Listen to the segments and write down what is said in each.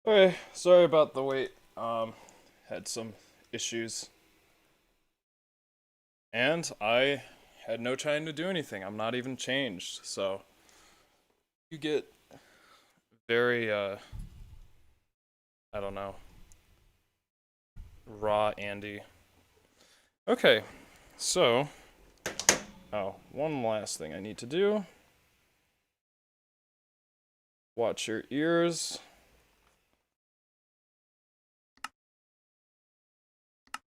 Okay, sorry about the wait. Had some issues, and I had no time to do anything. I'm not even changed, so you get very I don't know, raw Andy. Okay, so one last thing I need to do. Watch your ears.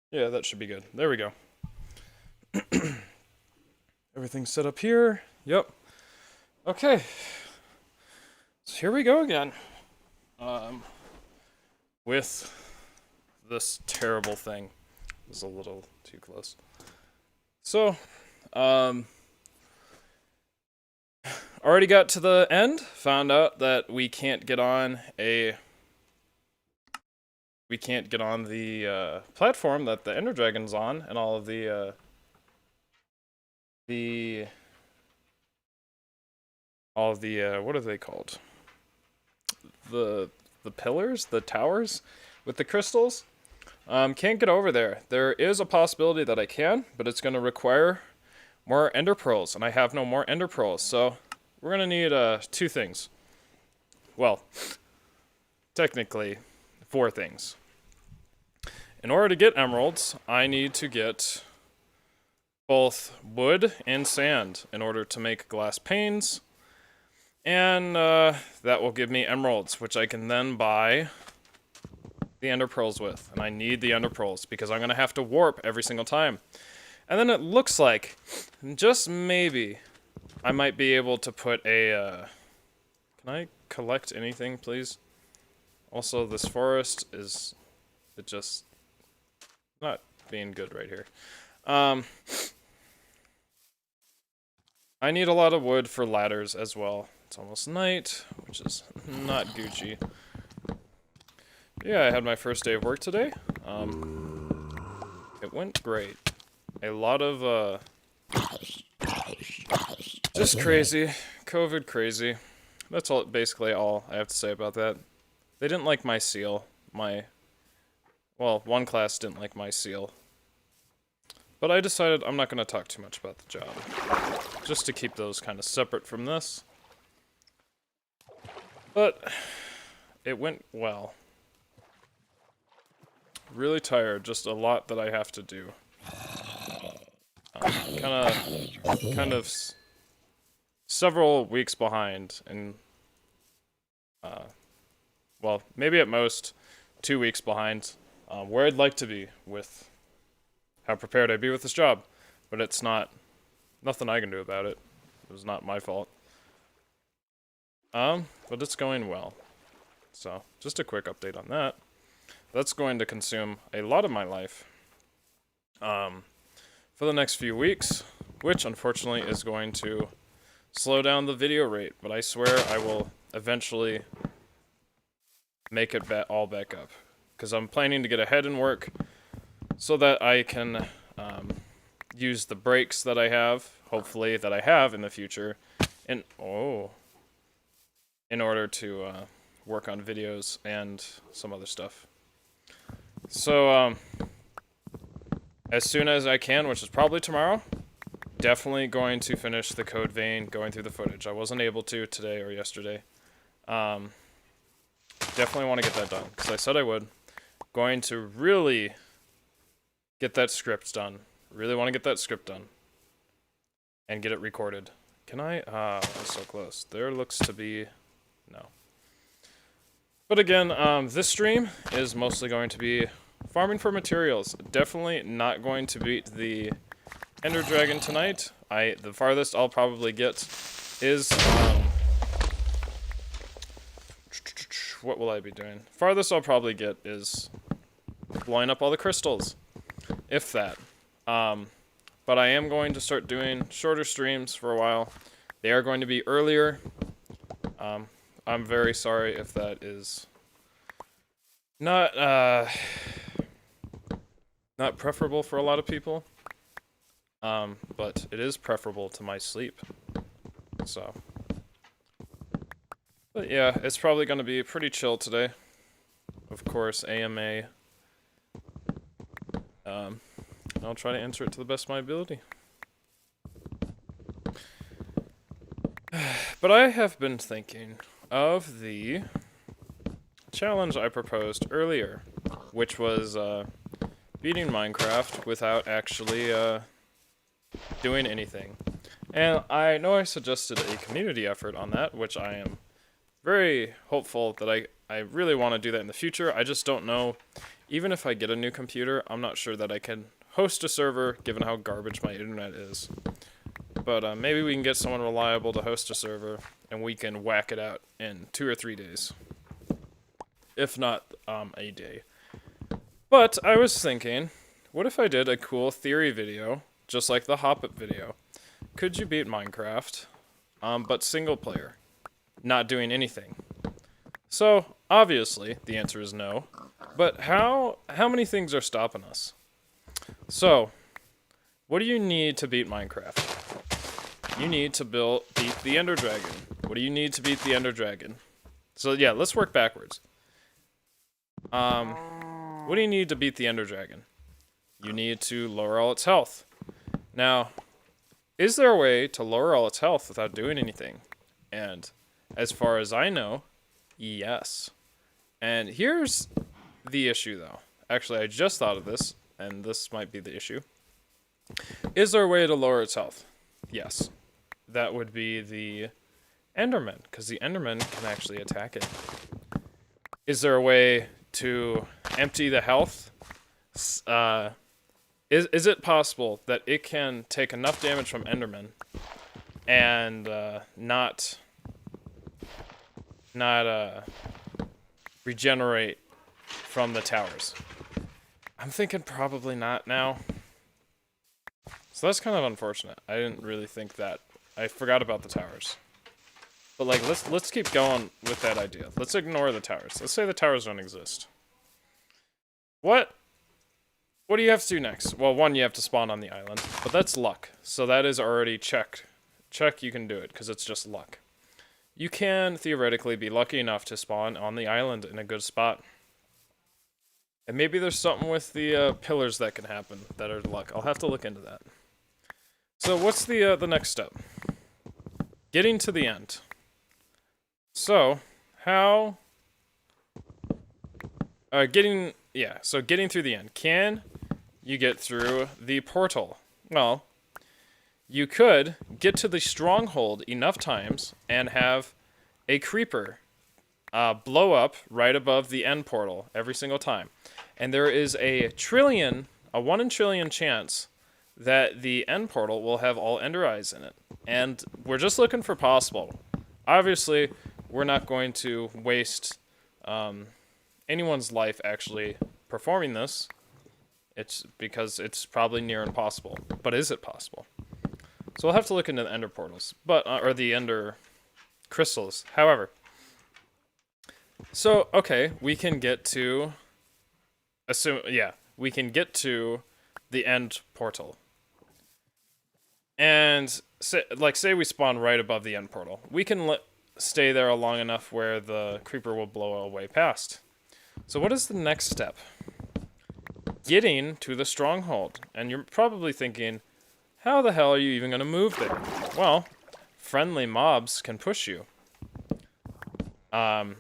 Yeah, that should be good. There we go. Everything's set up here. Yep. Okay. So here we go again. Um, with this terrible thing. It was a little too close. So, um, already got to the end. Found out that we can't get on the platform that the Ender Dragon's on, and all of the all of the what are they called? The the pillars, the towers with the crystals. Can't get over there. There is a possibility that I can, but it's going to require more ender pearls, and I have no more ender pearls. So we're going to need two things. Well, technically, four things. In order to get emeralds, I need to get both wood and sand in order to make glass panes. And that will give me emeralds, which I can then buy the ender pearls with. And I need the ender pearls because I'm going to have to warp every single time. And then it looks like, just maybe, I might be able to put a, can I collect anything, please? Also, this forest is, it just, not being good right here. I need a lot of wood for ladders as well. It's almost night, which is not Gucci. Yeah, I had my first day of work today. It went great. A lot of, just crazy. COVID crazy. That's all, basically all I have to say about that. They didn't like my seal. Well, one class didn't like my seal. But I decided I'm not going to talk too much about the job. Just to keep those kind of separate from this. But it went well. Really tired, just a lot that I have to do. Kind of several weeks behind, and well, maybe at most 2 weeks behind, where I'd like to be with how prepared I'd be with this job, but it's nothing I can do about it. It was not my fault. But it's going well. So, just a quick update on that. That's going to consume a lot of my life for the next few weeks, which unfortunately is going to slow down the video rate, but I swear I will eventually make it all back up, because I'm planning to get ahead in work so that I can use the breaks that I have, hopefully that I have in the future, in order to work on videos and some other stuff. So, as soon as I can, which is probably tomorrow, definitely going to finish the code vein, going through the footage. I wasn't able to today or yesterday. Definitely want to get that done, because I said I would. Going to really get that script done. Really want to get that script done. And get it recorded. Can I? I was so close. There looks to be... no. But again, this stream is mostly going to be farming for materials. Definitely not going to beat the Ender Dragon tonight. The farthest I'll probably get is, what will I be doing? Farthest I'll probably get is blowing up all the crystals, if that. But I am going to start doing shorter streams for a while. They are going to be earlier. I'm very sorry if that is not preferable for a lot of people. But it is preferable to my sleep. So. But yeah, it's probably going to be pretty chill today. of course, AMA. I'll try to answer it to the best of my ability. But I have been thinking of the challenge I proposed earlier, which was beating Minecraft without actually doing anything. And I know I suggested a community effort on that, which I am very hopeful that I really want to do that in the future. I just don't know. Even if I get a new computer, I'm not sure that I can host a server given how garbage my internet is. But maybe we can get someone reliable to host a server and we can whack it out in 2 or 3 days. If not a day. But I was thinking, what if I did a cool theory video, just like the Hop It video? Could you beat Minecraft, but single player, not doing anything? So, obviously, the answer is no. But how many things are stopping us? So, what do you need to beat Minecraft? You need to beat the Ender Dragon. What do you need to beat the Ender Dragon? So yeah, let's work backwards. What do you need to beat the Ender Dragon? You need to lower all its health. Now, is there a way to lower all its health without doing anything? And as far as I know, yes. And here's the issue, though. Actually, I just thought of this, and this might be the issue. Is there a way to lower its health? Yes. That would be the Enderman, because the Enderman can actually attack it. Is there a way to empty the health? Is it possible that it can take enough damage from Enderman and not regenerate from the towers? I'm thinking probably not now. So that's kind of unfortunate. I didn't really think that. I forgot about the towers. But like, let's keep going with that idea. Let's ignore the towers. Let's say the towers don't exist. What do you have to do next? Well, one, you have to spawn on the island, but that's luck. So that is already checked. Check, you can do it, because it's just luck. You can theoretically be lucky enough to spawn on the island in a good spot. And maybe there's something with the pillars that can happen that are luck. I'll have to look into that. So what's the next step? Getting to the end. So, how... getting through the end. Can you get through the portal? Well, you could get to the stronghold enough times and have a creeper blow up right above the end portal every single time. And there is a 1 in trillion chance that the end portal will have all Ender Eyes in it. And we're just looking for possible. Obviously, we're not going to waste anyone's life actually performing this. It's because it's probably near impossible. But is it possible? So we'll have to look into the Ender portals, or the Ender crystals. However, so okay, we can get to we can get to the end portal. And say we spawn right above the end portal. We can stay there long enough where the creeper will blow away past. So what is the next step? Getting to the stronghold. And you're probably thinking, how the hell are you even going to move there? Well, friendly mobs can push you. I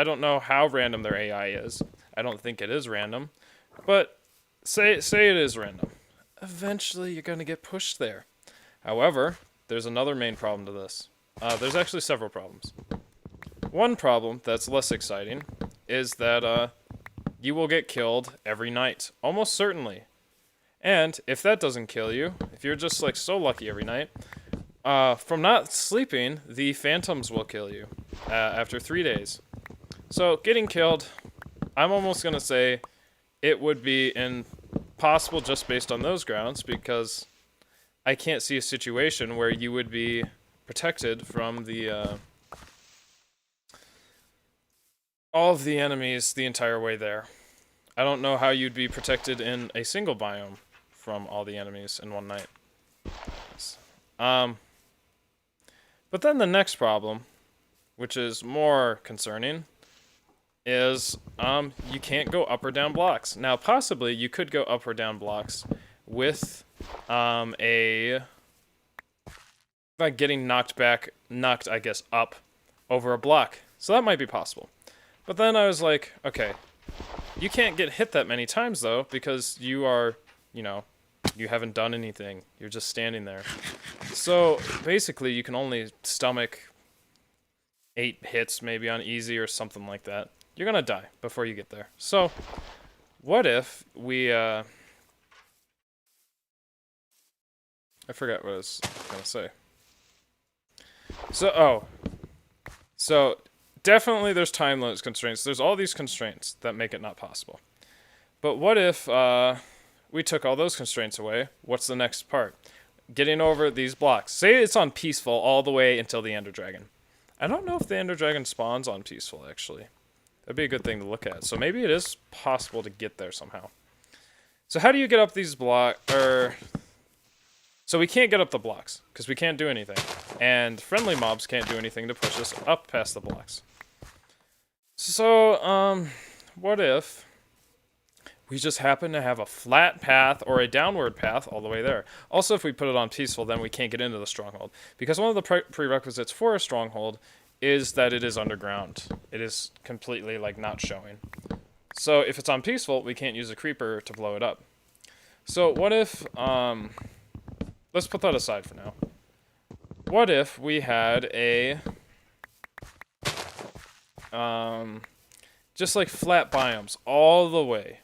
don't know how random their AI is. I don't think it is random. But say it is random. Eventually you're going to get pushed there. However, there's another main problem to this. There's actually several problems. One problem that's less exciting is that you will get killed every night. Almost certainly. And if that doesn't kill you, if you're just like so lucky every night, from not sleeping, the phantoms will kill you after 3 days. So getting killed, I'm almost going to say it would be impossible just based on those grounds, because I can't see a situation where you would be protected from the all of the enemies the entire way there. I don't know how you'd be protected in a single biome from all the enemies in one night. But then the next problem, which is more concerning, is you can't go up or down blocks. Now, possibly you could go up or down blocks with like getting knocked, I guess, up over a block. So that might be possible. But then I was like, okay, you can't get hit that many times though, because you are, you haven't done anything. You're just standing there. So basically you can only stomach 8 hits maybe on easy or something like that. You're gonna die before you get there. So what if we I forgot what I was gonna say. So definitely there's time limit constraints. There's all these constraints that make it not possible. But what if we took all those constraints away? What's the next part? Getting over these blocks. Say it's on peaceful all the way until the Ender Dragon. I don't know if the Ender Dragon spawns on peaceful, actually. That'd be a good thing to look at. So maybe it is possible to get there somehow. So how do you get up these blocks? So we can't get up the blocks, because we can't do anything. And friendly mobs can't do anything to push us up past the blocks. So, what if we just happen to have a flat path or a downward path all the way there? Also, if we put it on peaceful, then we can't get into the stronghold. Because one of the prerequisites for a stronghold is that it is underground. It is completely, like, not showing. So if it's on peaceful, we can't use a creeper to blow it up. So what if, let's put that aside for now. What if we had a, just like flat biomes all the way?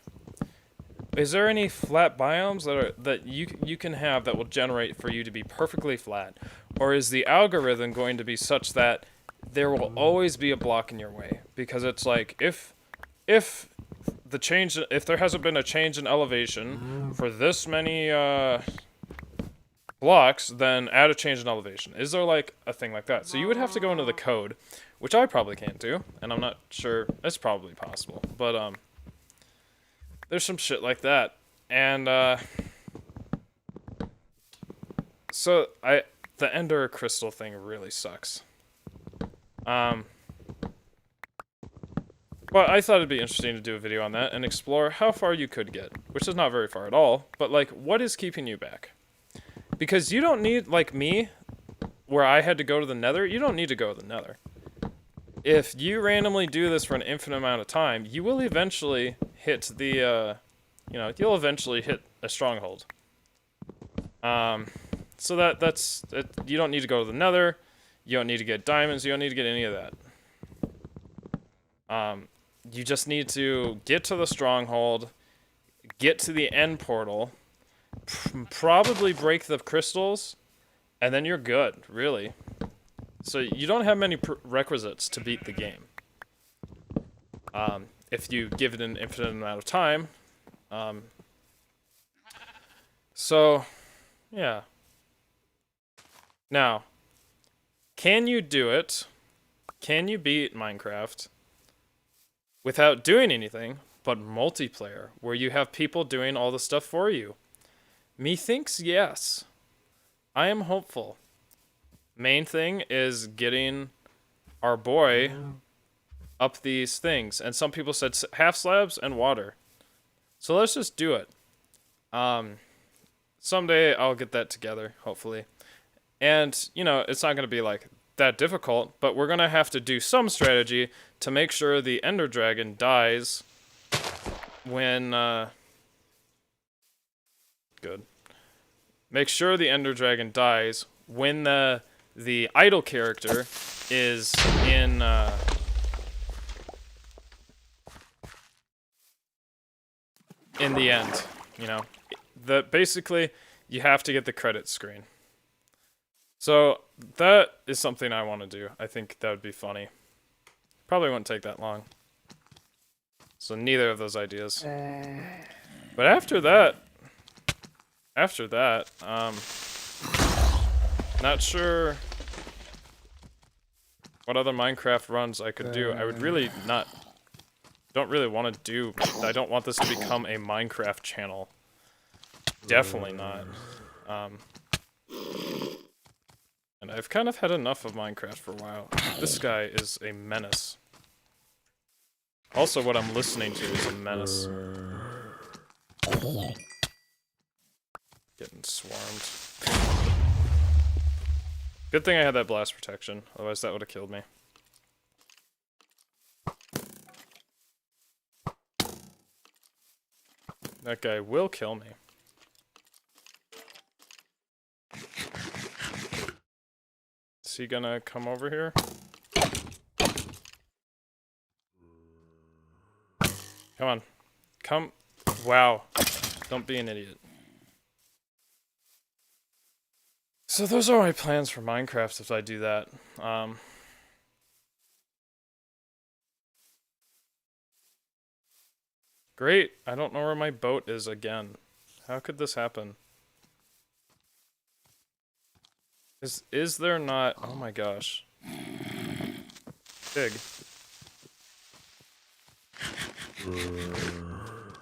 Is there any flat biomes that you can have that will generate for you to be perfectly flat? Or is the algorithm going to be such that there will always be a block in your way? Because it's like, if there hasn't been a change in elevation for this many, blocks, then add a change in elevation. Is there like a thing like that? So you would have to go into the code, which I probably can't do, and I'm not sure. It's probably possible, but there's some shit like that, and so the Ender Crystal thing really sucks. But I thought it'd be interesting to do a video on that and explore how far you could get, which is not very far at all. But like, what is keeping you back? Because you don't need, like me, where I had to go to the Nether, you don't need to go to the Nether. If you randomly do this for an infinite amount of time, you will eventually hit the, you'll eventually hit a stronghold. So that's it. You don't need to go to the Nether, you don't need to get diamonds, you don't need to get any of that. You just need to get to the stronghold, get to the end portal, probably break the crystals, and then you're good, really. So you don't have many prerequisites to beat the game. If you give it an infinite amount of time. So, yeah. Now, can you do it? Can you beat Minecraft without doing anything but multiplayer, where you have people doing all the stuff for you? Methinks yes. I am hopeful. Main thing is getting our boy up these things. And some people said half slabs and water. So let's just do it. Someday I'll get that together, hopefully. And, it's not going to be like that difficult, but we're going to have to do some strategy to make sure the Ender Dragon dies when, good. Make sure the Ender Dragon dies when the idle character is in the end. Basically you have to get the credit screen. So that is something I want to do. I think that would be funny. Probably wouldn't take that long. So neither of those ideas. But after that, not sure what other Minecraft runs I could do. I would really don't really want to do, I don't want this to become a Minecraft channel. Definitely not. And I've kind of had enough of Minecraft for a while. This guy is a menace. Also, what I'm listening to is a menace. Getting swarmed. Good thing I had that blast protection, otherwise that would have killed me. That guy will kill me. Is he gonna come over here? Come on. Come. Wow. Don't be an idiot. So those are my plans for Minecraft if I do that. Great. I don't know where my boat is again. How could this happen? Is there not... Oh my gosh. Pig.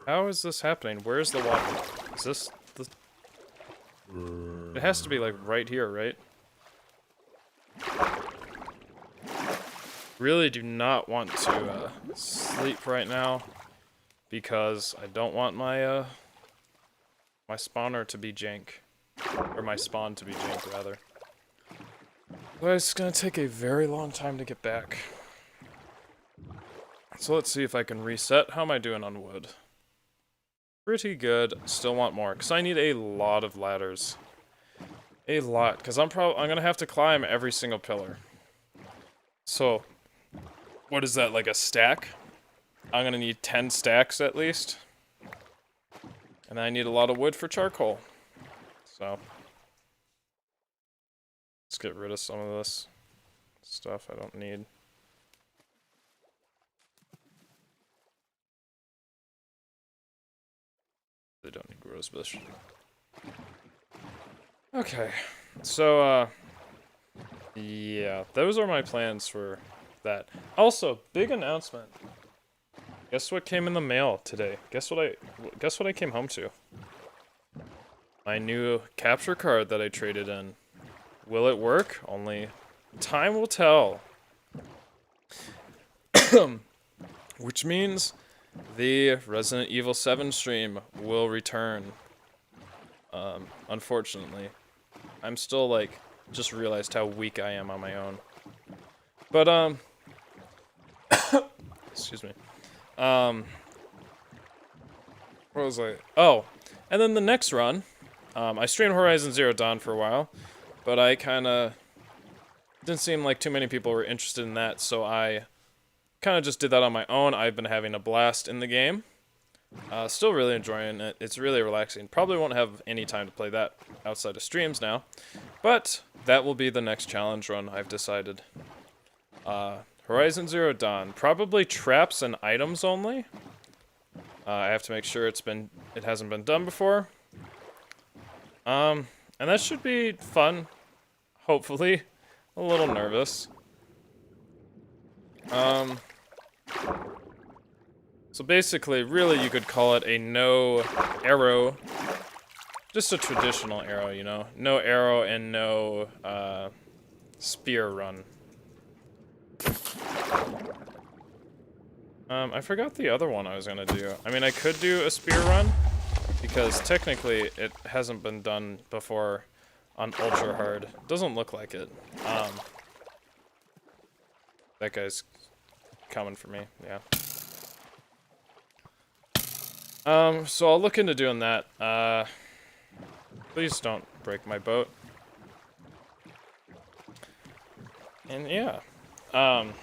How is this happening? Where's the water? Is this the... It has to be like right here, right? Really do not want to sleep right now because I don't want my my spawner to be jank, or my spawn to be jank rather. But it's gonna take a very long time to get back. So let's see if I can reset. How am I doing on wood? Pretty good. Still want more because I need a lot of ladders. A lot, because I'm gonna have to climb every single pillar. So, what is that, like a stack? I'm gonna need 10 stacks at least. And I need a lot of wood for charcoal. So, let's get rid of some of this stuff I don't need. They don't need rosebush. Okay, so, yeah, those are my plans for that. Also, big announcement. Guess what came in the mail today? Guess what I came home to? My new capture card that I traded in. Will it work? Only time will tell. Which means the Resident Evil 7 stream will return. Unfortunately. I'm still, like, just realized how weak I am on my own. But, excuse me. What was I? Oh, and then the next run, I streamed Horizon Zero Dawn for a while, but I kinda didn't seem like too many people were interested in that, so I kinda just did that on my own. I've been having a blast in the game. Still really enjoying it. It's really relaxing. Probably won't have any time to play that outside of streams now. But that will be the next challenge run, I've decided. Horizon Zero Dawn. Probably traps and items only. I have to make sure it hasn't been done before. And that should be fun. Hopefully. A little nervous. So basically, really you could call it a no arrow. Just a traditional arrow, you know? No arrow and no, spear run. I forgot the other one I was gonna do. I mean, I could do a spear run, because technically it hasn't been done before on ultra hard. Doesn't look like it. That guy's coming for me, yeah. So I'll look into doing that. Please don't break my boat. And yeah. Oh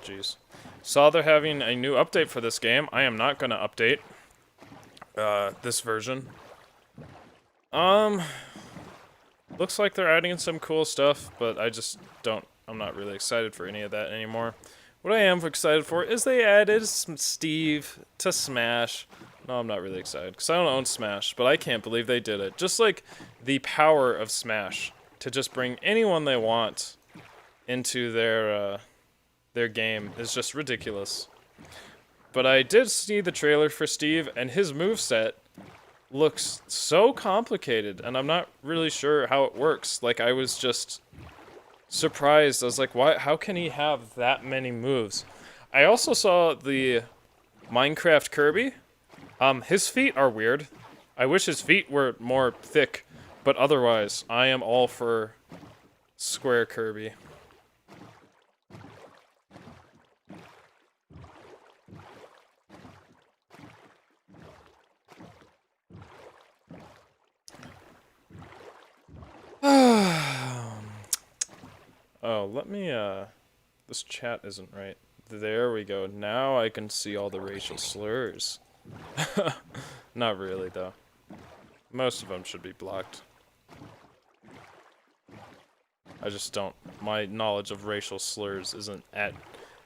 jeez. Saw they're having a new update for this game. I am not gonna update this version. Looks like they're adding some cool stuff, but I'm not really excited for any of that anymore. What I am excited for is they added some Steve to Smash. No, I'm not really excited, because I don't own Smash, but I can't believe they did it. Just like the power of Smash, to just bring anyone they want into their game is just ridiculous. But I did see the trailer for Steve, and his moveset looks so complicated, and I'm not really sure how it works. Like, I was just surprised. I was like, why? How can he have that many moves? I also saw the Minecraft Kirby. His feet are weird. I wish his feet were more thick, but otherwise, I am all for square Kirby. Oh, let me, this chat isn't right. There we go. Now I can see all the racial slurs. Not really, though. Most of them should be blocked. I just don't. My knowledge of racial slurs isn't at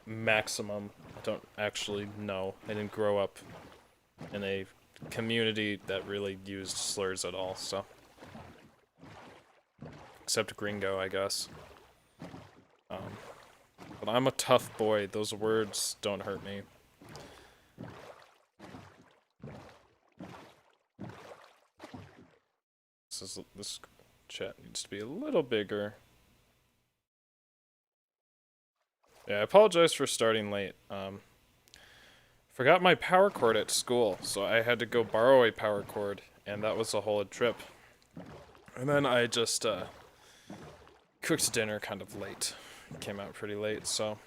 maximum. I don't actually know. I didn't grow up in a community that really used slurs at all, so. Except Gringo, I guess. But I'm a tough boy. Those words don't hurt me. This chat needs to be a little bigger. Yeah, I apologize for starting late. Forgot my power cord at school, so I had to go borrow a power cord, and that was a whole trip. And then I just cooked dinner kind of late. Came out pretty late, so.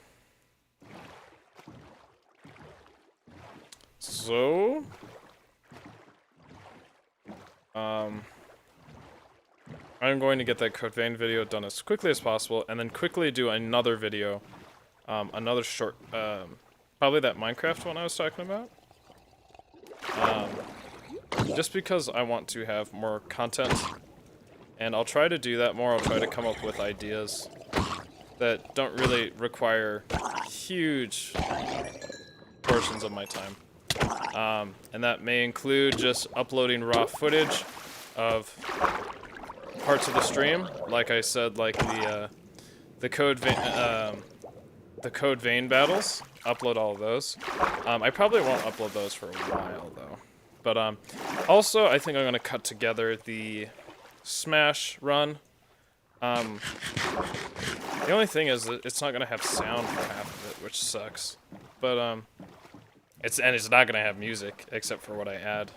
I'm going to get that code vein video done as quickly as possible, and then quickly do another video, another short, probably that Minecraft one I was talking about. Just because I want to have more content, and I'll try to do that more. I'll try to come up with ideas that don't really require huge portions of my time. And that may include just uploading raw footage of parts of the stream, like I said, like the code vein battles. Upload all of those. I probably won't upload those for a while though. But also I think I'm gonna cut together the Smash run. The only thing is that it's not gonna have sound for half of it, which sucks. But it's not gonna have music except for what I add.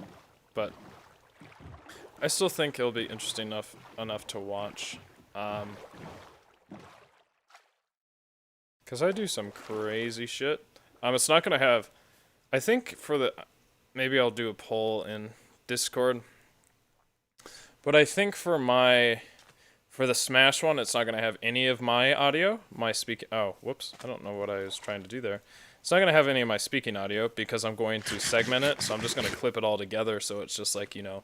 But I still think it'll be interesting enough to watch. Cause I do some crazy shit. It's not gonna have. I think maybe I'll do a poll in Discord. But I think for the Smash one, it's not gonna have any of my audio. Oh, whoops! I don't know what I was trying to do there. It's not gonna have any of my speaking audio because I'm going to segment it. So I'm just gonna clip it all together. So it's just like, you know.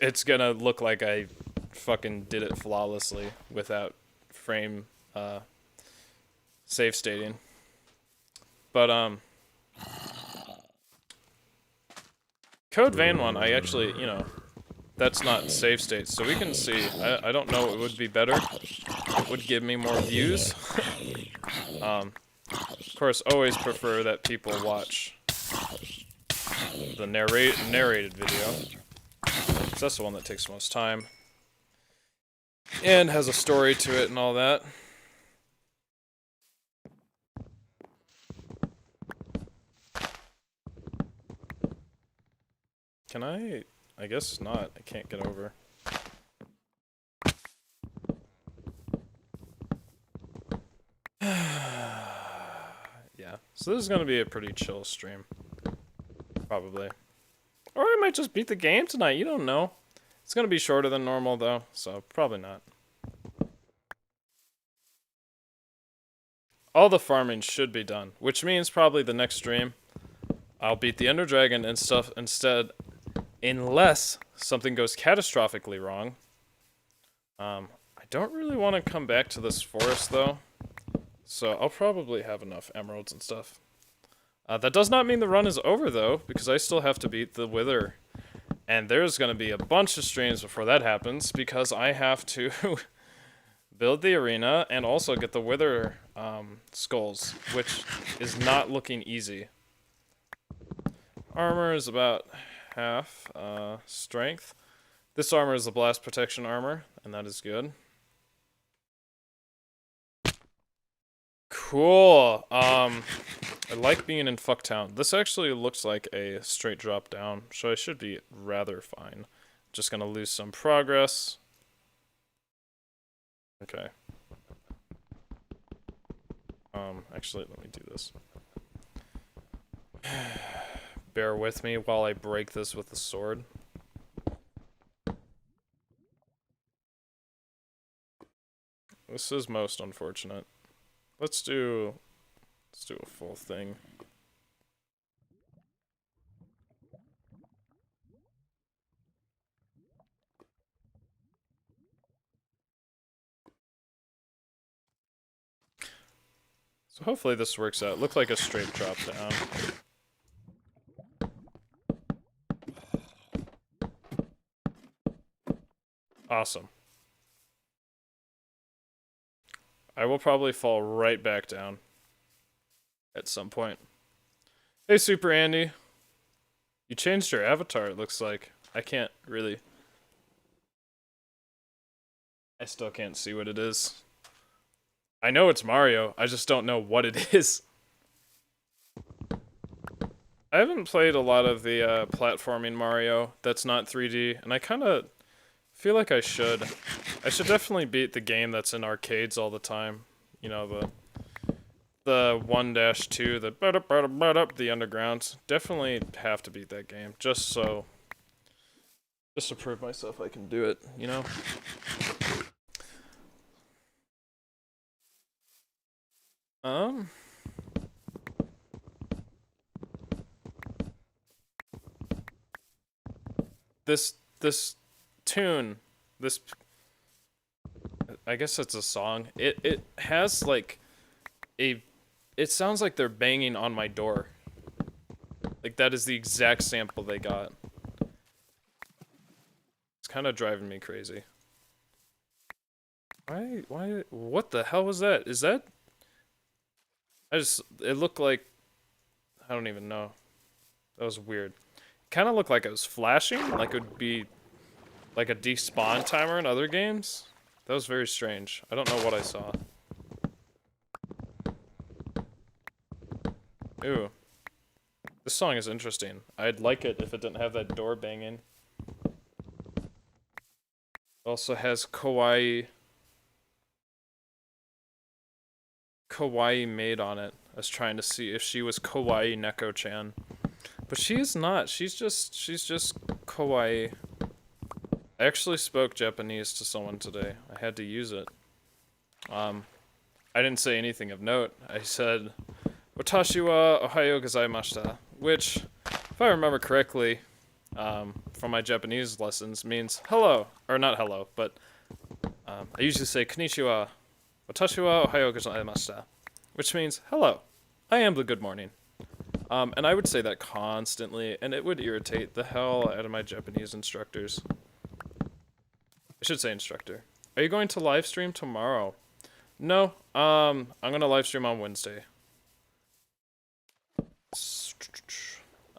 It's gonna look like I fucking did it flawlessly without frame save stating. But code vein one, I actually, you know, that's not save state, so we can see. I don't know what would be better. It would give me more views. Of course, always prefer that people watch the narrated video. That's the one that takes the most time. And has a story to it and all that. Can I guess not. I can't get over. Yeah. So this is gonna be a pretty chill stream. Probably. Or I might just beat the game tonight, you don't know. It's gonna be shorter than normal though, so probably not. All the farming should be done, which means probably the next stream I'll beat the Ender Dragon and stuff instead, unless something goes catastrophically wrong. I don't really want to come back to this forest though, so I'll probably have enough emeralds and stuff. That does not mean the run is over though, because I still have to beat the Wither. And there's going to be a bunch of streams before that happens, because I have to build the arena and also get the Wither skulls, which is not looking easy. Armor is about half strength. This armor is the blast protection armor, and that is good. Cool. I like being in Fucktown. This actually looks like a straight drop down, so I should be rather fine. Just gonna lose some progress. Okay. Actually, let me do this. Bear with me while I break this with the sword. This is most unfortunate. Let's do a full thing. So hopefully this works out. Looked like a straight drop down. Awesome. I will probably fall right back down at some point. Hey, Super Andy. You changed your avatar, it looks like. I can't really... I still can't see what it is. I know it's Mario, I just don't know what it is. I haven't played a lot of the platforming Mario that's not 3D, and I kind of feel like I should. I should definitely beat the game that's in arcades all the time. You know, the 1-2, the underground. Definitely have to beat that game, just to prove myself I can do it, you know? This tune, this, I guess it's a song. It has like it sounds like they're banging on my door. Like that is the exact sample they got. It's kind of driving me crazy. Why, what the hell was that? Is that, it looked like, I don't even know. That was weird. Kind of looked like it was flashing, like it would be like a despawn timer in other games. That was very strange. I don't know what I saw. Ooh. This song is interesting. I'd like it if it didn't have that door banging. It also has Kawaii Maid on it. I was trying to see if she was Kawaii Neko-chan. But she is not. She's just Kawaii. I actually spoke Japanese to someone today. I had to use it. I didn't say anything of note. I said, "Watashi wa ohayo gozaimashita," which, if I remember correctly, from my Japanese lessons, means hello, or not hello, but I usually say konnichiwa. Watashi wa ohayo gozaimashita, which means hello. I am the good morning. And I would say that constantly, and it would irritate the hell out of my Japanese instructors. I should say instructor. Are you going to live stream tomorrow? No, I'm gonna live stream on Wednesday.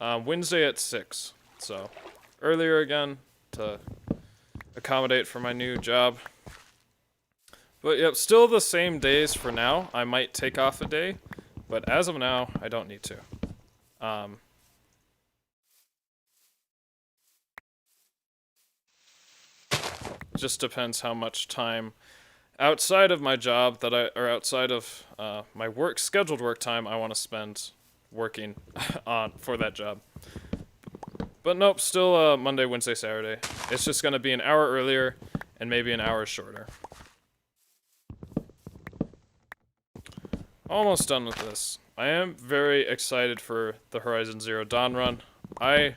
Wednesday at 6, so earlier again to accommodate for my new job. But yep, still the same days for now. I might take off a day, but as of now, I don't need to. Just depends how much time outside of my job or outside of my scheduled work time I want to spend working for that job. But nope, still Monday, Wednesday, Saturday. It's just gonna be an hour earlier and maybe an hour shorter. Almost done with this. I am very excited for the Horizon Zero Dawn run. I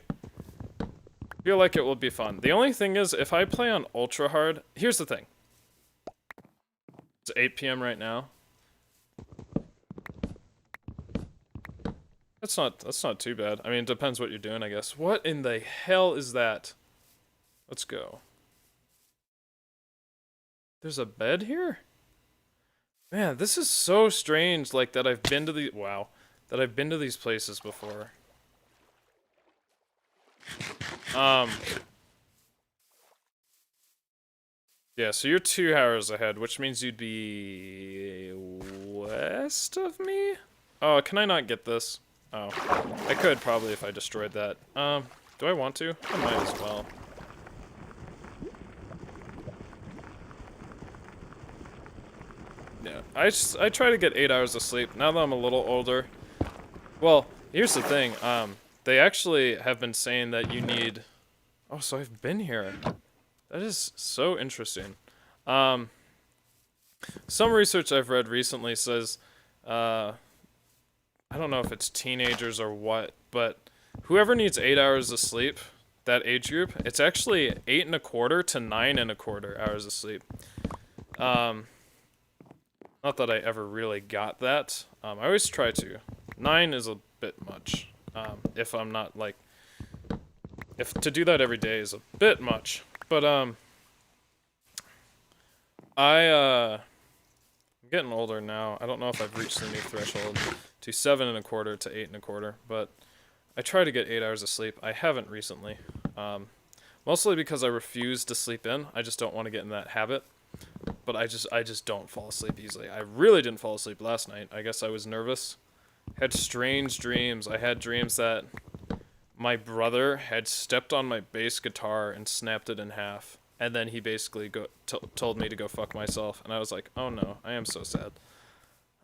feel like it will be fun. The only thing is, if I play on ultra hard, here's the thing. It's 8 p.m. right now. That's not too bad. I mean, it depends what you're doing, I guess. What in the hell is that? Let's go. There's a bed here? Man, this is so strange, like, that I've been to that I've been to these places before. Yeah, so you're 2 hours ahead, which means you'd be west of me? Oh, can I not get this? Oh, I could probably if I destroyed that. Do I want to? I might as well. Yeah, I try to get 8 hours of sleep now that I'm a little older. Well, here's the thing. They actually have been saying that you need. Oh, so I've been here. That is so interesting. Um, some research I've read recently says, I don't know if it's teenagers or what, but whoever needs 8 hours of sleep, that age group, it's actually 8.25 to 9.25 hours of sleep. Um, Not that I ever really got that. I always try to. 9 is a bit much. If I'm not like, if to do that every day is a bit much. But I'm getting older now. I don't know if I've reached the new threshold to 7.25 to 8.25, but I try to get 8 hours of sleep. I haven't recently. Mostly because I refuse to sleep in. I just don't want to get in that habit. But I just don't fall asleep easily. I really didn't fall asleep last night. I guess I was nervous. Had strange dreams. I had dreams that my brother had stepped on my bass guitar and snapped it in half. And then he basically told me to go fuck myself. And I was like, oh no, I am so sad.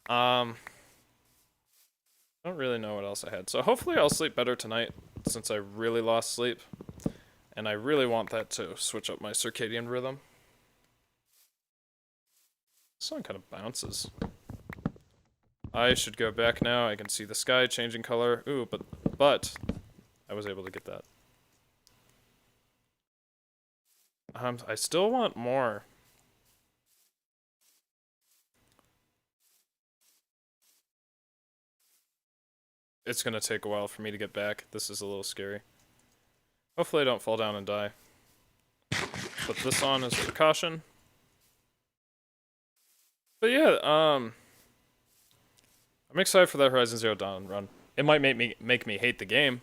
I don't really know what else I had. So hopefully I'll sleep better tonight since I really lost sleep. And I really want that to switch up my circadian rhythm. This song kind of bounces. I should go back now. I can see the sky changing color. Ooh, but I was able to get that. I still want more. It's gonna take a while for me to get back. This is a little scary. Hopefully I don't fall down and die. Put this on as precaution. But yeah, I'm excited for that Horizon Zero Dawn run. It might make me hate the game,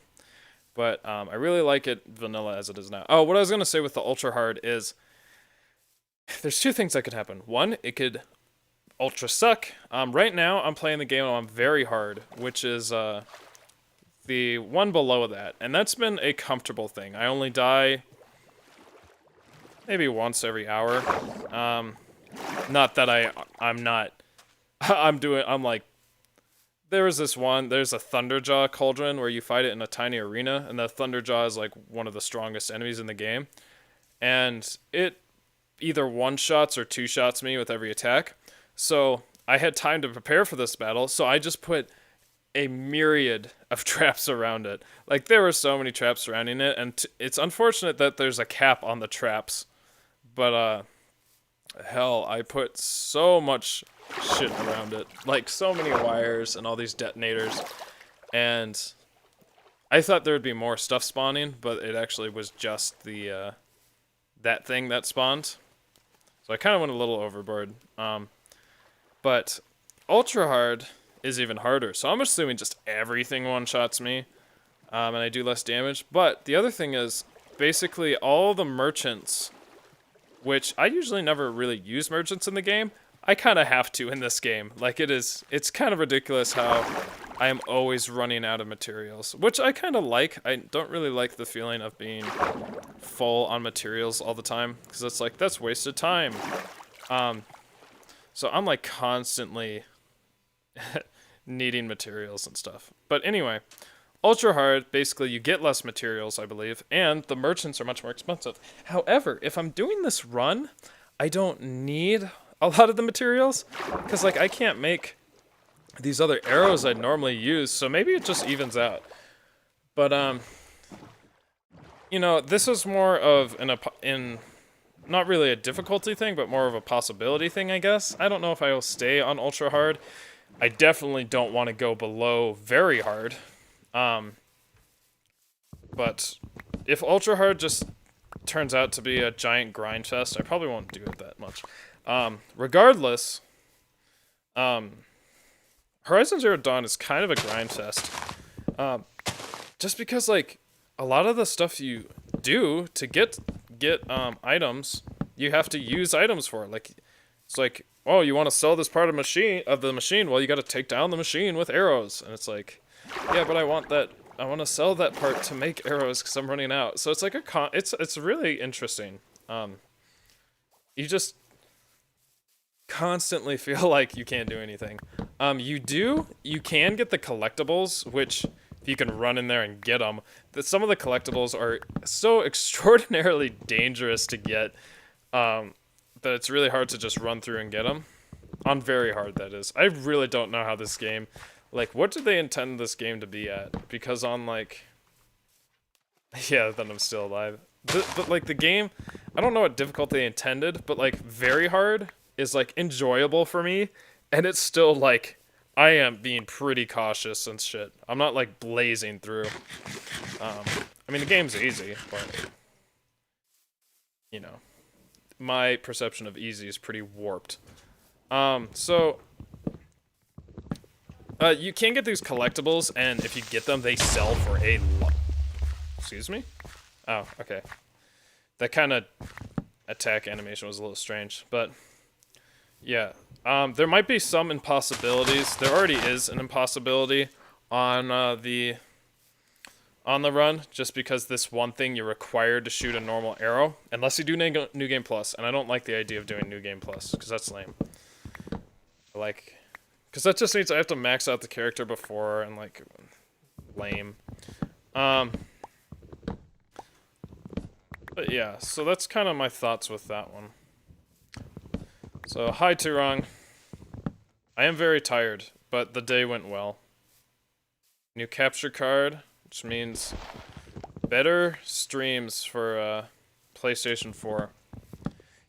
but I really like it vanilla as it is now. Oh, what I was gonna say with the ultra hard is there's two things that could happen. One, it could ultra suck. Right now I'm playing the game on very hard, which is the one below that, and that's been a comfortable thing. I only die maybe once every hour. Not that I'm not. I'm like. There's a Thunderjaw cauldron where you fight it in a tiny arena, and the Thunderjaw is like one of the strongest enemies in the game. And it either one-shots or two-shots me with every attack. So I had time to prepare for this battle, so I just put a myriad of traps around it. Like, there were so many traps surrounding it, and it's unfortunate that there's a cap on the traps. But, hell, I put so much shit around it. Like, so many wires and all these detonators. And I thought there would be more stuff spawning, but it actually was just the, that thing that spawned. So I kind of went a little overboard. But ultra hard is even harder. So I'm assuming just everything one-shots me. And I do less damage. But the other thing is, basically all the merchants, which I usually never really use merchants in the game, I kind of have to in this game. Like, it's kind of ridiculous how I am always running out of materials, which I kind of like. I don't really like the feeling of being full on materials all the time, because it's like, that's wasted time. So I'm like constantly needing materials and stuff. But anyway, ultra hard, basically you get less materials, I believe, and the merchants are much more expensive. However, if I'm doing this run, I don't need a lot of the materials, because like I can't make these other arrows I'd normally use, so maybe it just evens out. But you know, this is more of not really a difficulty thing, but more of a possibility thing, I guess. I don't know if I will stay on ultra hard. I definitely don't want to go below very hard. But if ultra hard just turns out to be a giant grind fest, I probably won't do it that much. Regardless, Horizon Zero Dawn is kind of a grind fest. Just because, like, a lot of the stuff you do to get items you have to use items for. Like, it's like, oh, you want to sell this part of the machine? Well, you got to take down the machine with arrows, and it's like, yeah, but I want to sell that part to make arrows because I'm running out. So it's like it's really interesting. You just constantly feel like you can't do anything. You can get the collectibles, which if you can run in there and get them, that some of the collectibles are so extraordinarily dangerous to get, that it's really hard to just run through and get them. On very hard, that is. I really don't know how this game, like, what do they intend this game to be at? Because on, like, yeah, then I'm still alive. But like, the game, I don't know what difficulty they intended, but, like, very hard is, like, enjoyable for me, and it's still, like, I am being pretty cautious and shit. I'm not, like, blazing through. I mean, the game's easy, but, you know, my perception of easy is pretty warped. You can get these collectibles, and if you get them, they sell for a lot. Excuse me? Oh, okay. That kind of attack animation was a little strange, but yeah. There might be some impossibilities. There already is an impossibility on the run, just because this one thing you're required to shoot a normal arrow, unless you do New Game Plus, and I don't like the idea of doing New Game Plus, because that's lame. Because that just means I have to max out the character before, and, like, lame. But yeah, so that's kind of my thoughts with that one. So, hi Turong. I am very tired, but the day went well. New capture card, which means better streams for PlayStation 4.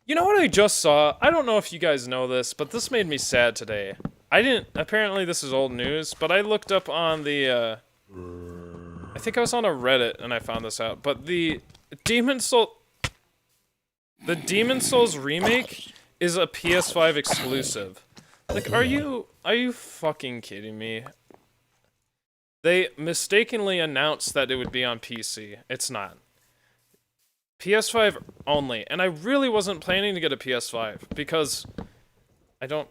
You know what I just saw? I don't know if you guys know this, but this made me sad today. Apparently this is old news, but I looked up on the, I think I was on a Reddit and I found this out, but the Demon's Souls remake is a PS5 exclusive. Like, are you fucking kidding me? They mistakenly announced that it would be on PC. It's not. PS5 only. And I really wasn't planning to get a PS5 because I don't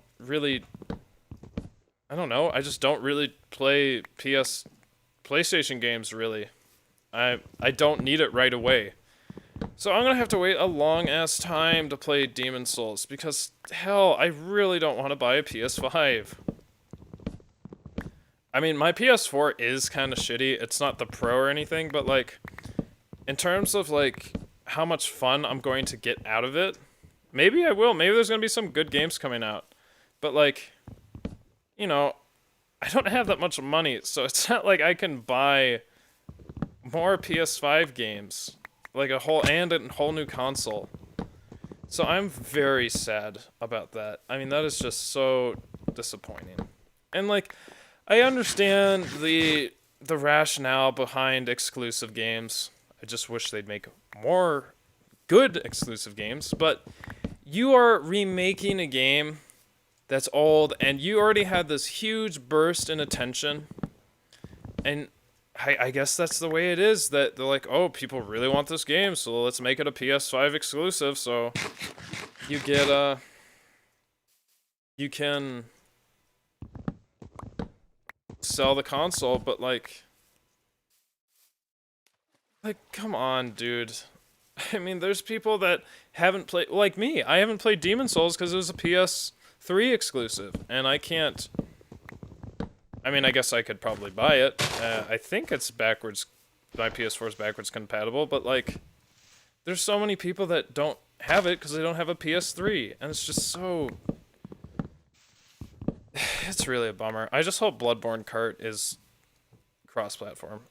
know, I just don't really play PlayStation games, really. I don't need it right away. So I'm gonna have to wait a long-ass time to play Demon's Souls, because, hell, I really don't want to buy a PS5. I mean, my PS4 is kind of shitty. It's not the Pro or anything, but, like, in terms of, like, how much fun I'm going to get out of it, maybe I will. Maybe there's gonna be some good games coming out. But, like, you know, I don't have that much money, so it's not like I can buy more PS5 games. Like a whole new console. So I'm very sad about that. I mean, that is just so disappointing. And, like, I understand the rationale behind exclusive games. I just wish they'd make more good exclusive games. But you are remaking a game that's old, and you already had this huge burst in attention. And I guess that's the way it is, that they're like, oh, people really want this game, so let's make it a PS5 exclusive, so you get, you can sell the console, but, like, come on, dude. I mean, there's people that haven't played, like me, I haven't played Demon's Souls because it was a PS3 exclusive, and I can't. I mean, I guess I could probably buy it. I think it's backwards. My PS4 is backwards compatible, but, like, there's so many people that don't have it because they don't have a PS3, and it's just so. It's really a bummer. I just hope Bloodborne Kart is cross-platform.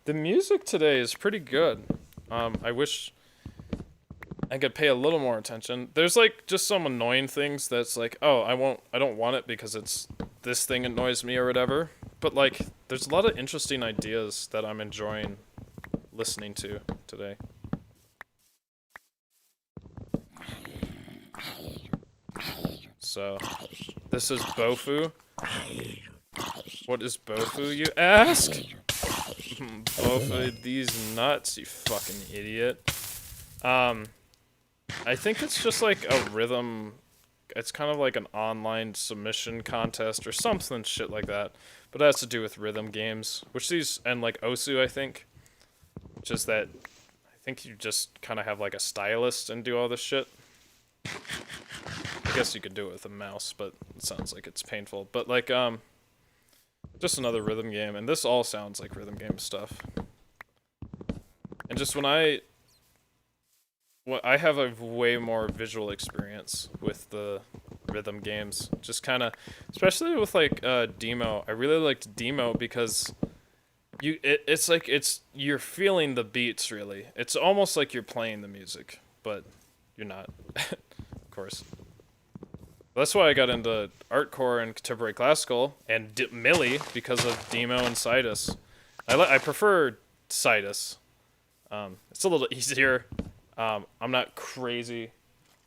The music today is pretty good. I wish I could pay a little more attention. There's, like, just some annoying things that's like, oh, I don't want it because it's this thing annoys me or whatever. But, like, there's a lot of interesting ideas that I'm enjoying listening to today. So, this is Bofu. What is Bofu, you ask? both of these nuts, you fucking idiot. I think it's just like a rhythm. It's kind of like an online submission contest or something shit like that. But it has to do with rhythm games, which these, and like Osu, I think. Just that, I think you just kind of have like a stylist and do all this shit. I guess you could do it with a mouse, but it sounds like it's painful. But like, just another rhythm game, and this all sounds like rhythm game stuff. And just when I have a way more visual experience with the rhythm games. Just kind of, especially with like Demo. I really liked Demo because it's like you're feeling the beats really. It's almost like you're playing the music, but you're not, of course. That's why I got into artcore and contemporary classical and Millie because of Demo and Citus. I prefer Citus. It's a little easier. I'm not crazy.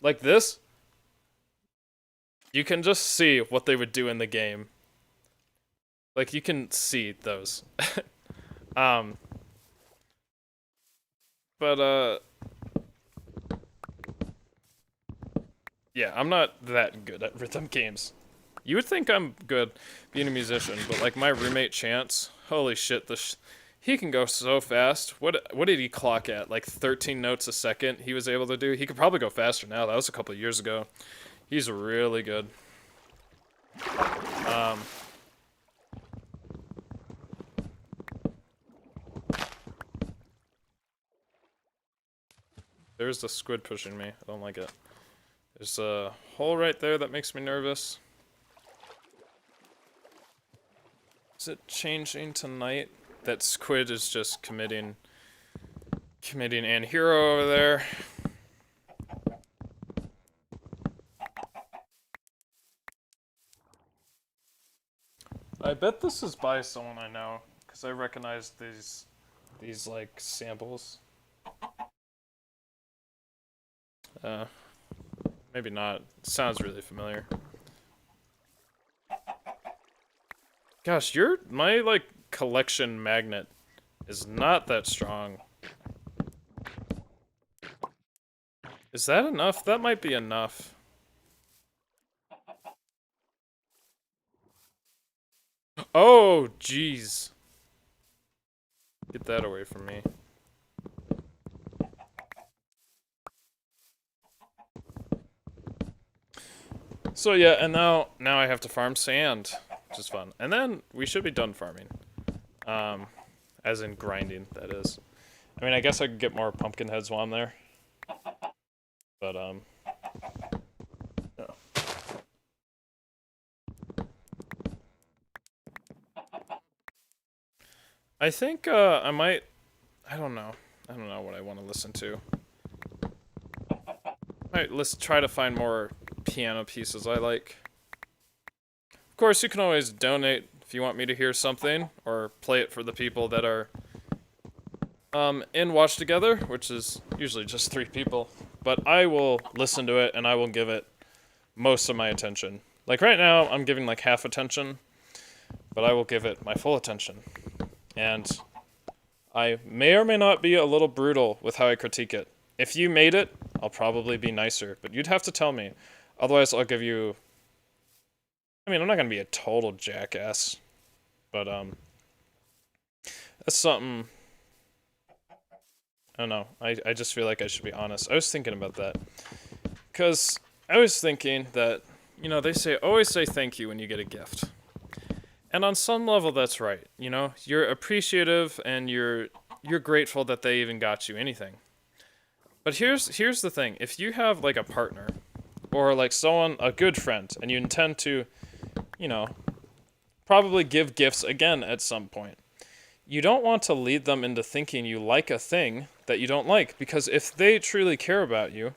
Like this, you can just see what they would do in the game. Like, you can see those. But, yeah, I'm not that good at rhythm games. You would think I'm good being a musician, but, like, my roommate Chance, holy shit, he can go so fast. What did he clock at? Like 13 notes a second he was able to do? He could probably go faster now. That was a couple of years ago. He's really good. There's the squid pushing me. I don't like it. There's a hole right there that makes me nervous. Is it changing tonight? That squid is just committing an hero over there. I bet this is by someone I know, because I recognize these like samples. Maybe not. It sounds really familiar. Gosh, my like collection magnet is not that strong. Is that enough? That might be enough. Oh, jeez. Get that away from me. So yeah, and now I have to farm sand, which is fun. And then we should be done farming. As in grinding, that is. I mean, I guess I could get more pumpkin heads while I'm there. But, yeah. I think, I might, I don't know what I want to listen to. Alright, let's try to find more piano pieces I like. Of course, you can always donate if you want me to hear something, or play it for the people that are, in Watch Together, which is usually just 3 people. But I will listen to it, and I will give it most of my attention. Like, right now, I'm giving, like, half attention, but I will give it my full attention. And I may or may not be a little brutal with how I critique it. If you made it, I'll probably be nicer, but you'd have to tell me. Otherwise, I'll give you... I mean, I'm not gonna be a total jackass, but, that's something... I don't know. I just feel like I should be honest. I was thinking about that. Because I was thinking that, you know, they say, always say thank you when you get a gift. And on some level, that's right. You know, you're appreciative and you're grateful that they even got you anything. But here's the thing. If you have, like, a partner, or, like, someone, a good friend, and you intend to, you know, probably give gifts again at some point, you don't want to lead them into thinking you like a thing that you don't like, because if they truly care about you,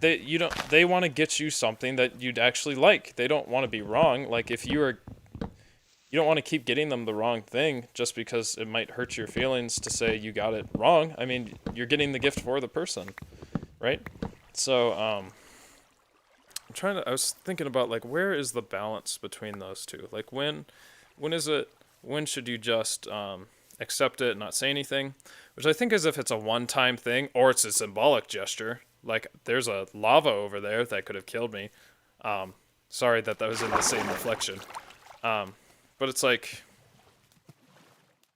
they want to get you something that you'd actually like. They don't want to be wrong. Like, if you don't want to keep getting them the wrong thing just because it might hurt your feelings to say you got it wrong. I mean, you're getting the gift for the person, right? So, I was thinking about, like, where is the balance between those two? Like, when should you just, accept it, not say anything, which I think is if it's a one-time thing or it's a symbolic gesture. Like, there's a lava over there that could have killed me. Sorry that was in the same reflection. But it's like,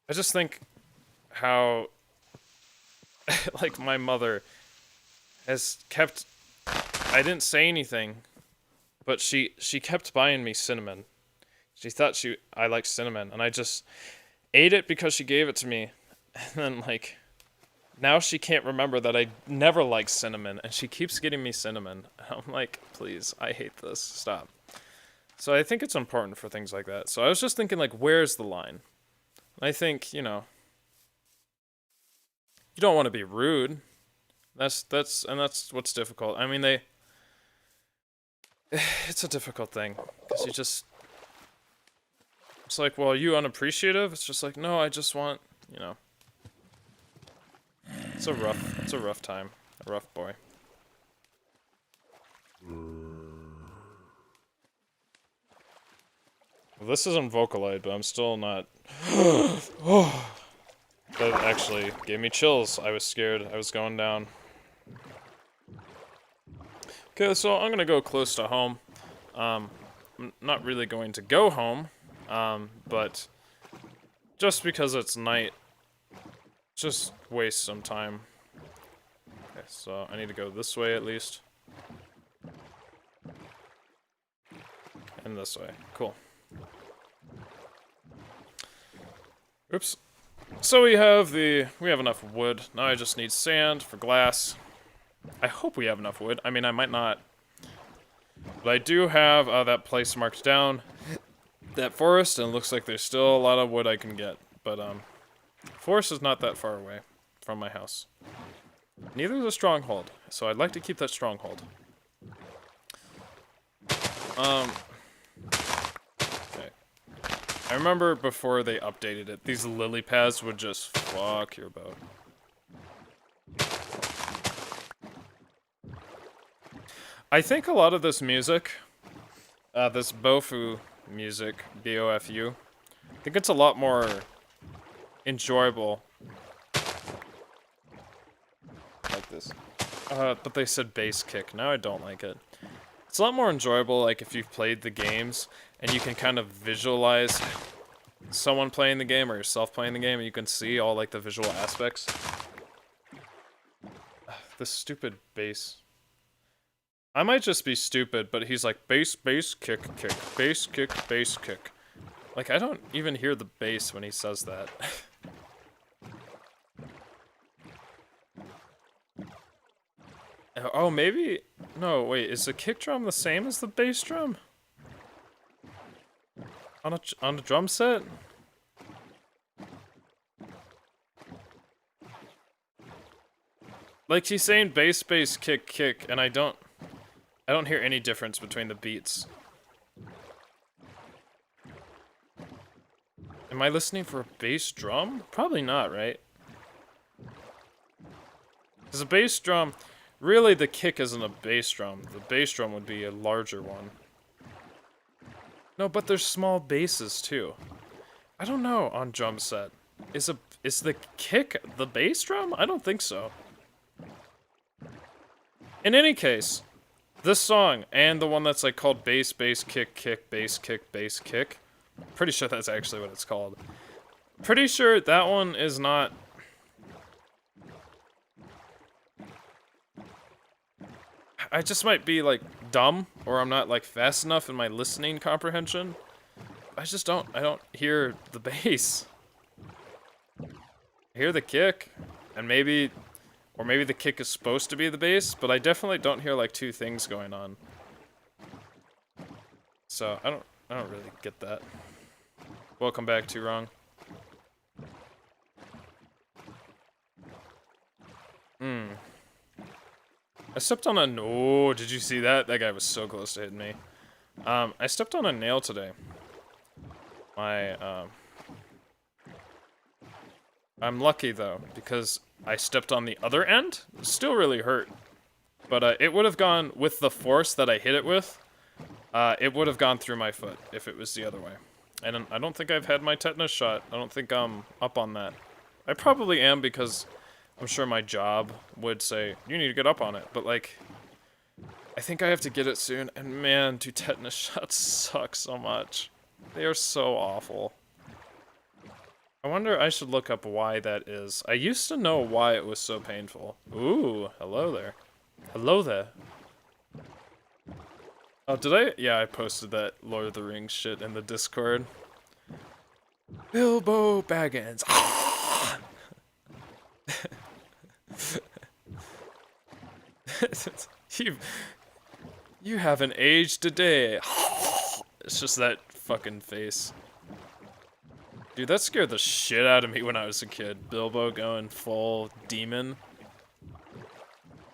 I just think how, like, my mother has kept, I didn't say anything, but she kept buying me cinnamon. She thought I liked cinnamon, and I just ate it because she gave it to me. And then, like, now she can't remember that I never liked cinnamon, and she keeps getting me cinnamon. I'm like, please, I hate this. Stop. So I think it's important for things like that. So I was just thinking, like, where's the line? And I think, you don't want to be rude. That's what's difficult. I mean, it's a difficult thing, because it's like, well, are you unappreciative? It's just like, no, I just want, it's a rough time. A rough boy. Well, this isn't Vocaloid, but I'm still not. That actually gave me chills. I was scared. I was going down. Okay, so I'm gonna go close to home. I'm not really going to go home, but just because it's night, just waste some time. Okay, so I need to go this way at least. And this way. Cool. Oops. So we have enough wood. Now I just need sand for glass. I hope we have enough wood. I mean, I might not. But I do have that place marked down. That forest, and it looks like there's still a lot of wood I can get. But, forest is not that far away from my house. Neither is a stronghold, so I'd like to keep that stronghold. Okay. I remember before they updated it, these lily pads would just fuck your boat. I think a lot of this music, this Bofu music, B-O-F-U, I think it's a lot more enjoyable. Like this. But they said bass kick. Now I don't like it. It's a lot more enjoyable, like, if you've played the games, and you can kind of visualize someone playing the game, or yourself playing the game, and you can see all, like, the visual aspects. This stupid bass. I might just be stupid, but he's like, bass, bass, kick, kick, bass, kick, bass, kick. Like, I don't even hear the bass when he says that. Oh, maybe... No, wait, is the kick drum the same as the bass drum? On a drum set? Like, he's saying bass, bass, kick, kick, and I don't hear any difference between the beats. Am I listening for a bass drum? Probably not, right? Because a bass drum... Really, the kick isn't a bass drum. The bass drum would be a larger one. No, but there's small basses, too. I don't know on drum set. Is the kick the bass drum? I don't think so. In any case, this song, and the one that's like called bass, bass, kick, kick, bass, kick, bass, kick. Pretty sure that's actually what it's called. Pretty sure that one is not... I just might be, like, dumb, or I'm not, like, fast enough in my listening comprehension. I don't hear the bass. I hear the kick, and maybe the kick is supposed to be the bass, but I definitely don't hear, like, two things going on. So, I don't really get that. Welcome back, Too Wrong. I stepped on a... Oh, did you see that? That guy was so close to hitting me. I stepped on a nail today. I'm lucky, though, because I stepped on the other end. It still really hurt. But it would have gone, with the force that I hit it with, it would have gone through my foot if it was the other way. And I don't think I've had my tetanus shot. I don't think I'm up on that. I probably am because I'm sure my job would say, you need to get up on it. But, like, I think I have to get it soon. And, man, do tetanus shots suck so much. They are so awful. I wonder, I should look up why that is. I used to know why it was so painful. Ooh, hello there. Hello there. Oh, did I? Yeah, I posted that Lord of the Rings shit in the Discord. Bilbo Baggins. You haven't aged a day. It's just that fucking face. Dude, that scared the shit out of me when I was a kid. Bilbo going full demon.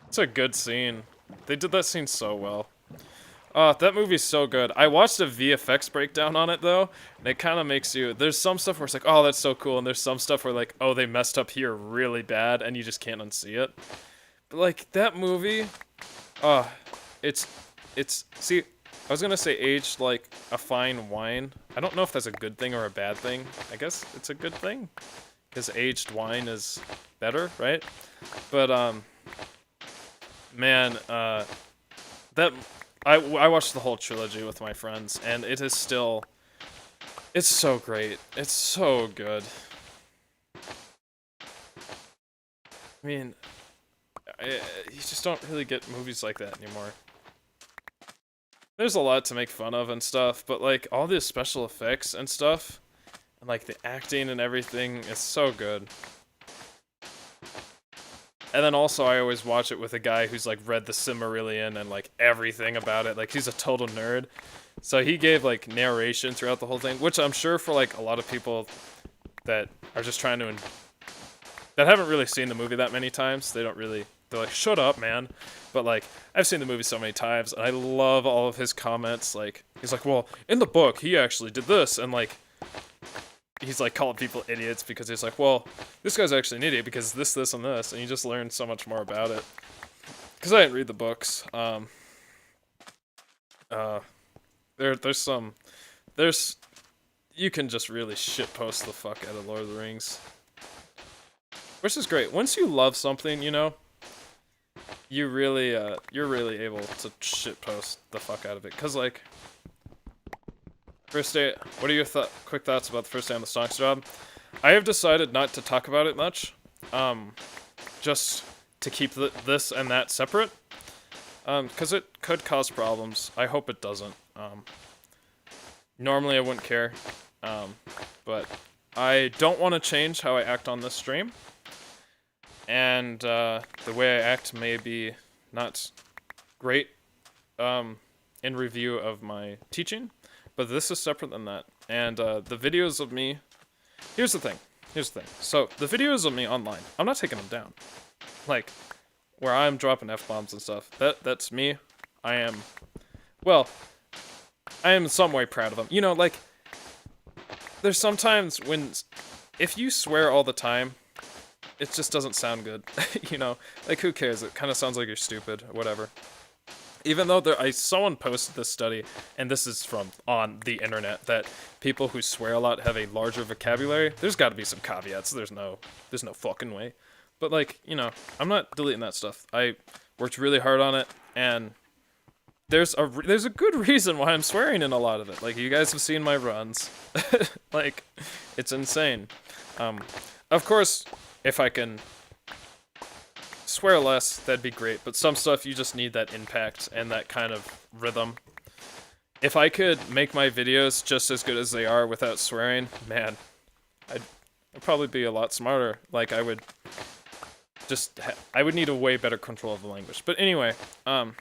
It's a good scene. They did that scene so well. That movie's so good. I watched a VFX breakdown on it, though, and it kind of makes you... There's some stuff where it's like, oh, that's so cool, and there's some stuff where, like, oh, they messed up here really bad, and you just can't unsee it. But, like, that movie... it's... See, I was gonna say aged like a fine wine. I don't know if that's a good thing or a bad thing. I guess it's a good thing, because aged wine is better, right? But, man, that... I watched the whole trilogy with my friends, and it is still... It's so great. It's so good. I mean, you just don't really get movies like that anymore. There's a lot to make fun of and stuff, but, like, all the special effects and stuff, and, like, the acting and everything is so good. And then also, I always watch it with a guy who's, like, read the Silmarillion and, like, everything about it. Like, he's a total nerd. So he gave, like, narration throughout the whole thing, which I'm sure for, like, a lot of people that are just trying to... that haven't really seen the movie that many times, they don't really... They're like, shut up, man. But, like, I've seen the movie so many times, and I love all of his comments. Like, he's like, well, in the book, he actually did this, and, like... He's, like, calling people idiots because he's like, well, this guy's actually an idiot because this, and this, and you just learn so much more about it. Because I didn't read the books. You can just really shitpost the fuck out of Lord of the Rings. Which is great. Once you love something, you know, you're really able to shitpost the fuck out of it. Because, like... First day, what are your quick thoughts about the first day on the Stonks job? I have decided not to talk about it much, just to keep this and that separate, because it could cause problems. I hope it doesn't. Normally I wouldn't care, but I don't want to change how I act on this stream, and the way I act may be not great in review of my teaching. But this is separate than that. And the videos of me... Here's the thing. So, the videos of me online, I'm not taking them down. Like, where I'm dropping F-bombs and stuff. That's me. I am... Well, I am in some way proud of them. You know, like... There's sometimes when... If you swear all the time, it just doesn't sound good. You know? Like, who cares? It kind of sounds like you're stupid, or whatever. Even though someone posted this study, and this is from on the internet, that people who swear a lot have a larger vocabulary. There's got to be some caveats. There's no fucking way. But, like, you know, I'm not deleting that stuff. I worked really hard on it, and there's a good reason why I'm swearing in a lot of it. Like, you guys have seen my runs. Like, it's insane. Of course, if I can swear less, that'd be great, but some stuff you just need that impact and that kind of rhythm. If I could make my videos just as good as they are without swearing, man, I'd probably be a lot smarter. Like, I would need a way better control of the language. But anyway, the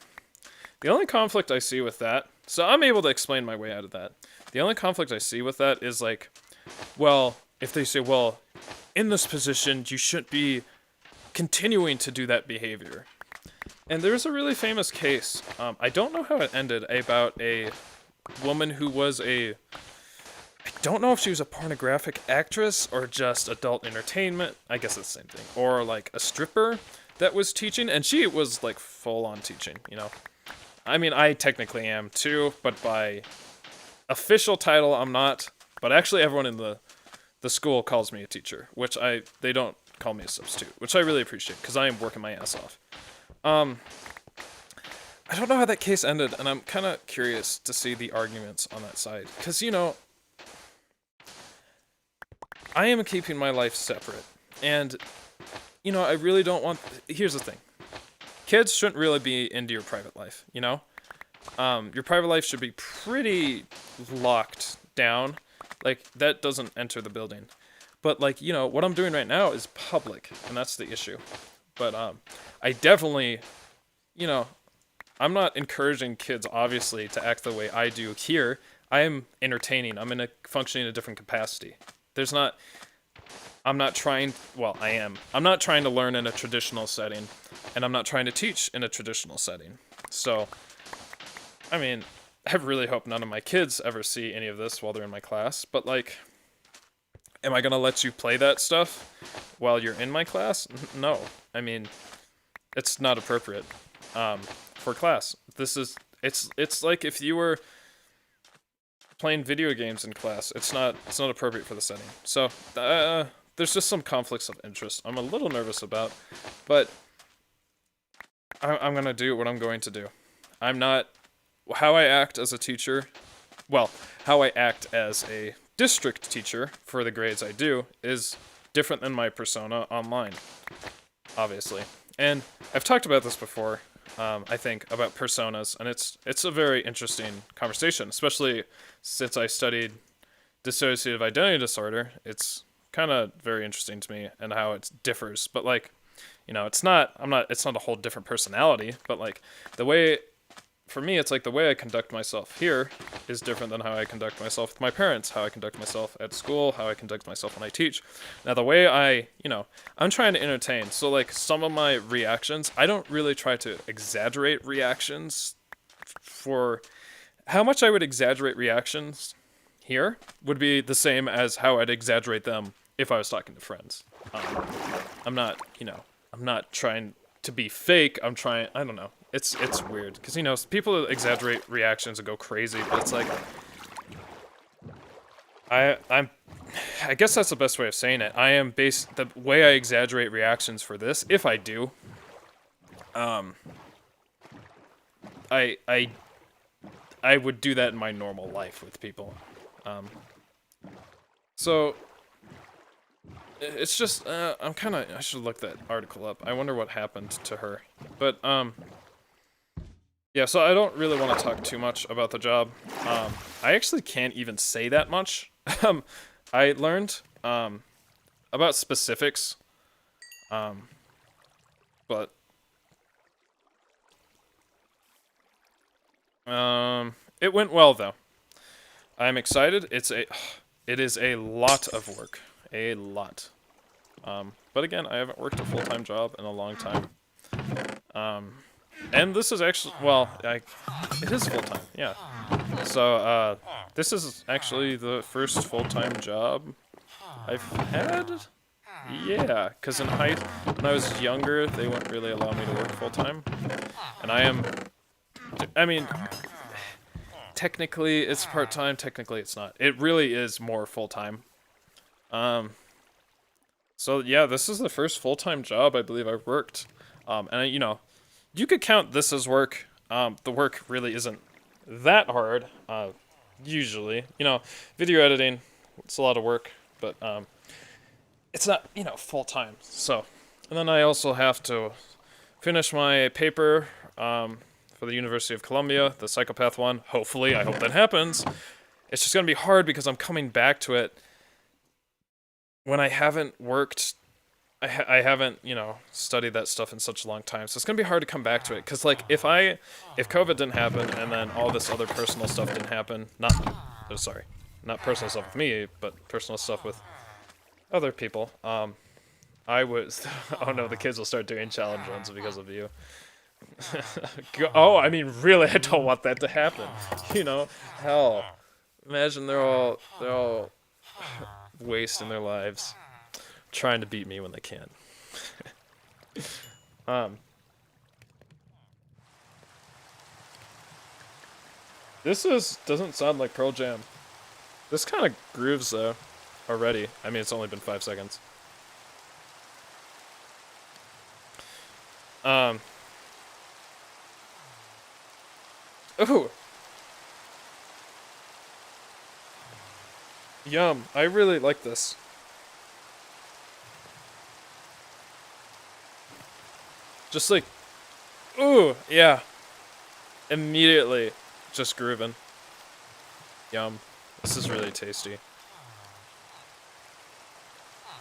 only conflict I see with that, so I'm able to explain my way out of that. The only conflict I see with that is like, well, if they say, well, in this position, you shouldn't be continuing to do that behavior. And there's a really famous case, I don't know how it ended, about a woman who was I don't know if she was a pornographic actress or just adult entertainment, I guess it's the same thing, or like a stripper that was teaching, and she was like full on teaching, you know. I mean, I technically am too, but by official title I'm not, But actually everyone in the school calls me a teacher, which they don't call me a substitute, which I really appreciate because I am working my ass off. I don't know how that case ended, and I'm kind of curious to see the arguments on that side. Because, you know, I am keeping my life separate. And, you know, I really don't want... Here's the thing. Kids shouldn't really be into your private life, you know? Your private life should be pretty locked down. Like, that doesn't enter the building. But, like, you know, what I'm doing right now is public, and that's the issue. But, I definitely, you know... I'm not encouraging kids, obviously, to act the way I do here. I am entertaining. I'm functioning in a different capacity. I'm not trying, well, I am. I'm not trying to learn in a traditional setting, and I'm not trying to teach in a traditional setting. So, I mean, I really hope none of my kids ever see any of this while they're in my class, but, like, am I gonna let you play that stuff while you're in my class? No. I mean, it's not appropriate. For class. It's like if you were playing video games in class. It's not appropriate for the setting. So, there's just some conflicts of interest I'm a little nervous about, but I'm gonna do what I'm going to do. I'm not... How I act as a teacher... Well, how I act as a district teacher for the grades I do is different than my persona online, obviously. And I've talked about this before, I think, about personas, and it's a very interesting conversation, especially since I studied dissociative identity disorder. It's kind of very interesting to me and how it differs, but, like, you know, it's not a whole different personality, but, like, the way, for me, it's like the way I conduct myself here is different than how I conduct myself with my parents, how I conduct myself at school, how I conduct myself when I teach. Now, the way I'm trying to entertain, so, like, some of my reactions, I don't really try to exaggerate reactions. For how much I would exaggerate reactions here would be the same as how I'd exaggerate them if I was talking to friends. I'm not trying to be fake. I don't know. It's weird, because, you know, people exaggerate reactions and go crazy, but it's like, I guess that's the best way of saying it. The way I exaggerate reactions for this, if I do, I would do that in my normal life with people. So, it's just, I should look that article up. I wonder what happened to her. But, yeah, so I don't really want to talk too much about the job. I actually can't even say that much. I learned, about specifics, but, it went well, though. I'm excited. It is a lot of work. A lot. But again, I haven't worked a full-time job in a long time. And this is actually, well, it is full-time, yeah. So, this is actually the first full-time job I've had? Yeah, because when I was younger, they wouldn't really allow me to work full-time. And I mean, technically it's part-time, technically it's not. It really is more full-time. So yeah, this is the first full-time job I believe I've worked. And you know, you could count this as work. The work really isn't that hard, usually. You know, video editing, it's a lot of work, but it's not, you know, full-time. So, and then I also have to finish my paper for the University of Columbia, the psychopath one. Hopefully, I hope that happens. It's just going to be hard because I'm coming back to it when I haven't worked. I haven't, you know, studied that stuff in such a long time, so it's gonna be hard to come back to it. Cause, like, if COVID didn't happen and then all this other personal stuff didn't happen, not personal stuff with me, but personal stuff with other people, I was, oh no, the kids will start doing challenge runs because of you. Oh, I mean, really, I don't want that to happen. You know, hell, imagine they're all wasting their lives trying to beat me when they can't. This doesn't sound like Pearl Jam. This kind of grooves, though, already. I mean, it's only been 5 seconds. Ooh! Yum. I really like this. Just like, ooh, yeah. Immediately, just grooving. Yum. This is really tasty.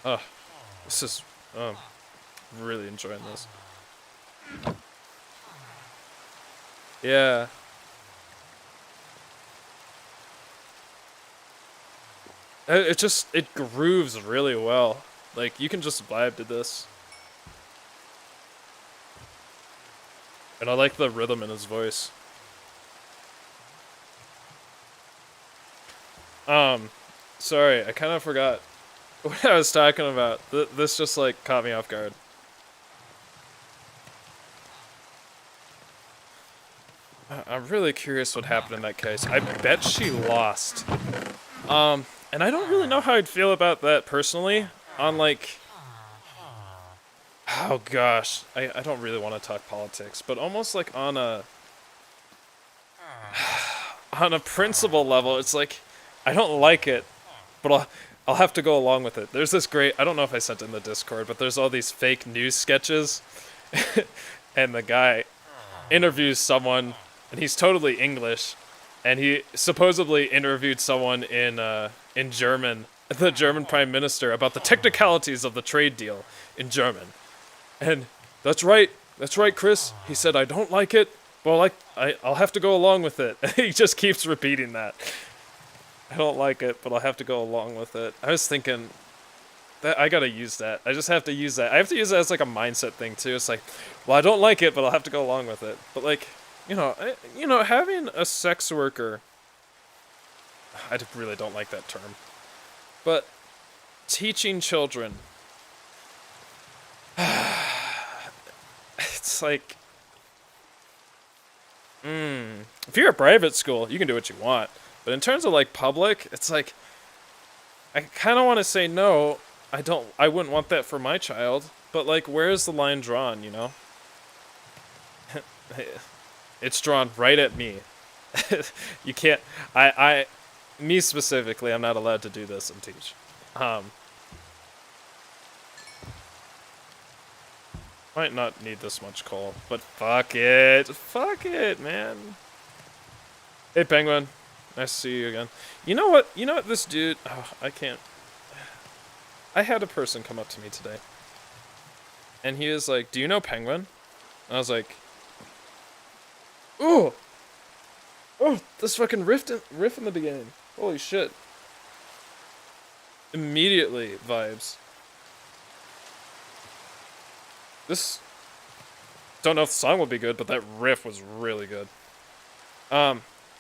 Ugh. This is, really enjoying this. Yeah. It grooves really well. Like, you can just vibe to this. And I like the rhythm in his voice. Sorry, I kind of forgot what I was talking about. This just, like, caught me off guard. I'm really curious what happened in that case. I bet she lost. And I don't really know how I'd feel about that personally. On, like... Oh, gosh. I don't really want to talk politics, but almost, like, on a... on a principle level, it's like... I don't like it, but I'll have to go along with it. There's this great... I don't know if I sent it in the Discord, but there's all these fake news sketches. And the guy interviews someone, and he's totally English, and he supposedly interviewed someone in German, the German Prime Minister, about the technicalities of the trade deal in German. And that's right, Chris. He said, I don't like it, but I'll have to go along with it. And he just keeps repeating that. I don't like it, but I'll have to go along with it. I was thinking that I gotta use that. I just have to use that. I have to use that as like a mindset thing too. It's like, well, I don't like it, but I'll have to go along with it. But like, having a sex worker, I really don't like that term, but teaching children, it's like, if you're a private school, you can do what you want. But in terms of like public, it's like, I kind of want to say no. I wouldn't want that for my child. But like, where's the line drawn? You know, it's drawn right at me. You can't. Me specifically, I'm not allowed to do this and teach. Might not need this much coal, but fuck it, man. Hey, Penguin. Nice to see you again. You know what? This dude... Oh, I can't... I had a person come up to me today. And he was like, do you know Penguin? And I was like... Ooh! Oh, this fucking riff in the beginning. Holy shit. Immediately vibes. This... Don't know if the song will be good, but that riff was really good.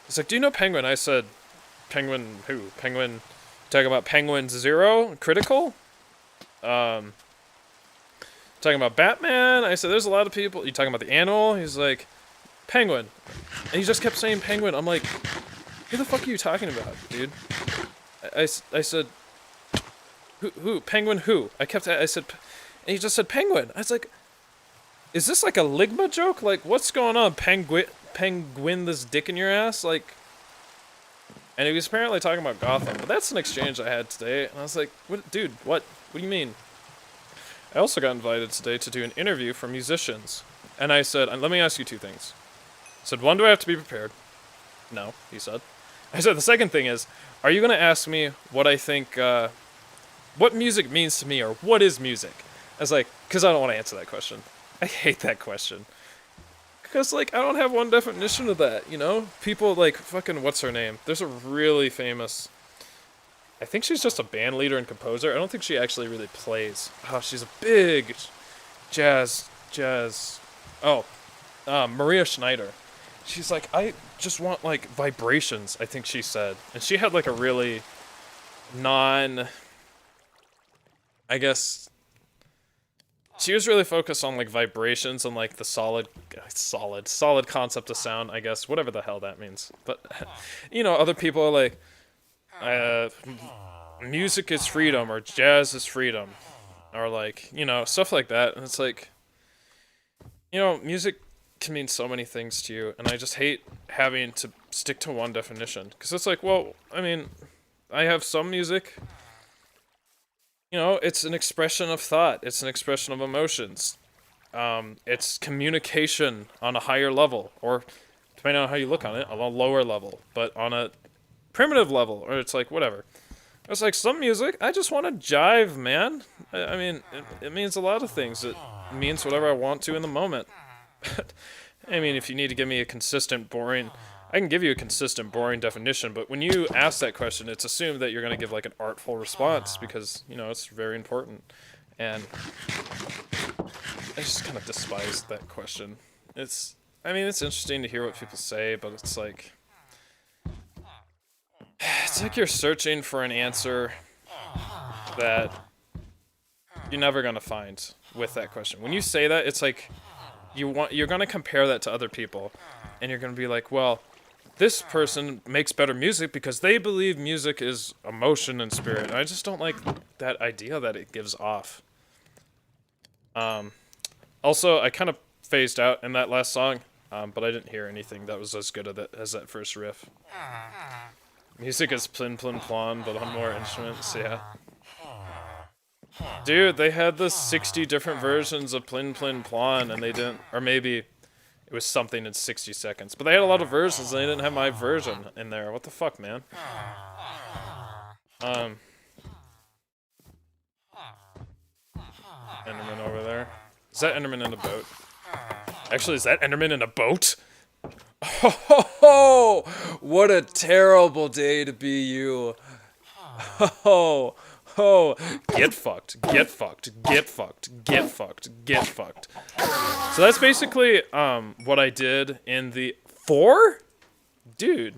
He's like, do you know Penguin? I said, Penguin who? Penguin, talking about Penguin Zero? Critical? Talking about Batman? I said, there's a lot of people. You talking about the animal? He's like, Penguin. And he just kept saying Penguin. I'm like, who the fuck are you talking about, dude? I said, who? Penguin who? I said, and he just said Penguin. I was like, is this like a Ligma joke? Like, what's going on, Penguin this dick in your ass? Like, and he was apparently talking about Gotham, but that's an exchange I had today, and I was like, what, dude, what do you mean? I also got invited today to do an interview for musicians, and I said, let me ask you two things. I said, one, do I have to be prepared? No, he said. I said, the second thing is, are you going to ask me what I think, what music means to me, or what is music? I was like, because I don't want to answer that question. I hate that question. Because, like, I don't have one definition of that, you know? People, like, fucking, what's her name? There's a really famous... I think she's just a band leader and composer. I don't think she actually really plays. Oh, she's a big jazz... Oh, Maria Schneider. She's like, I just want, like, vibrations, I think she said. And she had, like, a really I guess... She was really focused on, like, vibrations and, like, the solid concept of sound, I guess. Whatever the hell that means. But, you know, other people are like, uh, music is freedom, or jazz is freedom, or like, you know, stuff like that. And it's like, you know, music can mean so many things to you, and I just hate having to stick to one definition. Because it's like, well, I mean, I have some music, you know, it's an expression of thought, it's an expression of emotions. It's communication on a higher level, or depending on how you look on it, on a lower level, but on a primitive level, or it's like, whatever. It's like some music, I just want to jive, man. I mean, it means a lot of things. It means whatever I want to in the moment. I mean, if you need to give me a consistent, boring... I can give you a consistent, boring definition, but when you ask that question, it's assumed that you're going to give, like, an artful response, because, you know, it's very important. And I just kind of despise that question. I mean, it's interesting to hear what people say, but it's like you're searching for an answer that you're never gonna find with that question. When you say that, it's like you're gonna compare that to other people, and you're gonna be like, well, this person makes better music because they believe music is emotion and spirit. And I just don't like that idea that it gives off. Also, I kind of phased out in that last song, but I didn't hear anything that was as good as that first riff. Music is plin plin plon, but on more instruments, yeah. Dude, they had the 60 different versions of plin plin plon, and they didn't, or maybe it was something in 60 seconds. But they had a lot of versions, and they didn't have my version in there. What the fuck, man? Enderman over there. Is that Enderman in a boat? Actually, is that Enderman in a boat? Oh, what a terrible day to be you. Oh, get fucked, get fucked, get fucked, get fucked, get fucked. So that's basically what I did in the 4? Dude.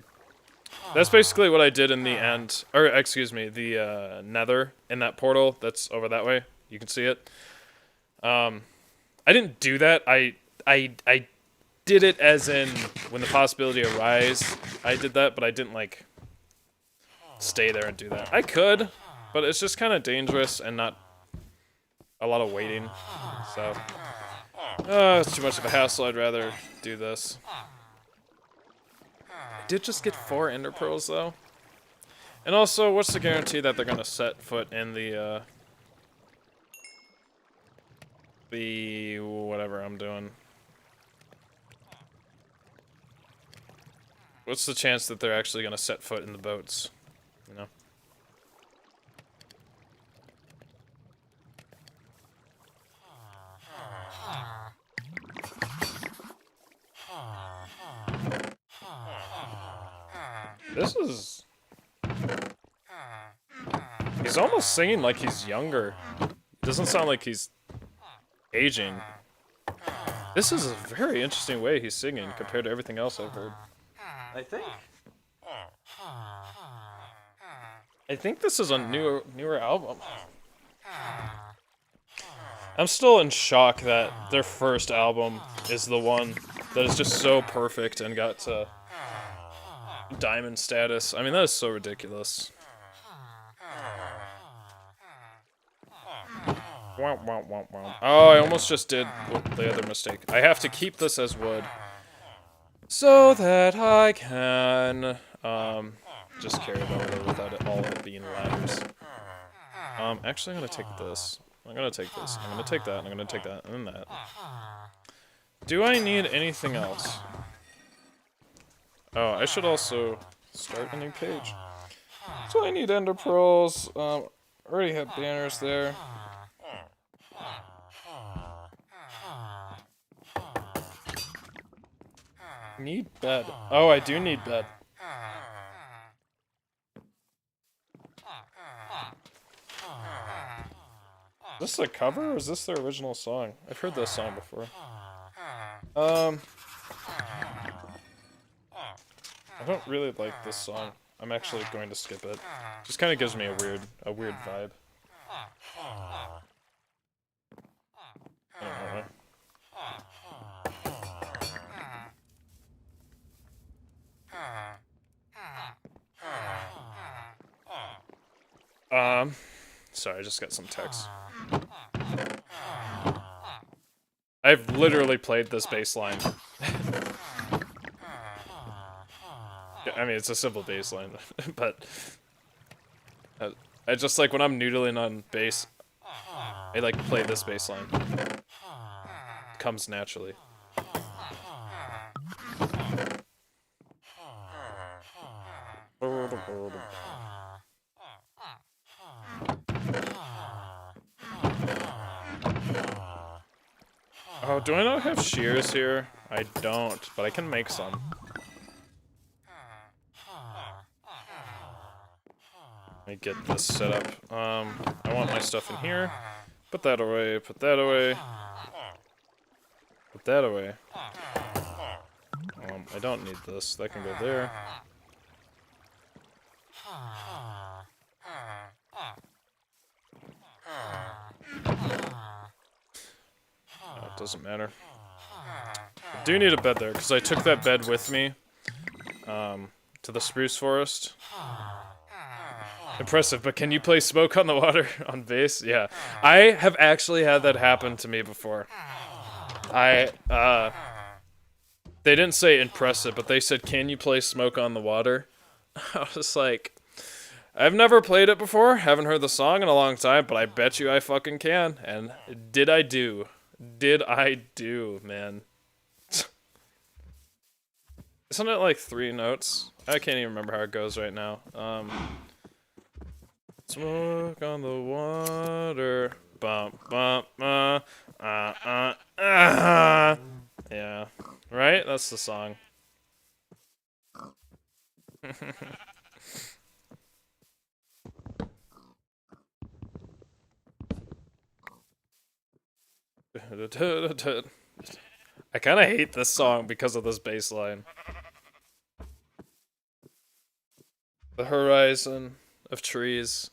That's basically what I did in the end, or excuse me, the nether in that portal that's over that way. You can see it. I didn't do that. I did it as in when the possibility arises. I did that, but I didn't like stay there and do that. I could, but it's just kind of dangerous and not a lot of waiting. So, it's too much of a hassle. I'd rather do this. I did just get 4 ender pearls though. And also, what's the guarantee that they're gonna set foot in the whatever I'm doing? What's the chance that they're actually gonna set foot in the boats? You know? This is... He's almost singing like he's younger. Doesn't sound like he's aging. This is a very interesting way he's singing compared to everything else I've heard. I think this is a newer album. I'm still in shock that their first album is the one that is just so perfect and got to diamond status. I mean, that is so ridiculous. Oh, I almost just did the other mistake. I have to keep this as wood so that I can just carry it over without it all being ladders. Actually, I'm gonna take this. I'm gonna take this. I'm gonna take that. I'm gonna take that, and then that. Do I need anything else? Oh, I should also start a new page. So I need ender pearls. Already have banners there. Need bed. Oh, I do need bed. Is this a cover or is this their original song? I've heard this song before. I don't really like this song. I'm actually going to skip it. Just kind of gives me a weird vibe. I don't know. Sorry, I just got some text. I've literally played this bass line. I mean, it's a simple bass line, but I just like when I'm noodling on bass, I like play this bass line. It comes naturally. Oh, do I not have shears here? I don't, but I can make some. Let me get this set up. I want my stuff in here. Put that away, put that away. Put that away. I don't need this. That can go there. It doesn't matter. I do need a bed there, because I took that bed with me to the spruce forest. Impressive, but can you play Smoke on the Water on bass? Yeah. I have actually had that happen to me before. They didn't say impressive, but they said, can you play Smoke on the Water? I was like, I've never played it before, haven't heard the song in a long time, but I bet you I fucking can. And did I do? Did I do, man? Isn't it like 3 notes? I can't even remember how it goes right now. Smoke on the water. Bump, bump, yeah. Right? That's the song. I kind of hate this song because of this bass line. The horizon of trees.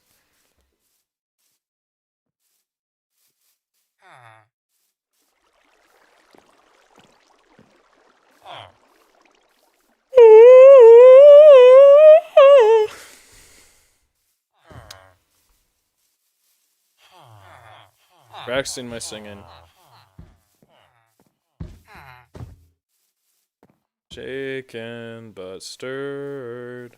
Practicing my singing. Shaken but stirred.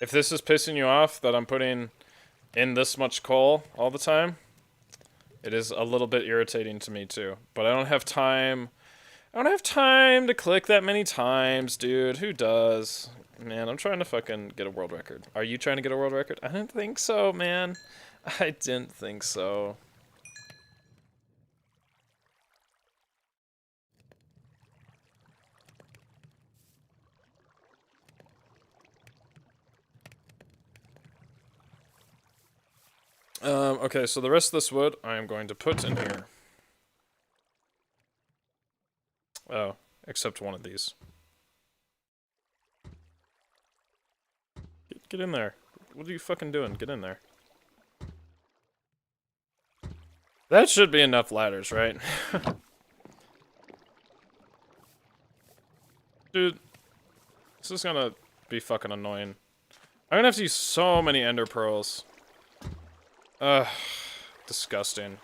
If this is pissing you off that I'm putting in this much coal all the time, it is a little bit irritating to me too. But I don't have time. I don't have time to click that many times, dude. Who does? Man, I'm trying to fucking get a world record. Are you trying to get a world record? I didn't think so, man. I didn't think so. Okay, so the rest of this wood I am going to put in here. Oh, except one of these. Get in there. What are you fucking doing? Get in there. That should be enough ladders, right? Dude, this is gonna be fucking annoying. I'm gonna have to use so many ender pearls. Ugh, disgusting.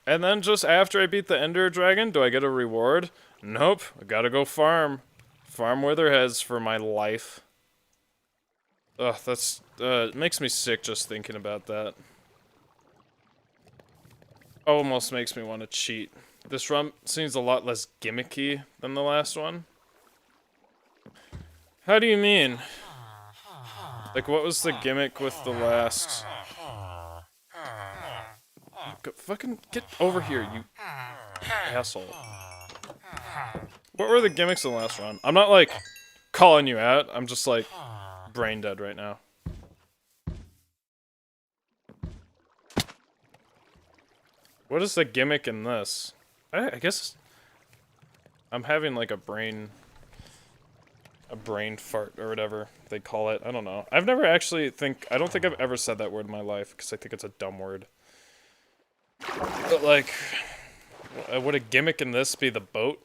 And then just after I beat the ender dragon, do I get a reward? Nope, I gotta go farm. Farm witherheads for my life. Ugh, that's, it makes me sick just thinking about that. Almost makes me want to cheat. This run seems a lot less gimmicky than the last one. How do you mean? Like, what was the gimmick with the last... Fucking get over here, you asshole. What were the gimmicks in the last run? I'm not, like, calling you out. I'm just, like, brain dead right now. What is the gimmick in this? I guess I'm having like a brain fart or whatever they call it. I don't know. I've never actually I don't think I've ever said that word in my life because I think it's a dumb word. But like, would a gimmick in this be the boat?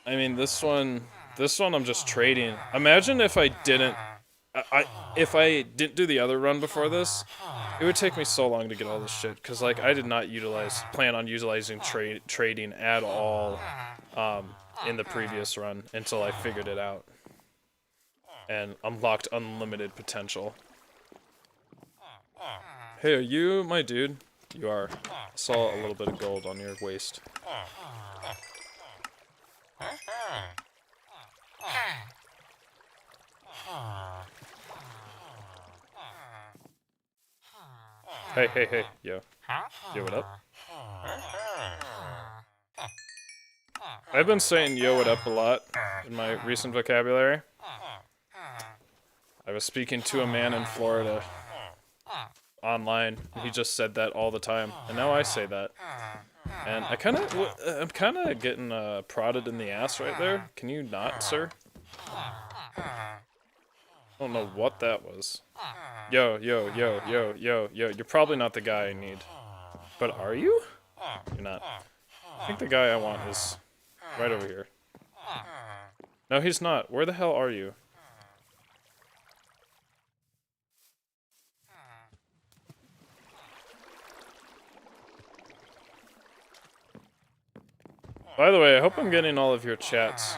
I mean, this one I'm just trading. Imagine if I didn't do the other run before this, it would take me so long to get all this shit, because like I did not plan on utilizing trading at all in the previous run until I figured it out and unlocked unlimited potential. Hey, are you my dude? You are. I saw a little bit of gold on your waist. Hey, yo. Yo, what up? I've been saying yo, what up a lot in my recent vocabulary. I was speaking to a man in Florida online. He just said that all the time, and now I say that. And I'm kind of getting prodded in the ass right there. Can you not, sir? I don't know what that was. Yo. You're probably not the guy I need. But are you? You're not. I think the guy I want is right over here. No, he's not. Where the hell are you? By the way, I hope I'm getting all of your chats,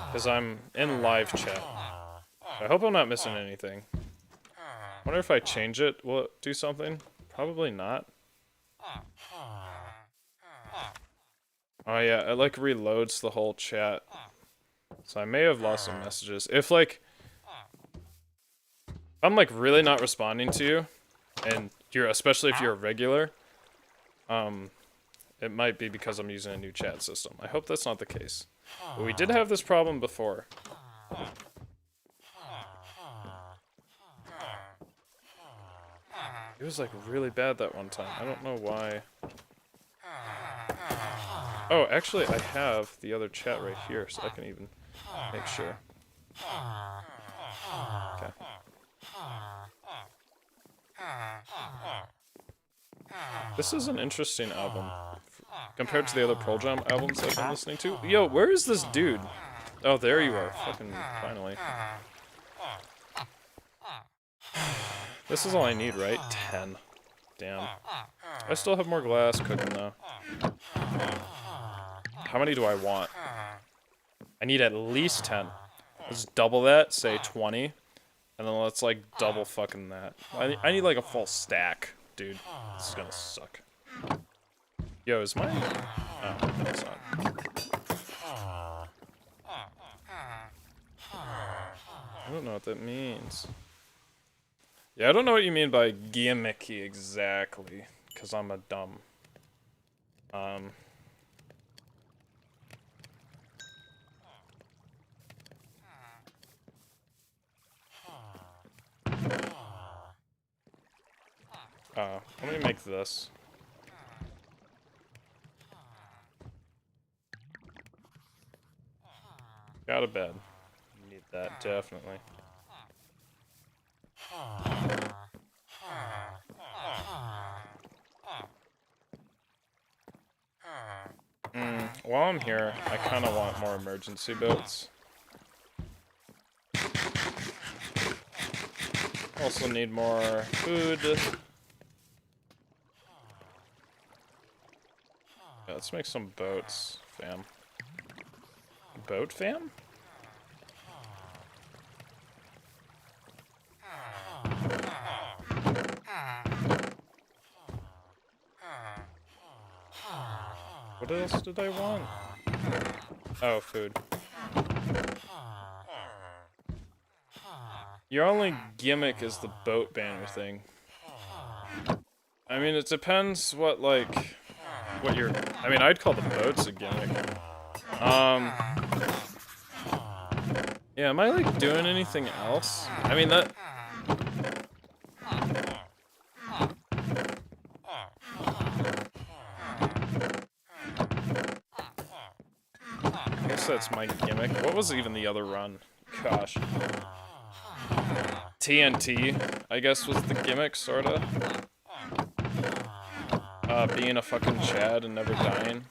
because I'm in live chat. I hope I'm not missing anything. I wonder if I change it, will it do something? Probably not. Oh yeah, it like reloads the whole chat. So I may have lost some messages. If like, I'm like really not responding to you, and especially if you're a regular, it might be because I'm using a new chat system. I hope that's not the case. But we did have this problem before. It was like really bad that one time. I don't know why. Oh, actually I have the other chat right here, so I can even make sure. Okay. This is an interesting album compared to the other Pearl Jam albums I've been listening to. Yo, where is this dude? Oh, there you are. Fucking finally. This is all I need, right? 10. Damn. I still have more glass cooking, though. How many do I want? I need at least 10. Let's double that, say 20. And then let's, like, double fucking that. I need, like, a full stack, dude. This is gonna suck. Yo, is my... Oh, that's not. I don't know what that means. Yeah, I don't know what you mean by gimmicky exactly, because I'm a dumb. Let me make this. Got a bed. Need that, definitely. While I'm here, I kind of want more emergency boats. Also need more food. Yeah, let's make some boats, fam. Boat, fam? What else did I want? Oh, food. Your only gimmick is the boat banner thing. I mean, it depends what, like, what you're... I mean, I'd call the boats a gimmick. Yeah, am I like doing anything else? I mean that... I guess that's my gimmick. What was even the other run? Gosh. TNT, I guess, was the gimmick, sorta. Being a fucking Chad and never dying.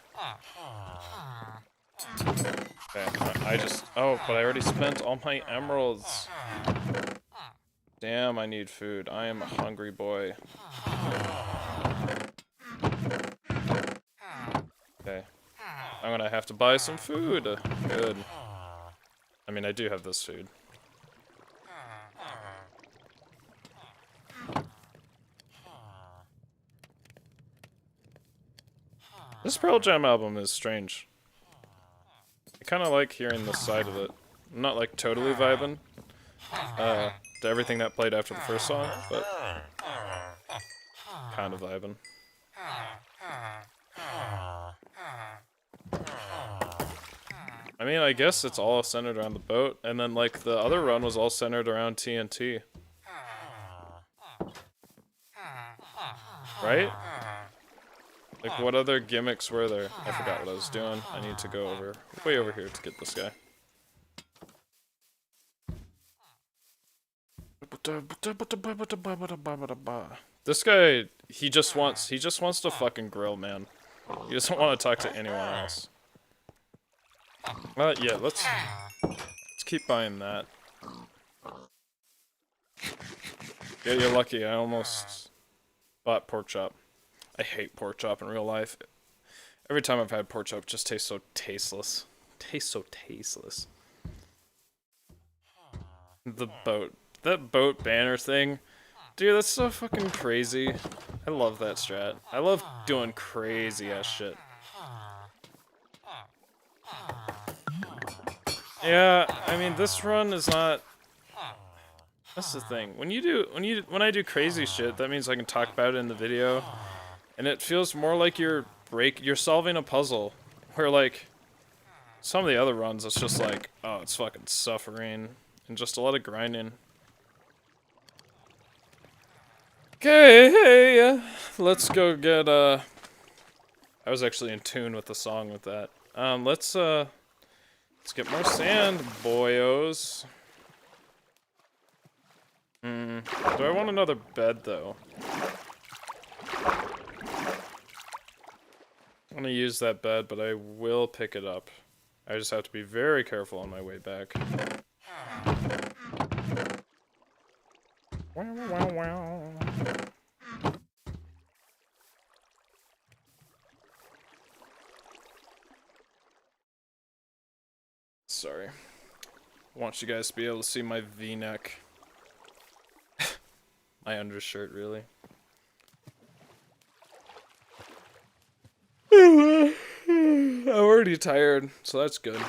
Okay, I just... Oh, but I already spent all my emeralds. Damn, I need food. I am a hungry boy. Okay. I'm gonna have to buy some food. Good. I mean, I do have this food. This Pearl Jam album is strange. I kind of like hearing this side of it. I'm not like totally vibing to everything that played after the first song, but kind of vibing. I mean, I guess it's all centered around the boat, and then like the other run was all centered around TNT. Right? Like, what other gimmicks were there? I forgot what I was doing. I need to go way over here to get this guy. This guy, he just wants to fucking grill, man. He doesn't want to talk to anyone else. Yeah, let's keep buying that. Yeah, you're lucky. I almost bought pork chop. I hate pork chop in real life. Every time I've had pork chop, it just tastes so tasteless. Tastes so tasteless. The boat. That boat banner thing. Dude, that's so fucking crazy. I love that strat. I love doing crazy ass shit. Yeah, I mean, this run is not... That's the thing. When I do crazy shit, that means I can talk about it in the video. And it feels more like you're solving a puzzle. Where, like, some of the other runs, it's just like, oh, it's fucking suffering. And just a lot of grinding. Okay, hey, let's go get, I was actually in tune with the song with that. Let's get more sand, boyos. Do I want another bed, though? I'm gonna use that bed, but I will pick it up. I just have to be very careful on my way back. Wow, wow, wow. Sorry. I want you guys to be able to see my V-neck. My undershirt, really. I'm already tired, so that's good.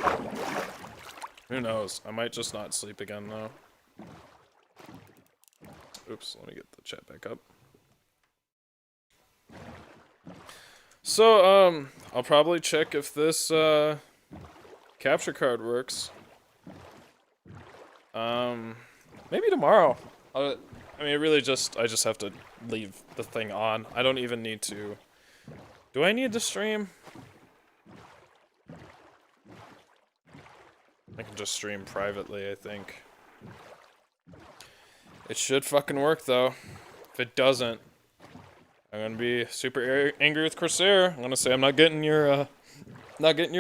Who knows? I might just not sleep again, though. Oops, let me get the chat back up. So, I'll probably check if this, capture card works. Maybe tomorrow. I mean, I just have to leave the thing on. I don't even need to... Do I need to stream? I can just stream privately, I think. It should fucking work, though. If it doesn't, I'm gonna be super angry with Corsair. I'm gonna say I'm not getting your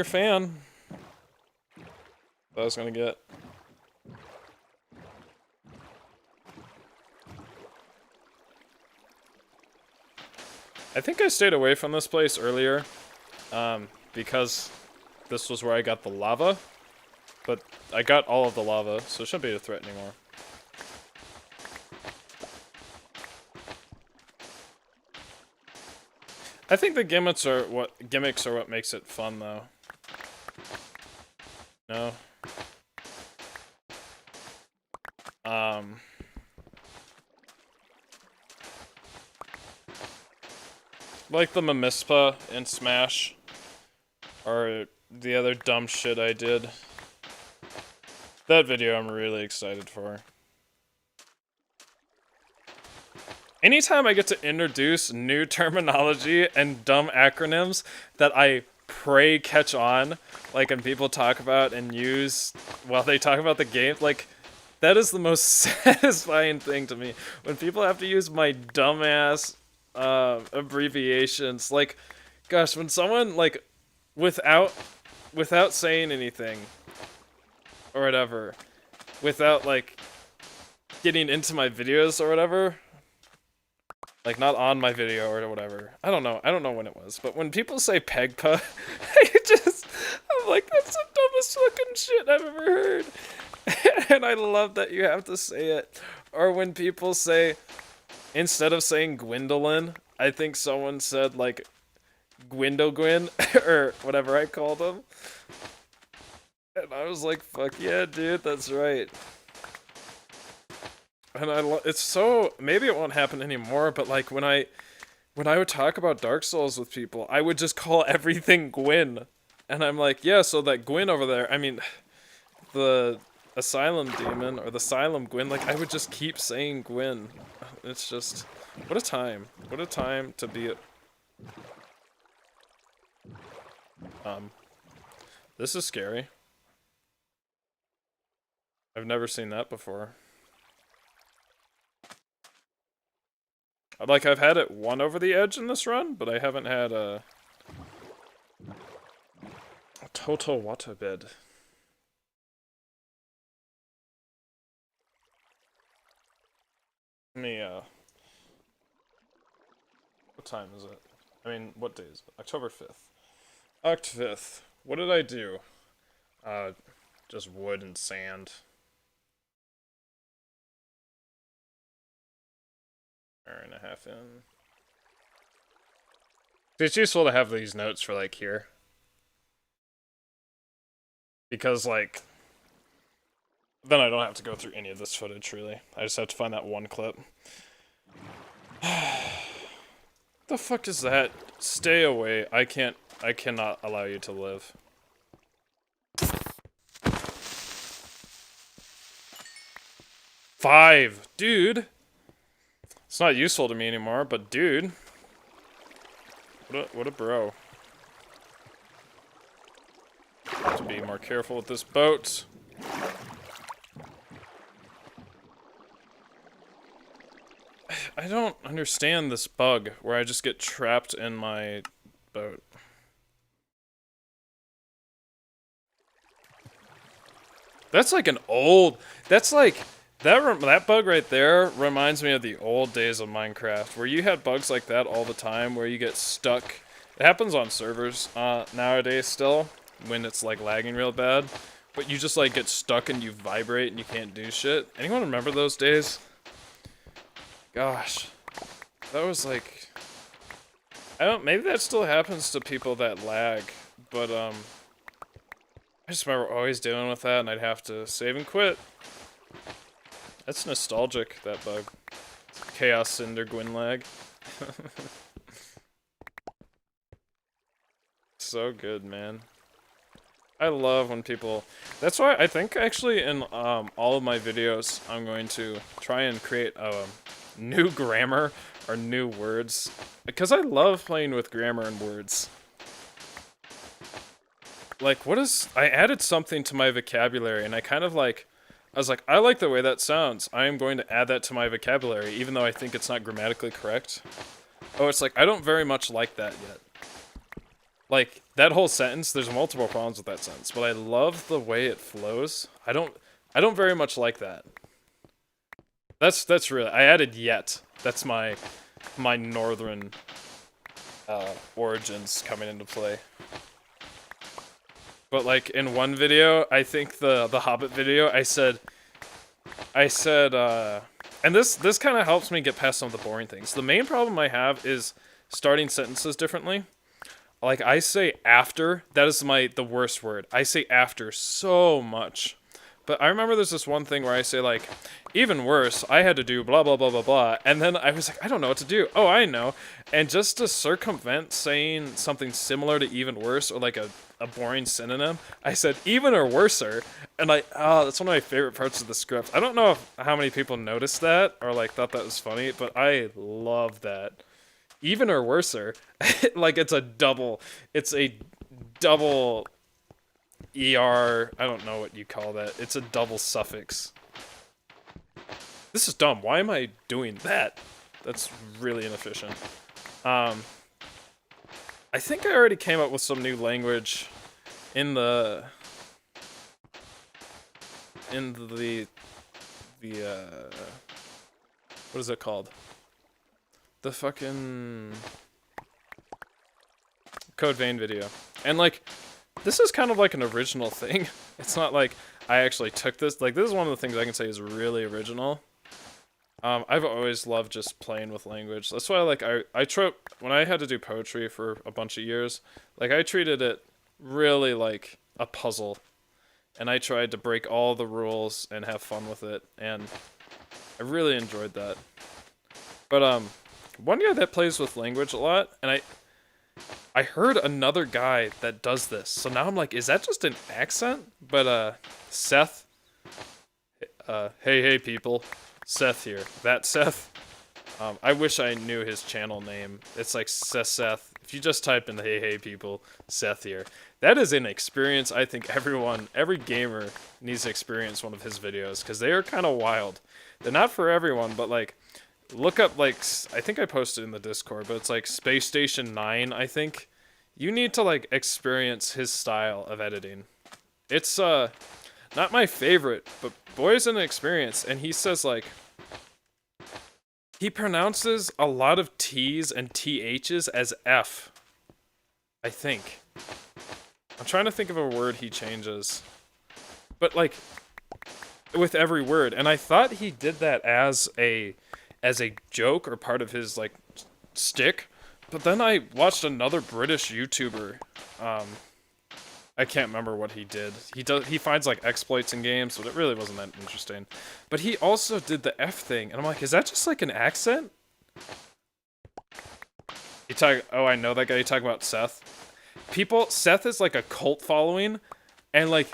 fan. That I was gonna get. I think I stayed away from this place earlier, because this was where I got the lava, but I got all of the lava, so it shouldn't be a threat anymore. I think the gimmicks are what makes it fun, though. No? Like the Mamispa in Smash, or the other dumb shit I did. That video I'm really excited for. Anytime I get to introduce new terminology and dumb acronyms that I pray catch on, like when people talk about and use while they talk about the game, like that is the most satisfying thing to me. When people have to use my dumbass abbreviations, like, gosh, when someone like without saying anything or whatever, without like getting into my videos or whatever. Like, not on my video or whatever. I don't know when it was. But when people say pegpa, I'm like, that's the dumbest fucking shit I've ever heard. And I love that you have to say it. Or when people say, instead of saying Gwendolyn, I think someone said, like, Gwendogwyn, or whatever I called them. And I was like, fuck yeah, dude, that's right. And it's so, maybe it won't happen anymore, but like when I would talk about Dark Souls with people, I would just call everything Gwyn. And I'm like, yeah, so that Gwyn over there, I mean, the Asylum Demon, or the Asylum Gwyn, like I would just keep saying Gwyn. It's just, what a time. What a time to be this is scary. I've never seen that before. Like, I've had it one over the edge in this run, but I haven't had a total waterbed. Let me, what time is it? I mean, what day is it? October 5th. Oct 5th. What did I do? Just wood and sand. Hour and a half in. It's useful to have these notes for, like, here. Because, like, then I don't have to go through any of this footage, really. I just have to find that one clip. The fuck is that? Stay away. I cannot allow you to live. Five! Dude! It's not useful to me anymore, but dude. What a bro. Have to be more careful with this boat. I don't understand this bug where I just get trapped in my boat. That's like an old... That's like... That bug right there reminds me of the old days of Minecraft, where you had bugs like that all the time, where you get stuck. It happens on servers nowadays still, when it's like lagging real bad. But you just like get stuck and you vibrate and you can't do shit. Anyone remember those days? Gosh. That was like... maybe that still happens to people that lag, but I just remember always dealing with that and I'd have to save and quit. That's nostalgic, that bug. Chaos Cinder Gwyn lag. So good, man. I love when people... That's why I think actually in all of my videos I'm going to try and create new grammar or new words. Because I love playing with grammar and words. Like, what is... I added something to my vocabulary and I kind of like... I was like, I like the way that sounds. I am going to add that to my vocabulary, even though I think it's not grammatically correct. Oh, it's like, I don't very much like that yet. Like, that whole sentence, there's multiple problems with that sentence, but I love the way it flows. I don't very much like that. That's really, I added yet. That's my northern origins coming into play. But like in one video, I think the Hobbit video, I said, and this kind of helps me get past some of the boring things. The main problem I have is starting sentences differently. Like I say after, that is the worst word. I say after so much. But I remember there's this one thing where I say like, even worse, I had to do blah, blah, blah, blah, blah. And then I was like, I don't know what to do. Oh, I know. And just to circumvent saying something similar to even worse, or like a a boring synonym, I said even or worser, and that's one of my favorite parts of the script. I don't know how many people noticed that or like thought that was funny, but I love that. Even or worser, like it's a double er. I don't know what you call that. It's a double suffix. This is dumb. Why am I doing that? That's really inefficient. I think I already came up with some new language in the what is it called? The fucking Code Vein video. And like this is kind of like an original thing. It's not like I actually took this. Like this is one of the things I can say is really original. I've always loved just playing with language. That's why like when I had to do poetry for a bunch of years, like I treated it really like a puzzle. And I tried to break all the rules and have fun with it, and I really enjoyed that. But one guy that plays with language a lot, and I heard another guy that does this. So now I'm like, is that just an accent? But Seth, hey people, Seth here. That Seth. I wish I knew his channel name. It's like Seth. If you just type in hey people, Seth here. That is an experience I think every gamer needs to experience one of his videos, because they are kind of wild. They're not for everyone, but like, look up like, I think I posted in the Discord, but it's like Space Station 9, I think. You need to like experience his style of editing. It's not my favorite, but boy, is an experience. And he says like, he pronounces a lot of T's and TH's as F, I think. I'm trying to think of a word he changes. But like, with every word. And I thought he did that as a joke or part of his like stick. But then I watched another British YouTuber. I can't remember what he did. He finds like exploits in games, but it really wasn't that interesting. But he also did the F thing, and I'm like, is that just like an accent? Oh, I know that guy. You talking about Seth? Seth is like a cult following, and like,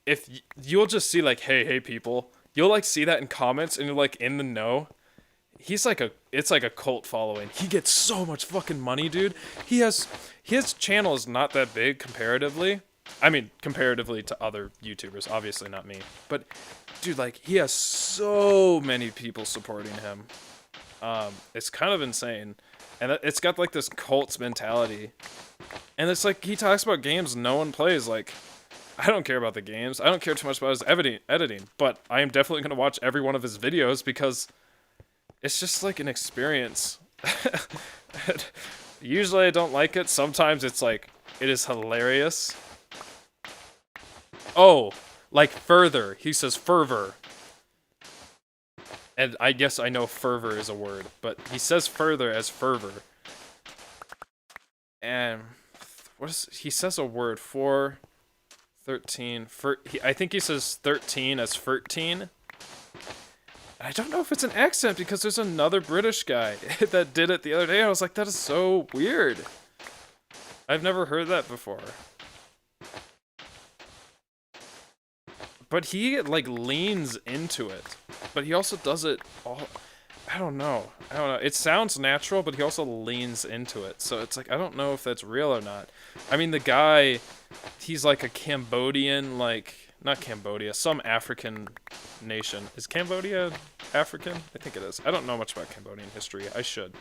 if you'll just see like, hey people, you'll like see that in comments, and you're like in the know. It's like a cult following. He gets so much fucking money, dude. His channel is not that big comparatively. I mean, comparatively to other YouTubers, obviously not me. But, dude, like, he has so many people supporting him. It's kind of insane. And it's got, like, this cult mentality. And it's like, he talks about games no one plays. Like, I don't care about the games. I don't care too much about his editing. But I am definitely going to watch every one of his videos because it's just, like, an experience. Usually I don't like it. Sometimes it's, like, it is hilarious. Oh, like further. He says fervor. And I guess I know fervor is a word, but he says further as fervor. And he says a word for 13. I think he says 13 as 13. I don't know if it's an accent because there's another British guy that did it the other day. I was like, that is so weird. I've never heard that before. But he, like, leans into it. But he also does it all... I don't know. It sounds natural, but he also leans into it. So it's like, I don't know if that's real or not. I mean, the guy, he's like a Cambodian, like... Not Cambodia, some African nation. Is Cambodia African? I think it is. I don't know much about Cambodian history. I should.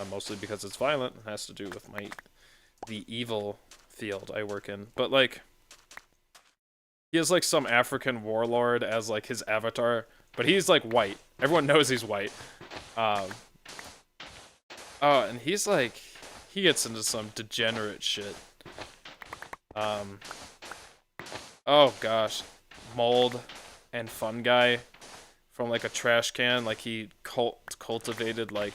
Mostly because it's violent. It has to do with the evil field I work in. But, like... He has, like, some African warlord as, like, his avatar. But he's, like, white. Everyone knows he's white. Oh, and he's, like... He gets into some degenerate shit. Oh, gosh. Mold and fungi from, like, a trash can. Like, he cultivated, like,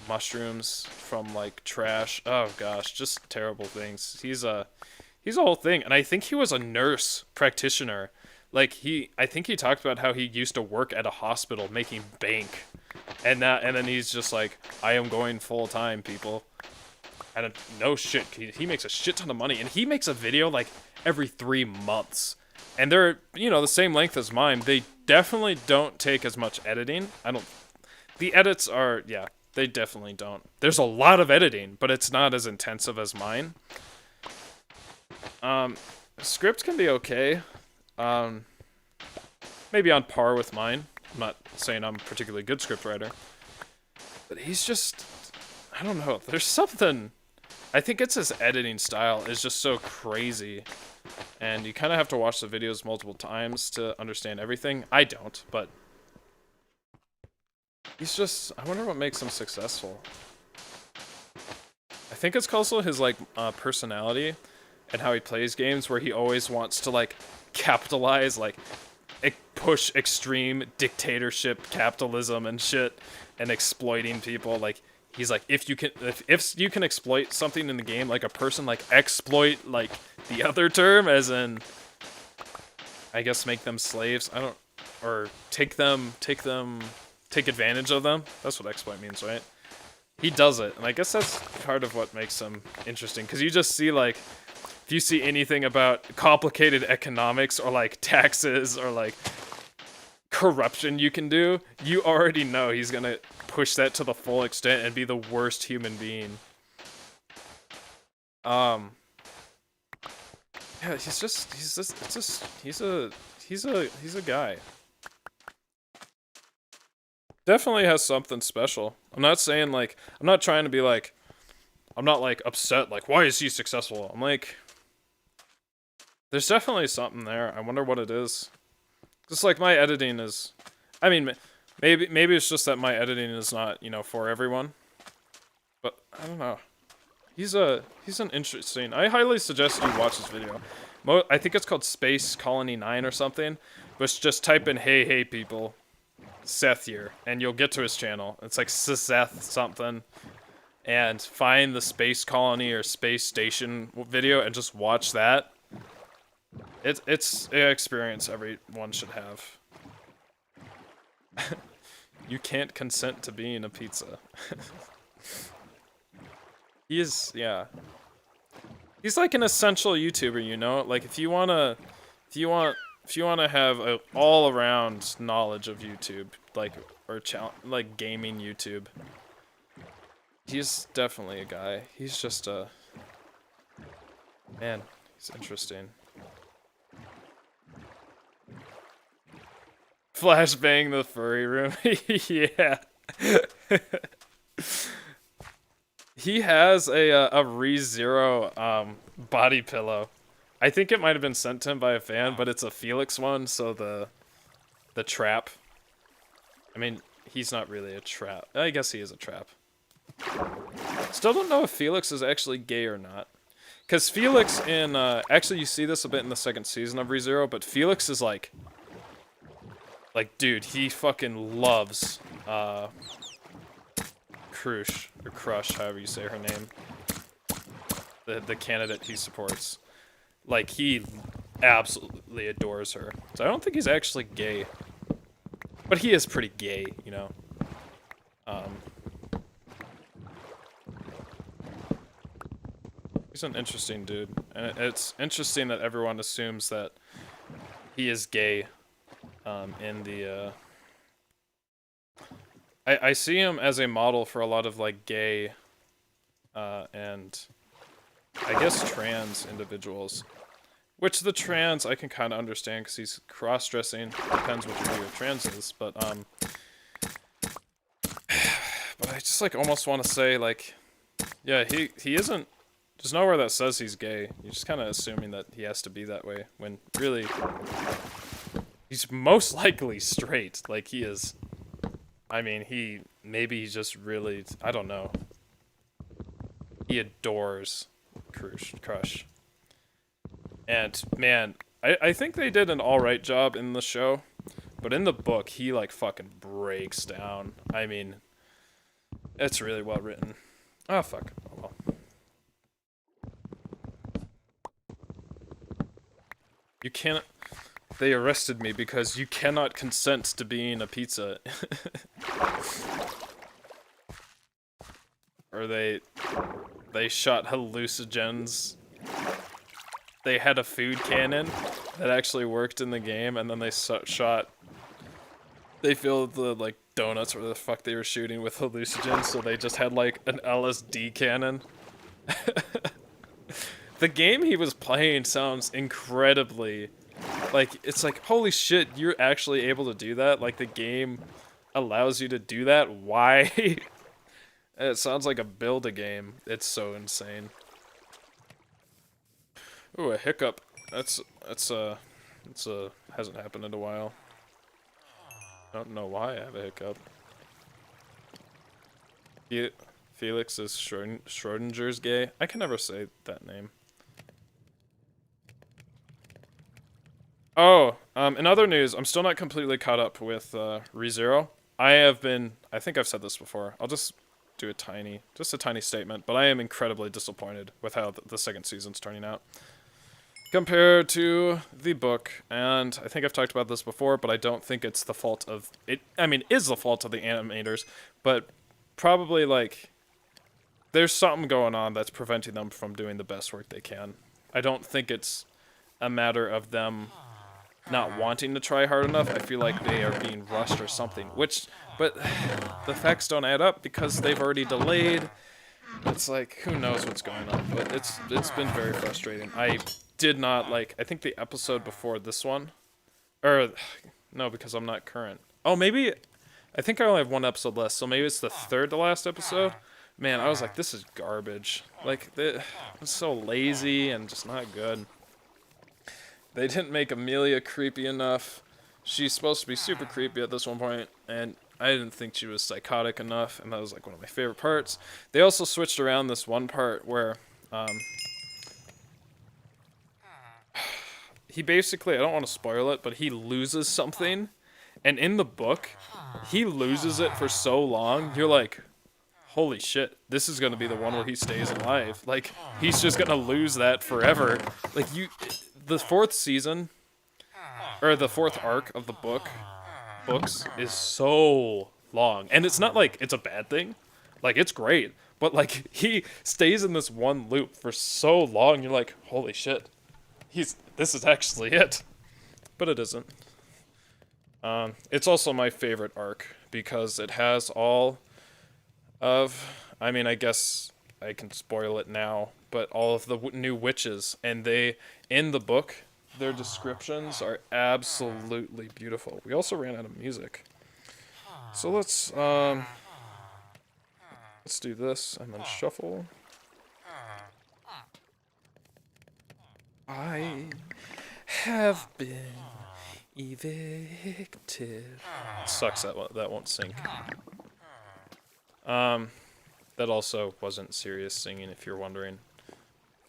mushrooms from, like, trash. Oh, gosh. Just terrible things. He's a whole thing, and I think he was a nurse practitioner. Like, I think he talked about how he used to work at a hospital making bank, and then he's just like, I am going full time, people. And no shit, he makes a shit ton of money, and he makes a video like every 3 months. And they're, you know, the same length as mine. They definitely don't take as much editing. The edits are, yeah, they definitely don't. There's a lot of editing, but it's not as intensive as mine. Script can be okay. Maybe on par with mine. I'm not saying I'm a particularly good scriptwriter. But he's just, I don't know, there's something, I think it's his editing style is just so crazy. And you kind of have to watch the videos multiple times to understand everything. I don't, but he's just, I wonder what makes him successful. I think it's also his, like, personality and how he plays games, where he always wants to, like, capitalize, like, push extreme dictatorship capitalism and shit, and exploiting people. Like, he's like, if you can exploit something in the game, like a person, like, exploit, like, the other term, as in, I guess, make them slaves. I don't, or take advantage of them. That's what exploit means, right? He does it, and I guess that's part of what makes him interesting, because you just see, like, if you see anything about complicated economics, or, like, taxes, or, like, corruption you can do, you already know he's gonna push that to the full extent and be the worst human being. Yeah, he's a guy. Definitely has something special. I'm not saying, like, I'm not trying to be like, I'm not, like, upset, like, why is he successful? I'm like, there's definitely something there. I wonder what it is. Just like my editing is, I mean, maybe it's just that my editing is not, you know, for everyone. But I don't know. He's an interesting. I highly suggest you watch this video. I think it's called Space Colony 9 or something. But just type in hey people, Seth here, and you'll get to his channel. It's like Seth something. And find the Space Colony or Space Station video and just watch that. It's an experience everyone should have. You can't consent to being a pizza. He is, yeah. He's like an essential YouTuber, you know? Like, if you wanna have a all-around knowledge of YouTube, like, or like gaming YouTube, he's definitely a guy. He's just a, man, he's interesting. Flashbang the furry room. Yeah. He has a ReZero body pillow. I think it might have been sent to him by a fan, but it's a Felix one, so the trap. I mean, he's not really a trap. I guess he is a trap. Still don't know if Felix is actually gay or not. Because Felix in, actually you see this a bit in the second season of ReZero, but Felix is like, dude, he fucking loves, Crush, however you say her name. The candidate he supports. Like, he absolutely adores her. So I don't think he's actually gay. But he is pretty gay, you know. He's an interesting dude. And it's interesting that everyone assumes that he is gay. In the, I see him as a model for a lot of, like, gay, and I guess trans individuals. Which the trans I can kind of understand, because he's cross-dressing. Depends what your view of trans is, but I just, like, almost want to say, like, yeah, he isn't, there's nowhere that says he's gay. You're just kind of assuming that he has to be that way, when really, he's most likely straight. Like, he is, I mean, maybe he's just really, I don't know. He adores Crush. And, man, I think they did an alright job in the show. But in the book, he, like, fucking breaks down. I mean, it's really well written. Oh, fuck. Oh, well. You can't... They arrested me because you cannot consent to being a pizza. Or they they shot hallucinogens. They had a food cannon that actually worked in the game, and then they shot. They filled the like donuts or the fuck they were shooting with hallucinogens, so they just had like an LSD cannon. The game he was playing sounds incredibly, like, it's like, holy shit, you're actually able to do that? Like, the game allows you to do that? Why? It sounds like a build-a-game. It's so insane. Ooh, a hiccup. That's hasn't happened in a while. I don't know why I have a hiccup. Felix is Schrodinger's gay. I can never say that name. Oh, in other news, I'm still not completely caught up with ReZero. I think I've said this before. I'll just do a tiny statement, but I am incredibly disappointed with how the second season's turning out. Compared to the book, and I think I've talked about this before, but I don't think it's the fault of it. I mean, it is the fault of the animators, but probably, like, there's something going on that's preventing them from doing the best work they can. I don't think it's a matter of them not wanting to try hard enough. I feel like they are being rushed or something, but the facts don't add up because they've already delayed. It's like, who knows what's going on, but it's been very frustrating. I did not like, I think the episode before this one, or no, because I'm not current. Oh, maybe, I think I only have one episode left, so maybe it's the third to last episode. Man, I was like, this is garbage. Like, it's so lazy and just not good. They didn't make Amelia creepy enough. She's supposed to be super creepy at this one point, and I didn't think she was psychotic enough, and that was like one of my favorite parts. They also switched around this one part where he basically, I don't want to spoil it, but he loses something, and in the book, he loses it for so long, you're like, holy shit, this is going to be the one where he stays alive. Like, he's just going to lose that forever. Like, the fourth season, or the fourth arc of the books is so long. And it's not like it's a bad thing. Like, it's great. But, like, he stays in this one loop for so long, you're like, holy shit. This is actually it. But it isn't. It's also my favorite arc, because it has all of, I mean, I guess I can spoil it now, but all of the new witches, and in the book, their descriptions are absolutely beautiful. We also ran out of music. So let's do this, and then shuffle. I have been evicted. It sucks that won't sync. That also wasn't serious singing, if you're wondering.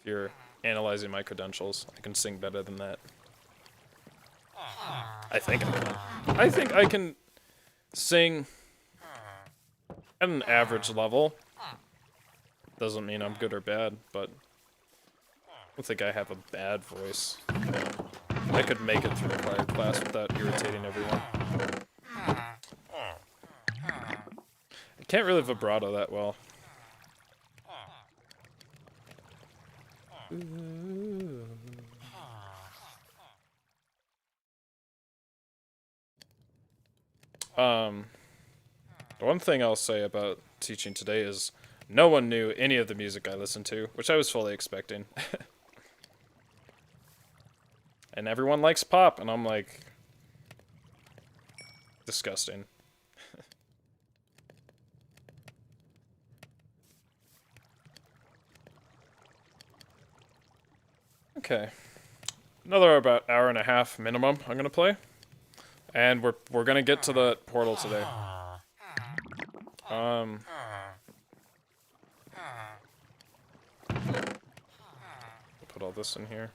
If you're analyzing my credentials, I can sing better than that. I think I can sing at an average level. Doesn't mean I'm good or bad, but I don't think I have a bad voice. I could make it through a choir class without irritating everyone. I can't really vibrato that well. The one thing I'll say about teaching today is no one knew any of the music I listened to, which I was fully expecting. And everyone likes pop, and I'm like, disgusting. Okay, another about hour and a half minimum I'm gonna play, and we're gonna get to the portal today. Put all this in here.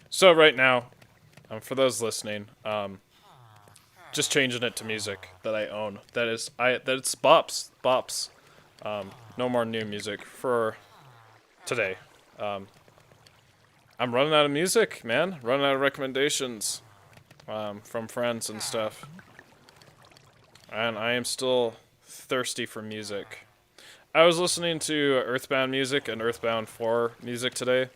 So right now, for those listening, just changing it to music that I own. It's bops. No more new music for today. I'm running out of music, man. Running out of recommendations from friends and stuff. And I am still thirsty for music. I was listening to Earthbound music and Earthbound 4 music today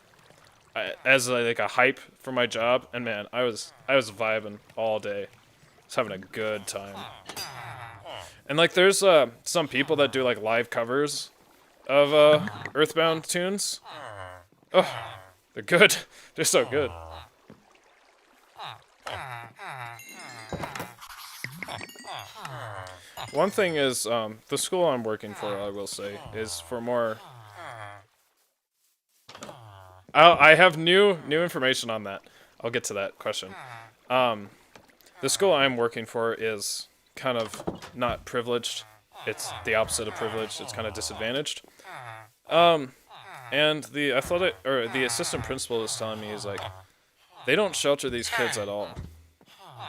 as like a hype for my job, and man, I was vibing all day. I was having a good time. And like there's some people that do like live covers of Earthbound tunes. Oh, they're good. They're so good. One thing is, the school I'm working for, I will say, is for more... I have new information on that. I'll get to that question. The school I'm working for is kind of not privileged. It's the opposite of privileged. It's kind of disadvantaged. And the the assistant principal is telling me, is like, they don't shelter these kids at all.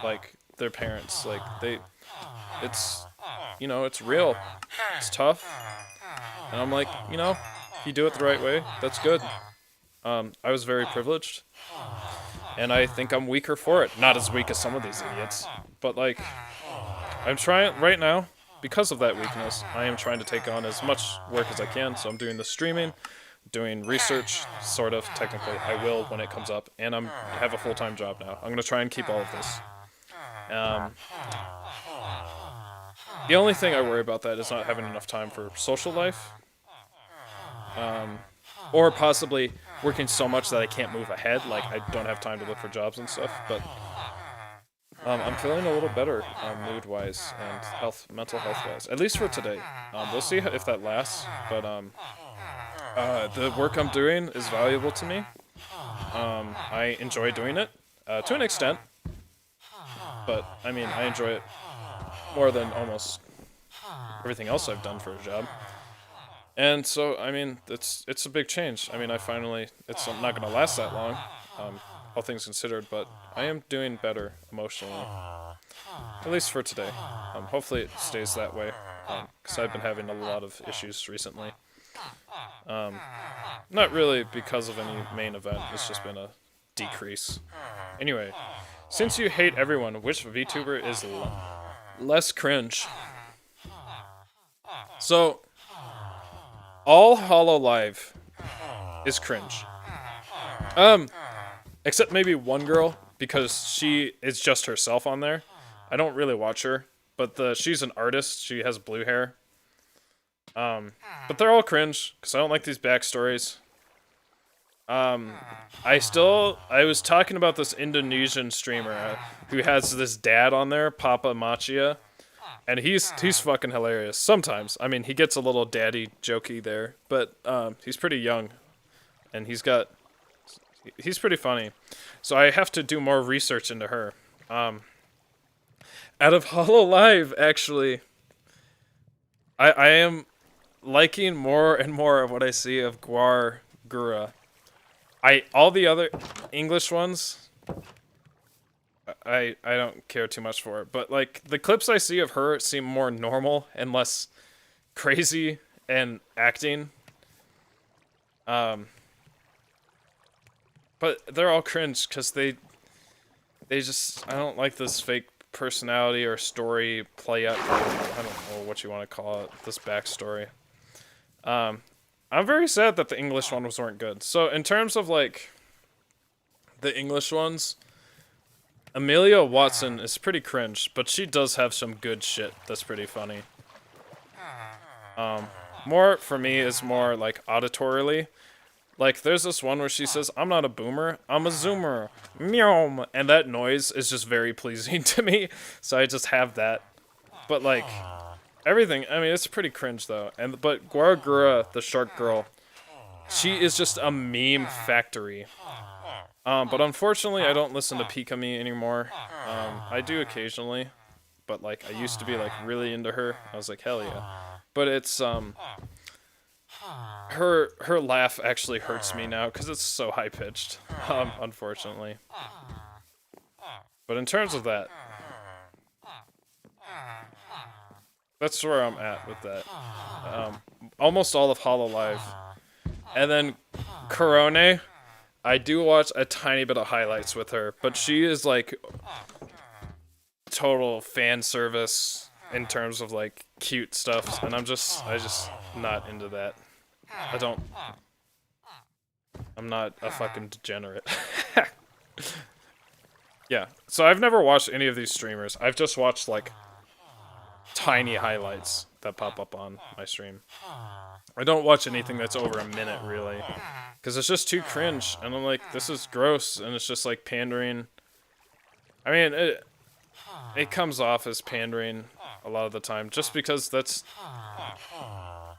Like, their parents, like, it's, you know, it's real. It's tough. And I'm like, you know, if you do it the right way, that's good. I was very privileged. And I think I'm weaker for it. Not as weak as some of these idiots. But, like, I'm trying, right now, because of that weakness, I am trying to take on as much work as I can. So I'm doing the streaming, doing research, sort of, technically. I will when it comes up. And I have a full-time job now. I'm going to try and keep all of this. The only thing I worry about that is not having enough time for social life. Or possibly working so much that I can't move ahead, like I don't have time to look for jobs and stuff, but I'm feeling a little better mood-wise and mental health-wise, at least for today. We'll see if that lasts, but the work I'm doing is valuable to me. I enjoy doing it, to an extent, but I mean, I enjoy it more than almost everything else I've done for a job. And so, I mean, it's a big change. I mean, it's not going to last that long, all things considered, but I am doing better emotionally, at least for today. Hopefully it stays that way, because I've been having a lot of issues recently. Not really because of any main event, it's just been a decrease. Anyway, since you hate everyone, which VTuber is less cringe? So... all Hololive is cringe. Except maybe one girl, because she is just herself on there. I don't really watch her, but she's an artist. She has blue hair. But they're all cringe, because I don't like these backstories. I was talking about this Indonesian streamer who has this dad on there, Papa Machia. And he's fucking hilarious. Sometimes. I mean, he gets a little daddy jokey there. But he's pretty young. And he's pretty funny. So I have to do more research into her. Out of Hololive, actually, I am liking more and more of what I see of Guar Gura. All the other English ones... I don't care too much for it, but like the clips I see of her seem more normal and less crazy and acting. But they're all cringe because they just, I don't like this fake personality or story play up. I don't know what you want to call it. This backstory. I'm very sad that the English ones weren't good. So in terms of like the English ones. Amelia Watson is pretty cringe, but she does have some good shit that's pretty funny. More, for me, is more, like, auditorily. Like, there's this one where she says, I'm not a boomer, I'm a zoomer. Meow. And that noise is just very pleasing to me, so I just have that. But, like, everything, I mean, it's pretty cringe, though. But Guaragura, the shark girl, she is just a meme factory. But unfortunately, I don't listen to Pikami anymore. I do occasionally, but like I used to be like really into her. I was like, hell yeah. But it's her laugh actually hurts me now because it's so high pitched. Unfortunately. But in terms of that, that's where I'm at with that. Almost all of Hololive, and then Corone. I do watch a tiny bit of highlights with her, but she is like total fan service in terms of like cute stuff, and I just not into that. I'm not a fucking degenerate. Yeah, so I've never watched any of these streamers. I've just watched like tiny highlights that pop up on my stream. I don't watch anything that's over a minute, really, because it's just too cringe, and I'm like, this is gross, and it's just like pandering. I mean, it comes off as pandering a lot of the time, just because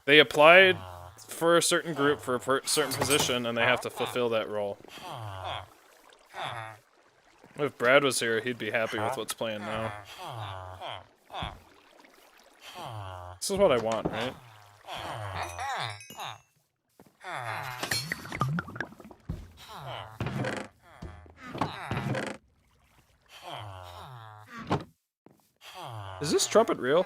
they applied for a certain group for a certain position, and they have to fulfill that role. If Brad was here, he'd be happy with what's playing now. This is what I want, right? Is this trumpet real?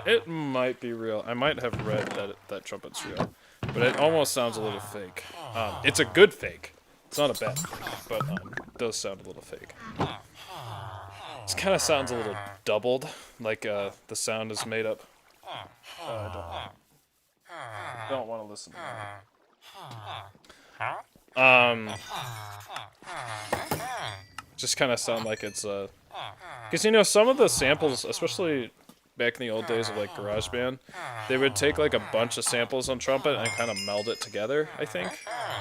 It might be real. I might have read that that trumpet's real, but it almost sounds a little fake. It's a good fake. It's not a bad fake, but it does sound a little fake. It kind of sounds a little doubled, like the sound is made up. I don't want to listen to that. Just kind of sound like it's because you know some of the samples, especially back in the old days of like GarageBand, they would take like a bunch of samples on trumpet and kind of meld it together, I think,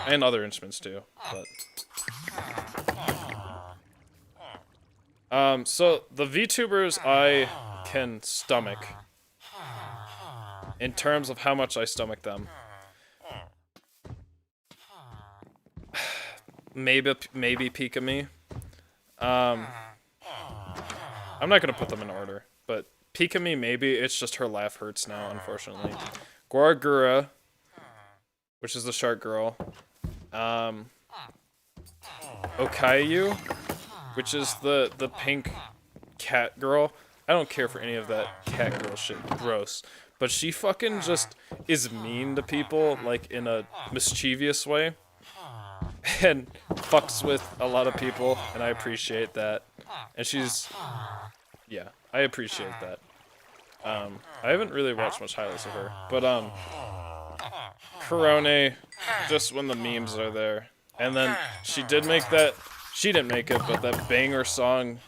and other instruments too. But so the VTubers I can stomach in terms of how much I stomach them. Maybe Pika Me. I'm not gonna put them in order, but Pika Me, maybe. It's just her laugh hurts now, unfortunately. Guargura, which is the shark girl. Okayu, which is the pink cat girl. I don't care for any of that cat girl shit. Gross. But she fucking just is mean to people, like, in a mischievous way. And fucks with a lot of people, and I appreciate that. And she's... yeah, I appreciate that. I haven't really watched much highlights of her. But, Corone, just when the memes are there. And then she did make that... she didn't make it, but that banger song...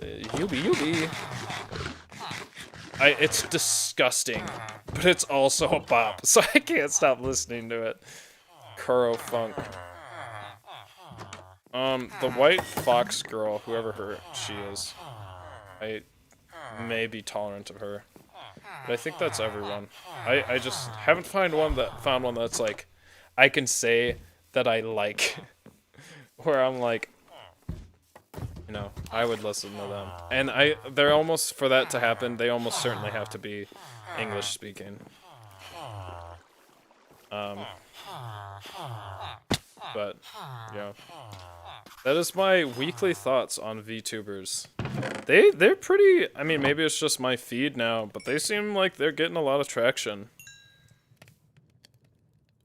Yubi Yubi. It's disgusting, but it's also a bop, so I can't stop listening to it. Kuro Funk. The white fox girl, whoever she is, I may be tolerant of her, but I think that's everyone. I just haven't found one that's like, I can say that I like, where I'm like, you know, I would listen to them. And they're almost, for that to happen, they almost certainly have to be English speaking. But, yeah. That is my weekly thoughts on VTubers. They're pretty, I mean, maybe it's just my feed now, but they seem like they're getting a lot of traction.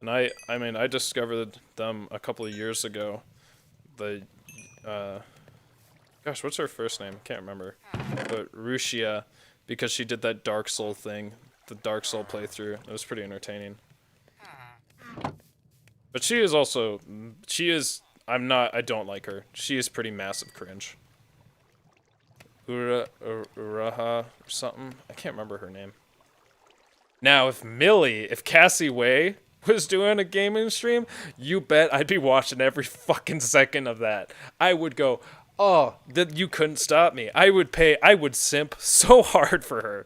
And I mean, I discovered them a couple of years ago. Gosh, what's her first name? I can't remember. But Rushia, because she did that Dark Soul thing, the Dark Soul playthrough. It was pretty entertaining. But she is also, I don't like her. She is pretty massive cringe. Uraha or something? I can't remember her name. Now, if Cassie Way was doing a gaming stream, you bet I'd be watching every fucking second of that. I would go, oh, that you couldn't stop me. I would simp so hard for her.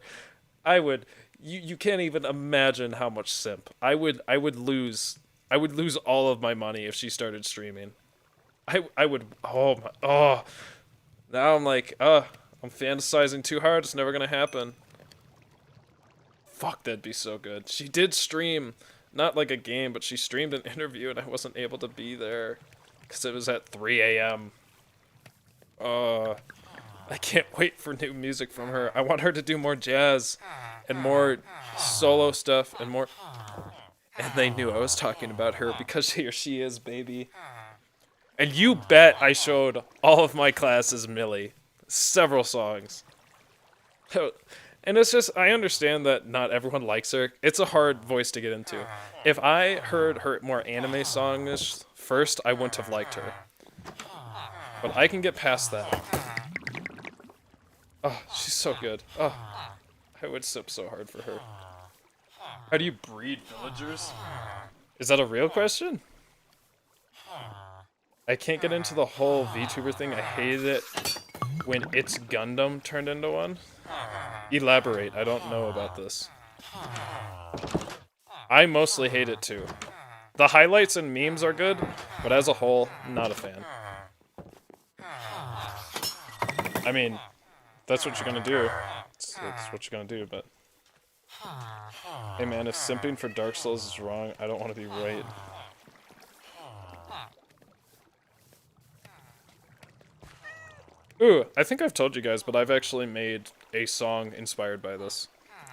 You can't even imagine how much simp. I would lose all of my money if she started streaming. I would, now I'm like, I'm fantasizing too hard, it's never gonna happen. Fuck, that'd be so good. She did stream, not like a game, but she streamed an interview and I wasn't able to be there, because it was at 3 a.m. Uh, I can't wait for new music from her. I want her to do more jazz and more solo stuff and more. And they knew I was talking about her because here she is, baby. And you bet I showed all of my classes Millie. Several songs. And it's just, I understand that not everyone likes her. It's a hard voice to get into. If I heard her more anime songs first, I wouldn't have liked her. But I can get past that. Oh, she's so good. Oh, I would sip so hard for her. How do you breed villagers? Is that a real question? I can't get into the whole VTuber thing. I hated it when It's Gundam turned into one. Elaborate. I don't know about this. I mostly hate it too. The highlights and memes are good, but as a whole, not a fan. I mean, that's what you're gonna do. It's what you're gonna do, but... Hey man, if simping for Dark Souls is wrong, I don't want to be right. Ooh, I think I've told you guys, but I've actually made a song inspired by this.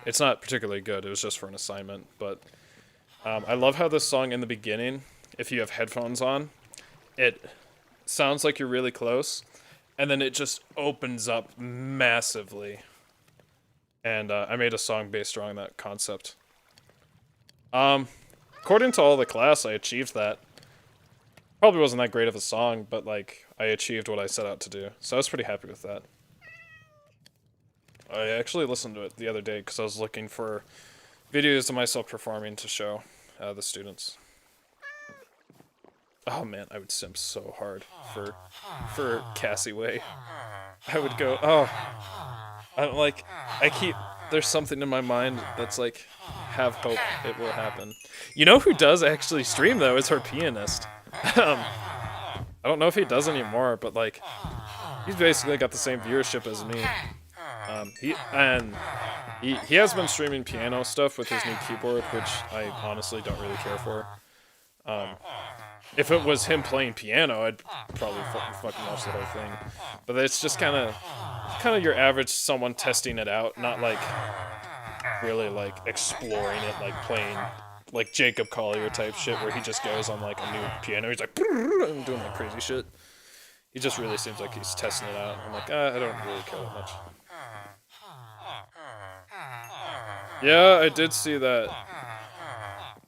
It's not particularly good, it was just for an assignment, but I love how this song in the beginning, if you have headphones on, it sounds like you're really close, and then it just opens up massively. And I made a song based around that concept. According to all the class, I achieved that. Probably wasn't that great of a song, but like, I achieved what I set out to do. So I was pretty happy with that. I actually listened to it the other day because I was looking for videos of myself performing to show the students. Oh man, I would simp so hard for Cassie Way. I would go, oh, there's something in my mind that's like, have hope it will happen. You know who does actually stream though is her pianist. I don't know if he does anymore, but like, he's basically got the same viewership as me. He has been streaming piano stuff with his new keyboard, which I honestly don't really care for. If it was him playing piano, I'd probably fucking watch the whole thing. But it's just kind of your average someone testing it out, not like really like exploring it, like playing like Jacob Collier type shit where he just goes on like a new piano. He's like and doing like crazy shit. He just really seems like he's testing it out. I'm like, I don't really care that much. Yeah, I did see that.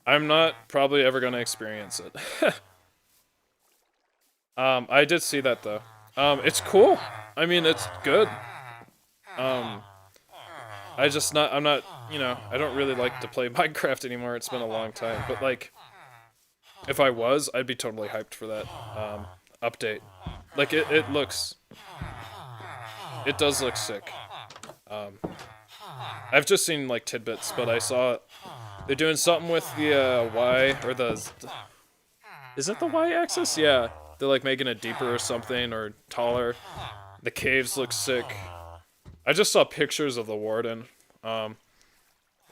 I'm not probably ever gonna experience it. I did see that though. It's cool. I mean, it's good. I'm not, you know, I don't really like to play Minecraft anymore. It's been a long time, but like, if I was, I'd be totally hyped for that, update. Like, it does look sick. I've just seen like tidbits, but I saw they're doing something with the, Y, or is it the Y-axis? Yeah. They're like making it deeper or something, or taller. The caves look sick. I just saw pictures of the warden.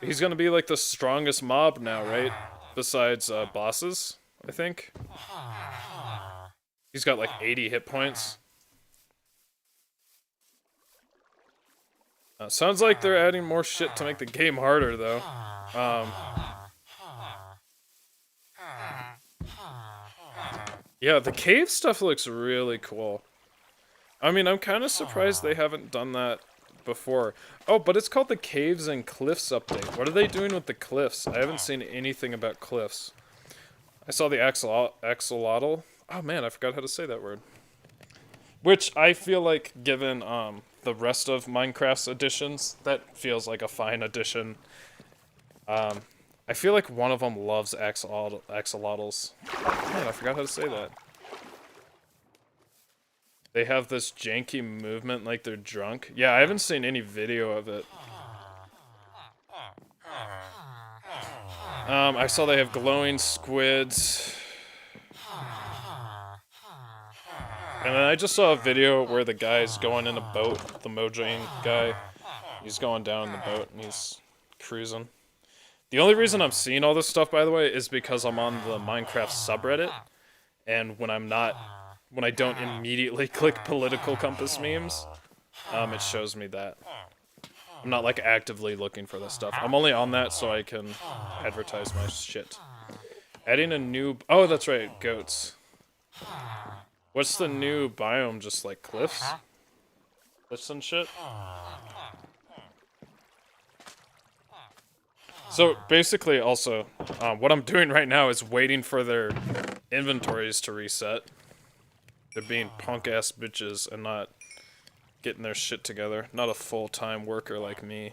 He's gonna be like the strongest mob now, right? Besides bosses, I think. He's got like 80 hit points. Sounds like they're adding more shit to make the game harder, though. Yeah, the cave stuff looks really cool. I mean, I'm kind of surprised they haven't done that before. Oh, but it's called the Caves and Cliffs update. What are they doing with the cliffs? I haven't seen anything about cliffs. I saw the axolotl. Oh man, I forgot how to say that word. Which I feel like, given the rest of Minecraft's additions, that feels like a fine addition. I feel like one of them loves axolotls. Man, I forgot how to say that. They have this janky movement like they're drunk. Yeah, I haven't seen any video of it. I saw they have glowing squids. And then I just saw a video where the guy's going in a boat, the Mojang guy. He's going down in the boat and he's cruising. The only reason I'm seeing all this stuff, by the way, is because I'm on the Minecraft subreddit. And when I'm not when I don't immediately click political compass memes, it shows me that. I'm not like actively looking for this stuff. I'm only on that so I can advertise my shit. Adding a new... Oh, that's right, goats. What's the new biome? Just like cliffs? Cliffs and shit? So basically also, what I'm doing right now is waiting for their inventories to reset. They're being punk-ass bitches and not getting their shit together. Not a full-time worker like me.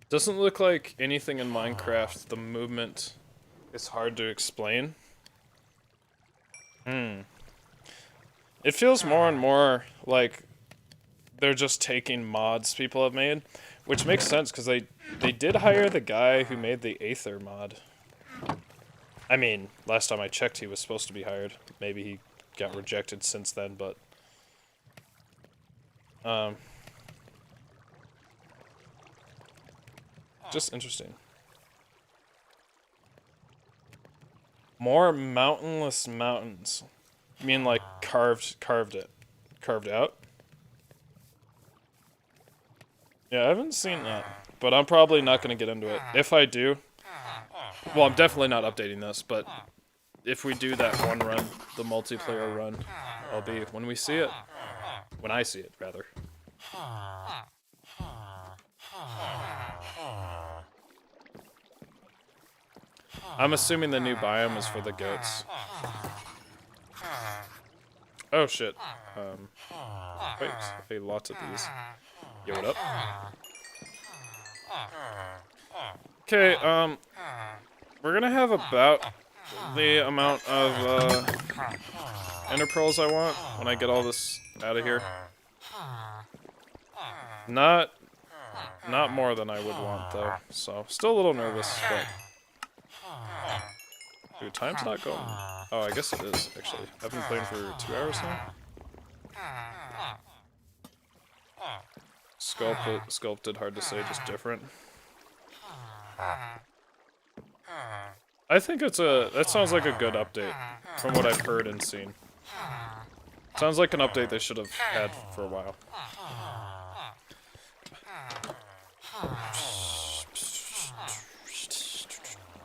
Doesn't look like anything in Minecraft. The movement is hard to explain. It feels more and more like they're just taking mods people have made, which makes sense because they did hire the guy who made the Aether mod. I mean, last time I checked, he was supposed to be hired. Maybe he got rejected since then, but just interesting. More mountainless mountains. You mean like carved out? Yeah, I haven't seen that, but I'm probably not going to get into it. If I do, well, I'm definitely not updating this, but if we do that one run, the multiplayer run, I'll be when we see it. When I see it, rather. I'm assuming the new biome is for the goats. Oh shit. Wait, hey, lots of these. Yo, what up? Okay, we're gonna have about the amount of, ender pearls I want when I get all this out of here. Not more than I would want, though, so still a little nervous, but... Dude, time's not going. Oh, I guess it is, actually. I've been playing for 2 hours now. Sculpted, hard to say, just different. I think that sounds like a good update, from what I've heard and seen. Sounds like an update they should have had for a while.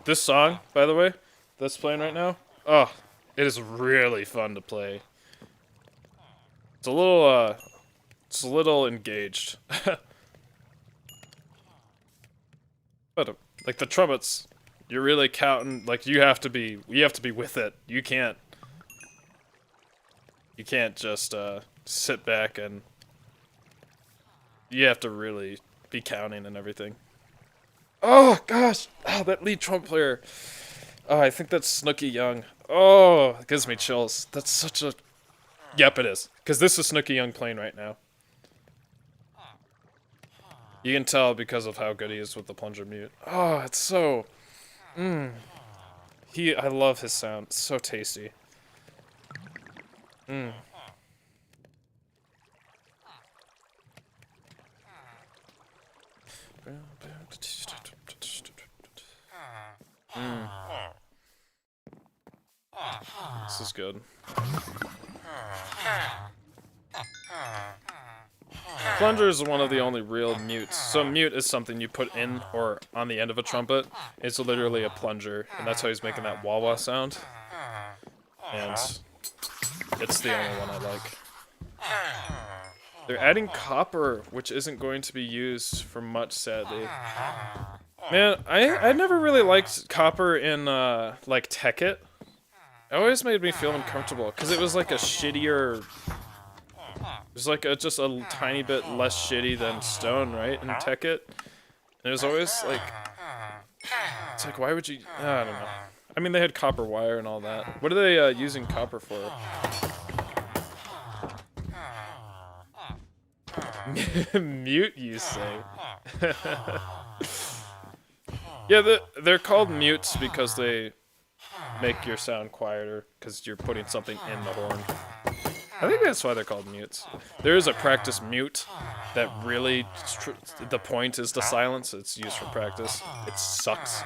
This song, by the way, that's playing right now, oh, it is really fun to play. It's a little engaged. But like the trumpets, you're really counting. Like you have to be with it. You can't just sit back and you have to really be counting and everything. Oh gosh, oh that lead trumpet player. Oh, I think that's Snooki Young. Oh, it gives me chills. That's such a... Yep, it is. Because this is Snooki Young playing right now. You can tell because of how good he is with the plunger mute. Oh, it's so... I love his sound. It's so tasty. This is good. Plunger is one of the only real mutes. So mute is something you put in or on the end of a trumpet. It's literally a plunger, and that's how he's making that wah-wah sound. And it's the only one I like. They're adding copper, which isn't going to be used for much, sadly. Man, I never really liked copper in, like, Tekkit. It always made me feel uncomfortable, because it was like a shittier... It was like just a tiny bit less shitty than stone, right, in Tekkit? And it was always like... It's like, why would you... I don't know. I mean, they had copper wire and all that. What are they using copper for? Mute, you say? Yeah, they're called mutes because they make your sound quieter, because you're putting something in the horn. I think that's why they're called mutes. There is a practice mute that really, the point is to silence. It's used for practice. It sucks.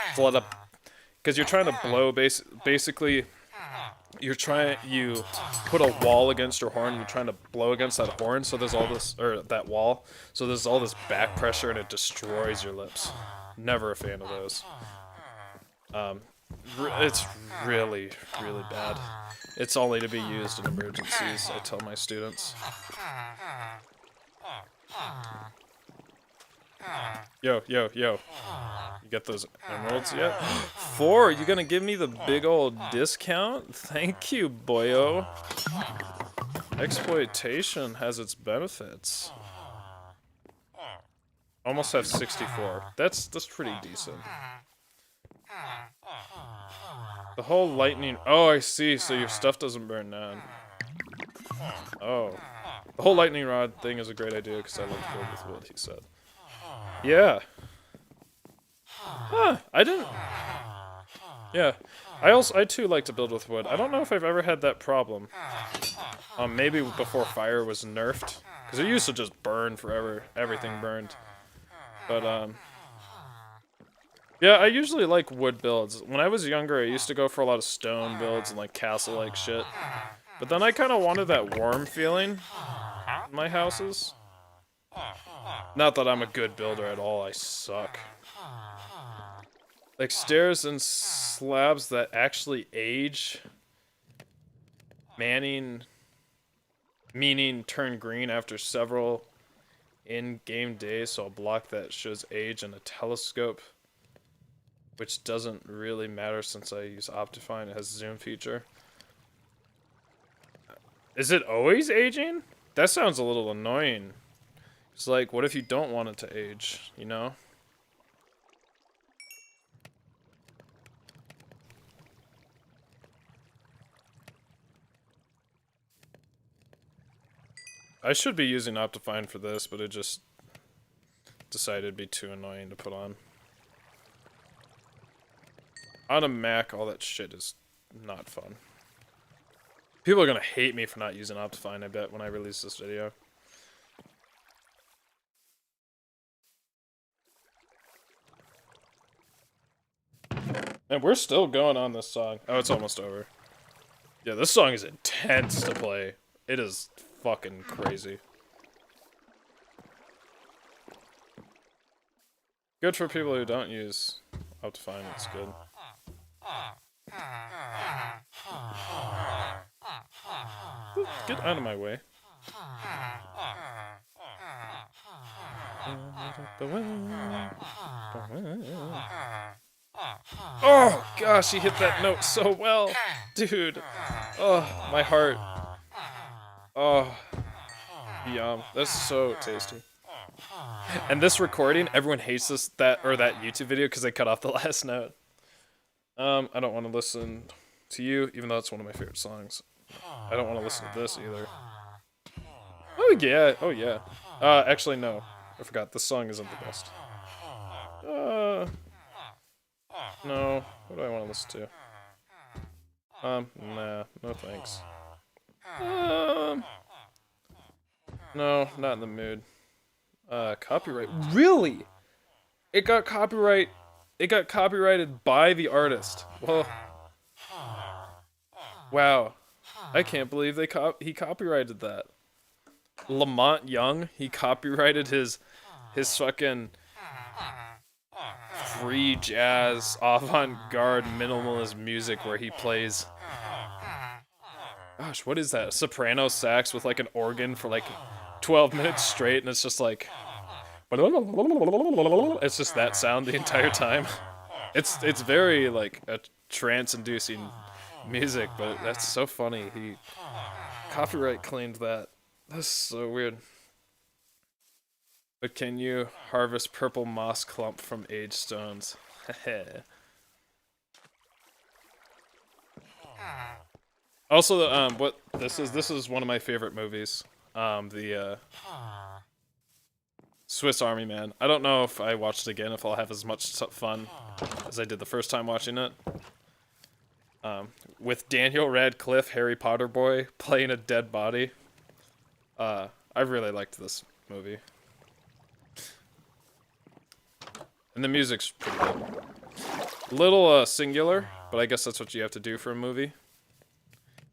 It's a lot of because you're trying to blow basically. You put a wall against your horn. You're trying to blow against that horn, so there's all this, or that wall. So there's all this back pressure, and it destroys your lips. Never a fan of those. It's really, really bad. It's only to be used in emergencies, I tell my students. Yo, yo, yo. You get those emeralds yet? 4, you gonna give me the big old discount? Thank you, boyo. Exploitation has its benefits. Almost have 64. That's pretty decent. The whole lightning... Oh, I see. So your stuff doesn't burn down. Oh. The whole lightning rod thing is a great idea because I love to build with wood, he said. Yeah. Huh. I didn't... Yeah. I too like to build with wood. I don't know if I've ever had that problem. Maybe before fire was nerfed. Because it used to just burn forever. Everything burned. But, yeah, I usually like wood builds. When I was younger, I used to go for a lot of stone builds and, like, castle-like shit. But then I kind of wanted that warm feeling in my houses. Not that I'm a good builder at all, I suck. Like, stairs and slabs that actually age. Meaning turn green after several in-game days, so a block that shows age in a telescope. Which doesn't really matter since I use Optifine. It has a zoom feature. Is it always aging? That sounds a little annoying. It's like, what if you don't want it to age, you know? I should be using Optifine for this, but it just decided it'd be too annoying to put on. On a Mac, all that shit is not fun. People are gonna hate me for not using Optifine, I bet, when I release this video. And we're still going on this song. Oh, it's almost over. Yeah, this song is intense to play. It is fucking crazy. Good for people who don't use Optifine, it's good. Get out of my way. Oh gosh, he hit that note so well. Dude. Oh, my heart. Oh. Yum. That's so tasty. And this recording, everyone hates that YouTube video because they cut off the last note. I don't want to listen to you, even though it's one of my favorite songs. I don't want to listen to this either. Oh yeah, oh yeah. Actually no. I forgot, this song isn't the best. No. What do I want to listen to? Nah, no thanks. No, not in the mood. Copyright. Really? It got copyrighted by the artist. Well, wow. I can't believe he copyrighted that. Lamont Young, he copyrighted his fucking free jazz, avant-garde, minimalist music where he plays, gosh, what is that? Soprano sax with like an organ for like 12 minutes straight, and it's just like, it's just that sound the entire time. It's very like a trance-inducing music, but that's so funny. He copyright claimed that. That's so weird. But can you harvest purple moss clump from aged stones? Also, what this is one of my favorite movies. The Swiss Army Man. I don't know if I watched it again, if I'll have as much fun as I did the first time watching it. With Daniel Radcliffe, Harry Potter boy, playing a dead body. I really liked this movie. And the music's pretty good. Little singular, but I guess that's what you have to do for a movie.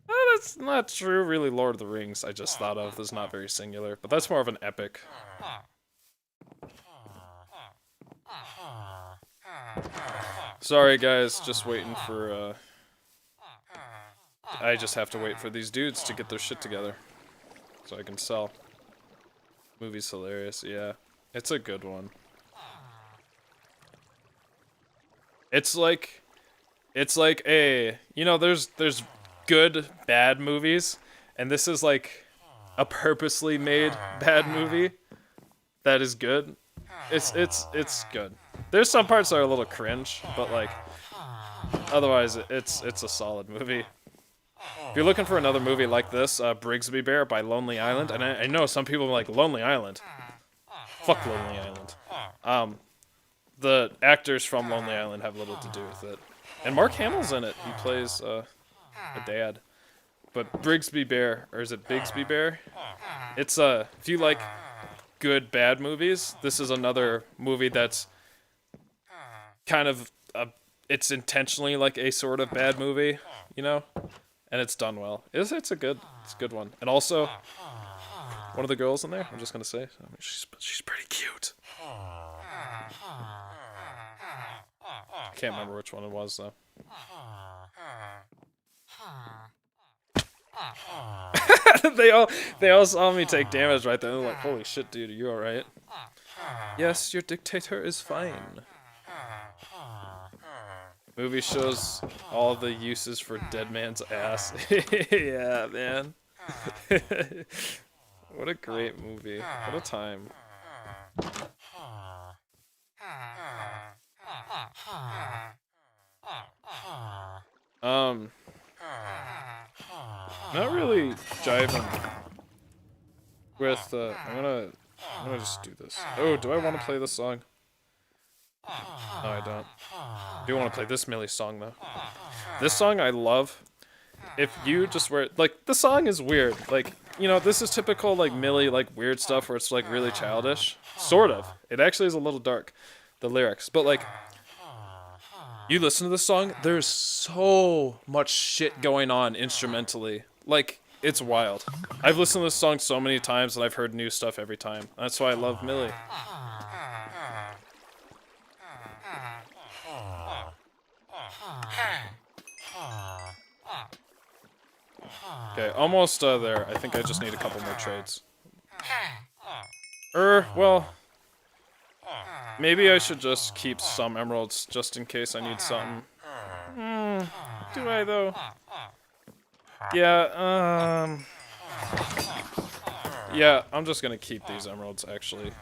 That's not true, really. Lord of the Rings, I just thought of, is not very singular, but that's more of an epic. Sorry, guys, just waiting for, I just have to wait for these dudes to get their shit together, so I can sell. Movie's hilarious, yeah. It's a good one. It's like a, you know, there's good, bad movies, and this is like a purposely made bad movie that is good. It's good. There's some parts that are a little cringe, but like, otherwise it's a solid movie. If you're looking for another movie like this, Brigsby Bear by Lonely Island, and I know some people are like, Lonely Island? Fuck Lonely Island. The actors from Lonely Island have little to do with it. And Mark Hamill's in it. He plays a dad. But Brigsby Bear, or is it Bigsby Bear? It's if you like good bad movies, this is another movie that's kind of it's intentionally like a sort of bad movie, you know? And it's done well. It's a good one. And also one of the girls in there, I'm just gonna say, I mean, she's pretty cute. I can't remember which one it was though. they all saw me take damage right there. They're like, "Holy shit, dude, are you all right?" Yes, your dictator is fine. Movie shows all the uses for dead man's ass. Yeah, man. What a great movie. What a time. Not really jiving with I'm gonna just do this. Oh, do I want to play this song? No, I don't. I do want to play this Millie song though. This song I love. If you just were like, the song is weird. Like, you know, this is typical like Millie like weird stuff where it's like really childish. Sort of. It actually is a little dark, the lyrics. But like, you listen to this song, there's so much shit going on instrumentally. Like, it's wild. I've listened to this song so many times and I've heard new stuff every time. That's why I love Millie. Okay, almost there. I think I just need a couple more trades. Well, maybe I should just keep some emeralds just in case I need something. Do I though? Yeah, yeah, I'm just gonna keep these emeralds actually.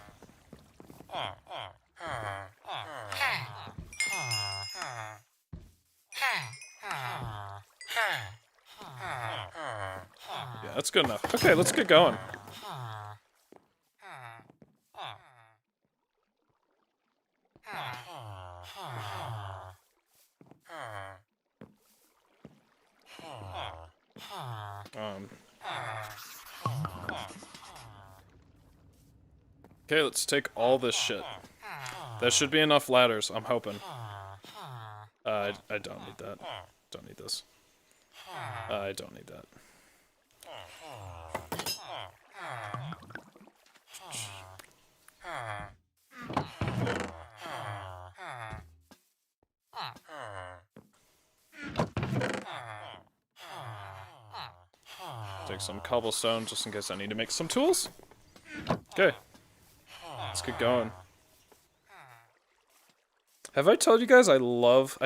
Yeah, that's good enough. Okay, let's get going. Okay, let's take all this shit. That should be enough ladders, I'm hoping. I don't need that. Don't need this. I don't need that. Take some cobblestone just in case I need to make some tools. Okay. Let's get going. Have I told you guys I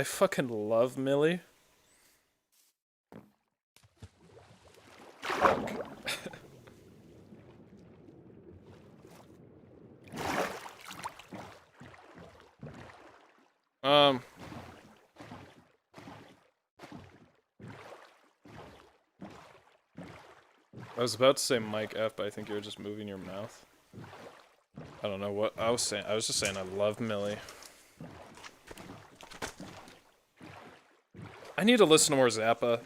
fucking love Millie? I was about to say Mike F, but I think you were just moving your mouth. I don't know what I was saying. I was just saying I love Millie. I need to listen to more Zappa.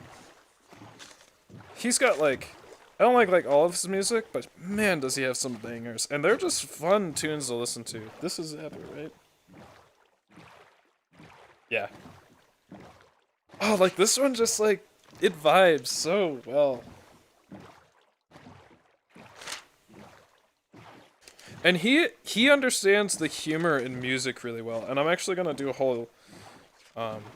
He's got like, I don't like all of his music, but man does he have some bangers. And they're just fun tunes to listen to. This is Zappa, right? Yeah. Oh, like this one just like it vibes so well. And he understands the humor in music really well. And I'm actually gonna do a whole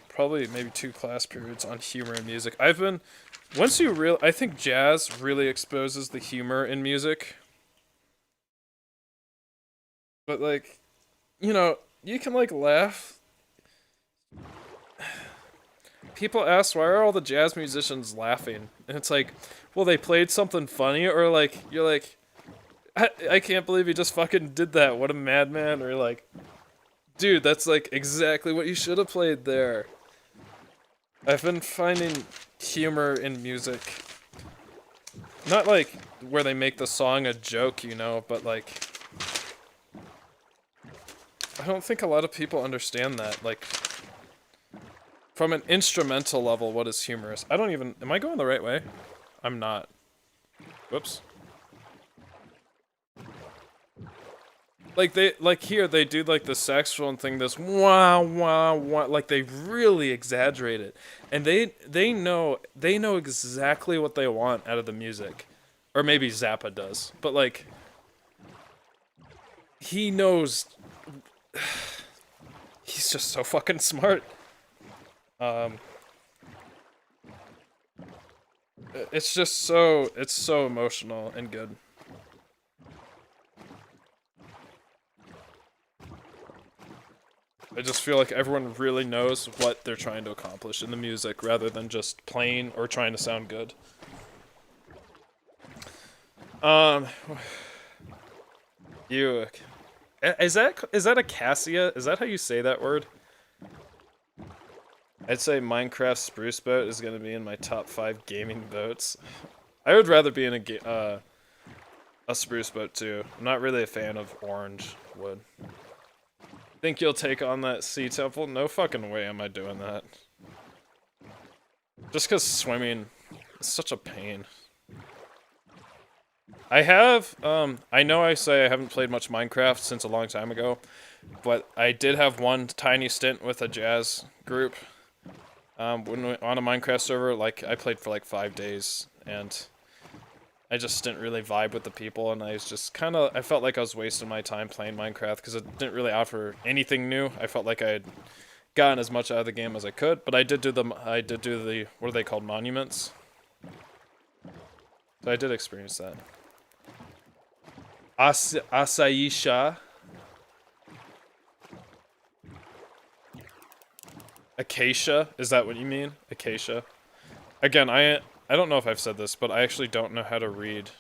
probably maybe 2 class periods on humor in music. I think jazz really exposes the humor in music. But like, you can like laugh. People ask, why are all the jazz musicians laughing? And it's like, well, they played something funny, or like you're like, I can't believe he just fucking did that. What a madman. Or like, dude, that's like exactly what you should have played there. I've been finding humor in music. Not like where they make the song a joke, but like, I don't think a lot of people understand that. Like, from an instrumental level, what is humorous? Am I going the right way? I'm not. Whoops. Like here, they do like the saxophone thing, this wah wah wah, like they really exaggerate it. And they know exactly what they want out of the music. Or maybe Zappa does. But like, he knows. He's just so fucking smart. It's so emotional and good. I just feel like everyone really knows what they're trying to accomplish in the music rather than just playing or trying to sound good. You is that a Cassia? Is that how you say that word? I'd say Minecraft Spruce Boat is gonna be in my top 5 gaming boats. I would rather be in a spruce boat too. I'm not really a fan of orange wood. Think you'll take on that sea temple? No fucking way am I doing that. Just because swimming is such a pain. I know I say I haven't played much Minecraft since a long time ago, but I did have one tiny stint with a jazz group. When we, on a Minecraft server, like, I played for like 5 days, and I just didn't really vibe with the people, and I was just I felt like I was wasting my time playing Minecraft, because it didn't really offer anything new. I felt like I had gotten as much out of the game as I could, but I did do the, what are they called, monuments? So I did experience that. Asaisha. Acacia? Is that what you mean? Acacia. Again, I don't know if I've said this, but I actually don't know how to read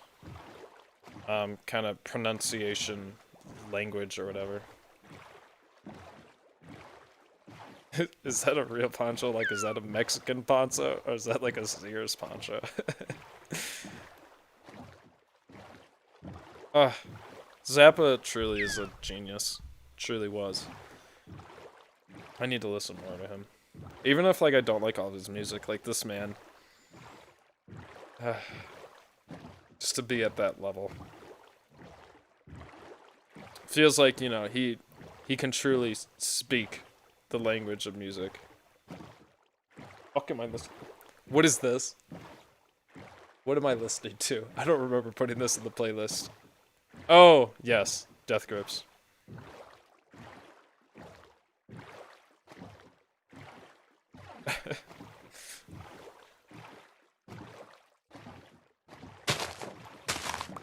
kind of pronunciation language or whatever. Is that a real poncho? Like, is that a Mexican poncho? Or is that like a Sears poncho? Zappa truly is a genius. Truly was. I need to listen more to him. Even if, like, I don't like all of his music, like, this man. Just to be at that level. Feels like, he can truly speak the language of music. Fuck am I listening? What is this? What am I listening to? I don't remember putting this in the playlist. Oh, yes. Death Grips.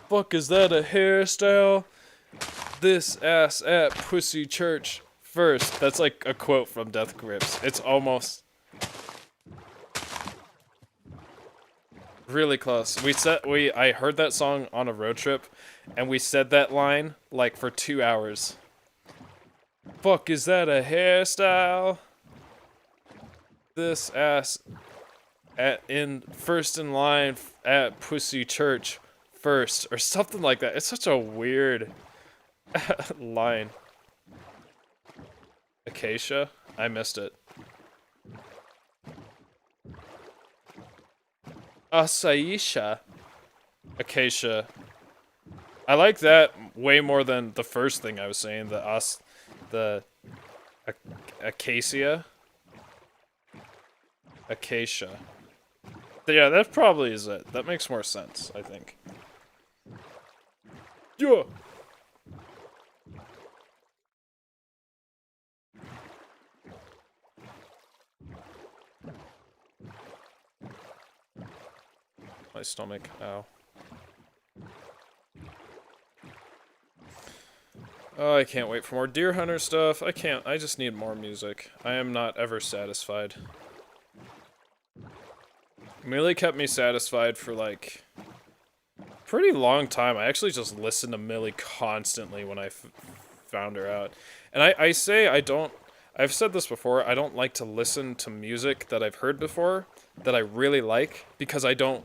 Fuck, is that a hairstyle? This ass at Pussy Church first. That's like a quote from Death Grips. It's almost really close. I heard that song on a road trip, and we said that line like for 2 hours. Fuck, is that a hairstyle? This ass first in line at Pussy Church first, or something like that. It's such a weird line. Acacia? I missed it. Asaisha. Acacia. I like that way more than the first thing I was saying, the acacia. Acacia. Yeah, that probably is it. That makes more sense, I think. Yeah. My stomach. Ow. Oh, I can't wait for more Deer Hunter stuff. I can't. I just need more music. I am not ever satisfied. Millie kept me satisfied for like pretty long time. I actually just listened to Millie constantly when I found her out. And I say I don't. I've said this before. I don't like to listen to music that I've heard before that I really like because I don't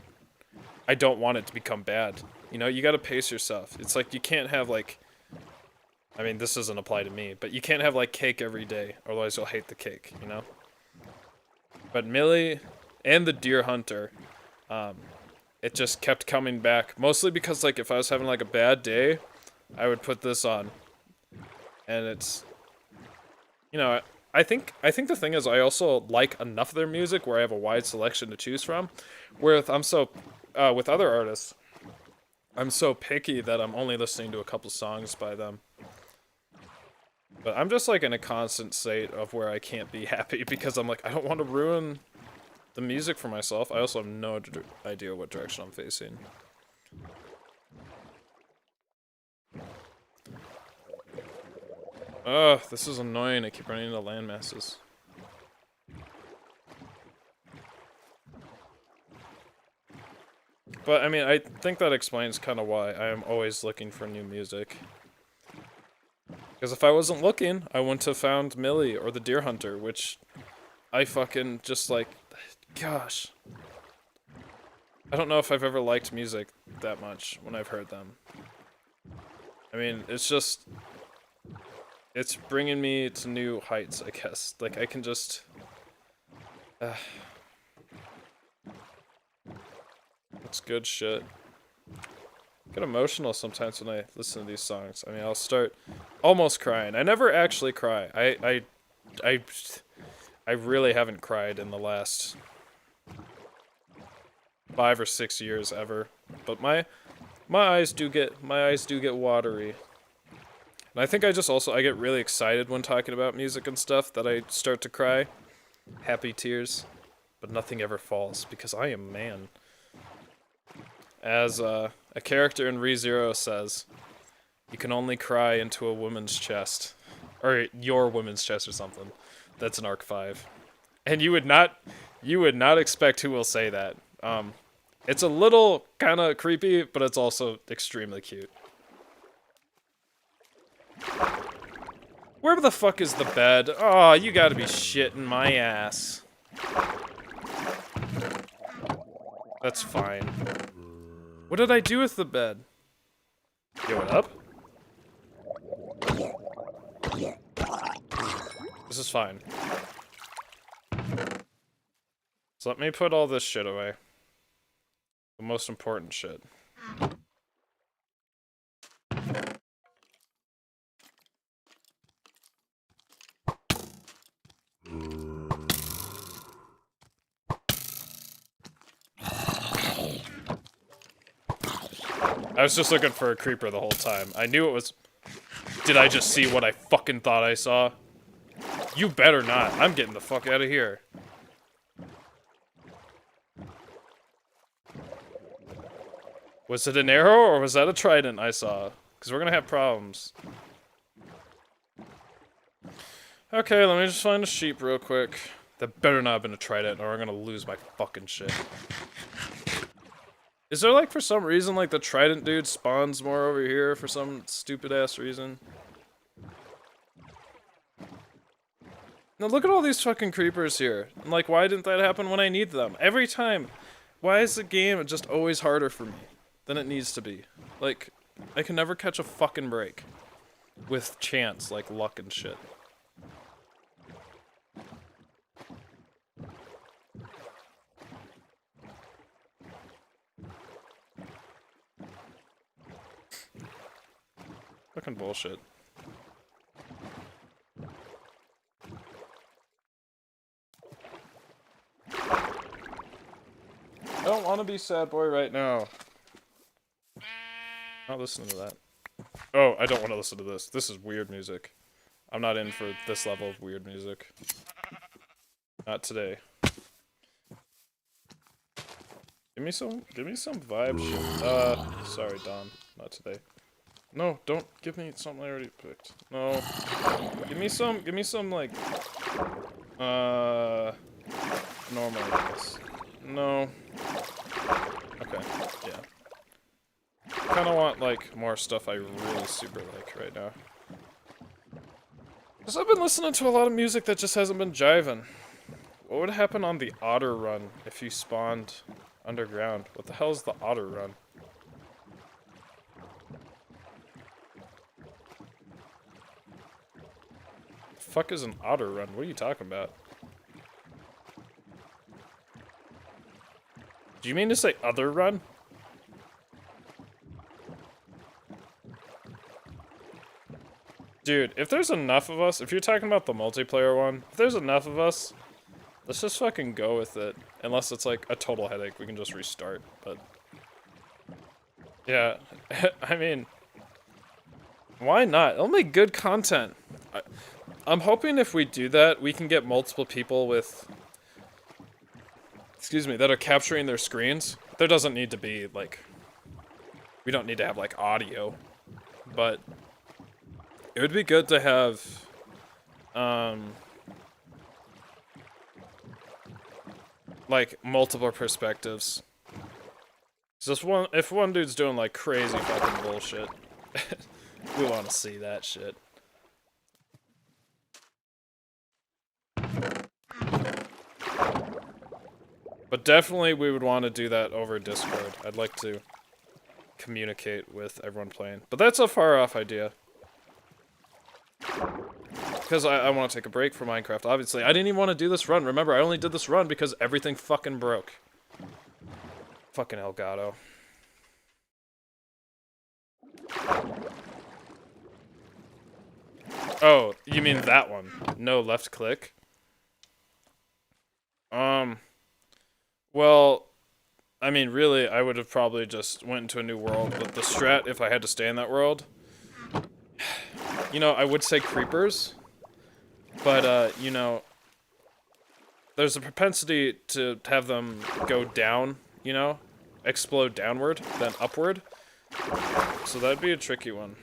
want it to become bad. You know, you gotta pace yourself. It's like you can't have like, I mean, this doesn't apply to me, but you can't have like cake every day, otherwise you'll hate the cake, you know? But Millie and the Deer Hunter, it just kept coming back. Mostly because like if I was having like a bad day, I would put this on. And it's, you know, I think the thing is I also like enough of their music where I have a wide selection to choose from. With with other artists, I'm so picky that I'm only listening to a couple songs by them. But I'm just like in a constant state of where I can't be happy because I'm like, I don't want to ruin the music for myself. I also have no idea what direction I'm facing. Ugh, this is annoying. I keep running into landmasses. But, I mean, I think that explains kind of why I am always looking for new music. Because if I wasn't looking, I wouldn't have found Millie or the Deer Hunter, which I fucking just like, gosh. I don't know if I've ever liked music that much when I've heard them. I mean, it's just, it's bringing me to new heights, I guess. Like, I can just, it's good shit. I get emotional sometimes when I listen to these songs. I mean, I'll start almost crying. I never actually cry. I really haven't cried in the last 5 or 6 years ever. But my eyes do get watery. And I think I get really excited when talking about music and stuff that I start to cry. Happy tears. But nothing ever falls because I am man. As a character in ReZero says, you can only cry into a woman's chest. Or your woman's chest or something. That's in Arc 5. And you would not expect who will say that. It's a little kind of creepy, but it's also extremely cute. Where the fuck is the bed? Oh, you gotta be shitting my ass. That's fine. What did I do with the bed? Yo, what up? This is fine. So let me put all this shit away. The most important shit. I was just looking for a creeper the whole time. I knew it was... Did I just see what I fucking thought I saw? You better not. I'm getting the fuck out of here. Was it an arrow or was that a trident I saw? Because we're gonna have problems. Okay, let me just find a sheep real quick. That better not have been a trident or I'm gonna lose my fucking shit. Is there like for some reason like the trident dude spawns more over here for some stupid ass reason? Now look at all these fucking creepers here. And like why didn't that happen when I need them? Every time. Why is the game just always harder for me than it needs to be? Like, I can never catch a fucking break. With chance, like luck and shit. Fucking bullshit. don't want to be sad boy right now. Not listening to that. Oh, I don't want to listen to this. This is weird music. I'm not in for this level of weird music. Not today. Give me some vibe shit. Sorry, Don. Not today. No, don't give me something I already picked. No. Give me some, like, normal, I guess. No. Okay, yeah. Kinda want, like, more stuff I really super like right now. Because I've been listening to a lot of music that just hasn't been jiving. What would happen on the Otter Run if you spawned underground? What the hell is the Otter Run? The fuck is an Otter Run? What are you talking about? Do you mean to say Other Run? Dude, if there's enough of us, if you're talking about the multiplayer one, if there's enough of us, let's just fucking go with it. Unless it's like a total headache, we can just restart, but... Yeah, I mean... Why not? It'll make good content. I'm hoping if we do that, we can get multiple people with... Excuse me, that are capturing their screens. There doesn't need to be, like... We don't need to have, like, audio. But... It would be good to have... like, multiple perspectives. Just one, if one dude's doing, like, crazy fucking bullshit, we want to see that shit. But definitely we would want to do that over Discord. I'd like to communicate with everyone playing. But that's a far off idea. Because I want to take a break from Minecraft, obviously. I didn't even want to do this run. Remember, I only did this run because everything fucking broke. Fucking Elgato. Oh, you mean that one? No left click? Well, I mean, really, I would have probably just went into a new world, but the strat, if I had to stay in that world... You know, I would say creepers, but, you know, there's a propensity to have them go down, you know, explode downward, then upward, so that'd be a tricky one.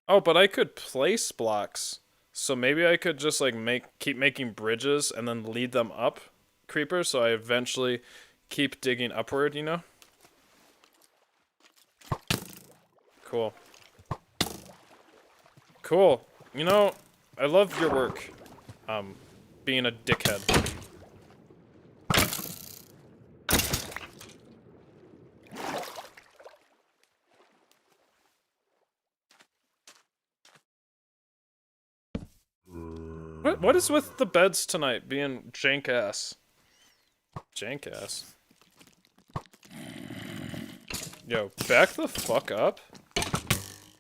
Oh, but I could place blocks, so maybe I could just, like, keep making bridges and then lead them up creepers, so I eventually keep digging upward, you know? Cool. Cool. You know, I love your work. Being a dickhead. What is with the beds tonight being jank-ass? Jank-ass? Yo, back the fuck up.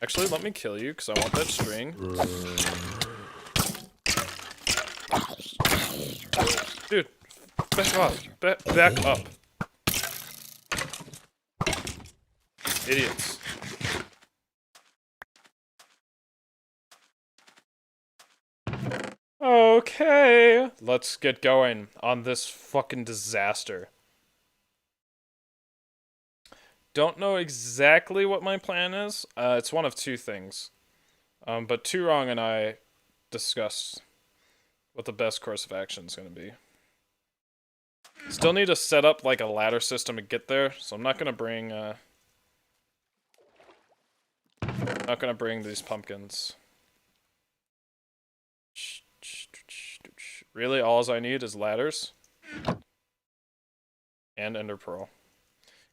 Actually, let me kill you, because I want that string. Dude, back off. Back up. Idiots. Okay, let's get going on this fucking disaster. Don't know exactly what my plan is. It's one of two things. But Too Wrong and I discussed what the best course of action is going to be. Still need to set up like a ladder system to get there, so I'm not going to bring these pumpkins. Really, all I need is ladders and ender pearl.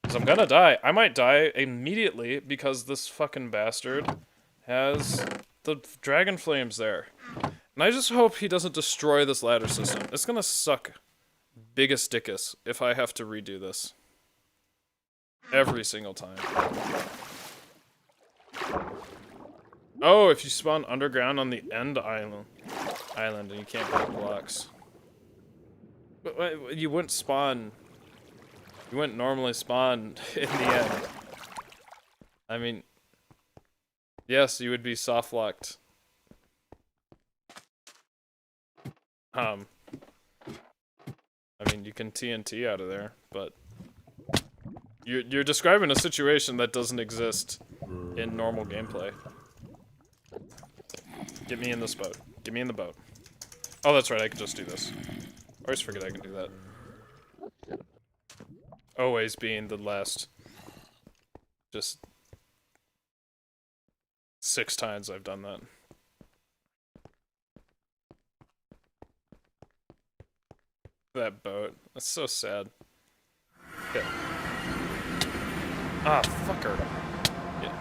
Because I'm gonna die. I might die immediately because this fucking bastard has the dragon flames there. And I just hope he doesn't destroy this ladder system. It's gonna suck biggest dickus if I have to redo this. Every single time. Oh, if you spawn underground on the end island and you can't break blocks. But you wouldn't spawn You wouldn't normally spawn in the end. I mean, yes, you would be soft locked. I mean, you can TNT out of there, but you're describing a situation that doesn't exist in normal gameplay. Get me in this boat. Get me in the boat. Oh, that's right, I can just do this. I always forget I can do that. Always being the last. Just 6 times I've done that. That boat. That's so sad. Okay. Ah, fucker. Yeah.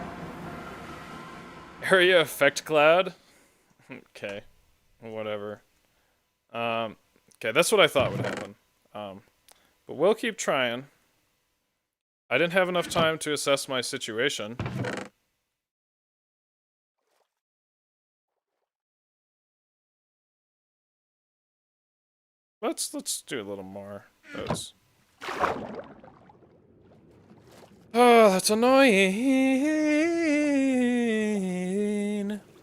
Area effect cloud? Okay. Whatever. Okay, that's what I thought would happen. But we'll keep trying. I didn't have enough time to assess my situation. Let's do a little more. Those. Oh, that's annoying.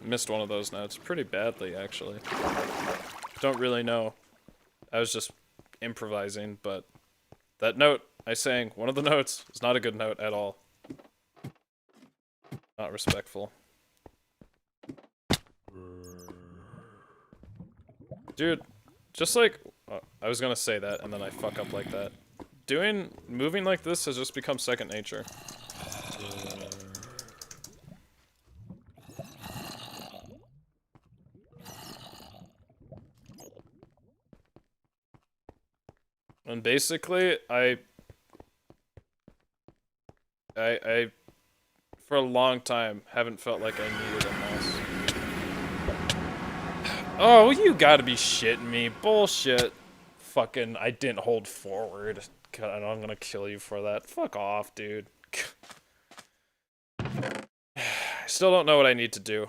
Missed one of those notes pretty badly, actually. Don't really know. I was just improvising, but that note I sang, one of the notes, is not a good note at all. Not respectful. Dude, just like... I was gonna say that, and then I fuck up like that. Moving like this has just become second nature. And basically, I for a long time, haven't felt like I needed a mouse. Oh, you gotta be shitting me. Bullshit. Fucking, I didn't hold forward. God, I'm gonna kill you for that. Fuck off, dude. I still don't know what I need to do.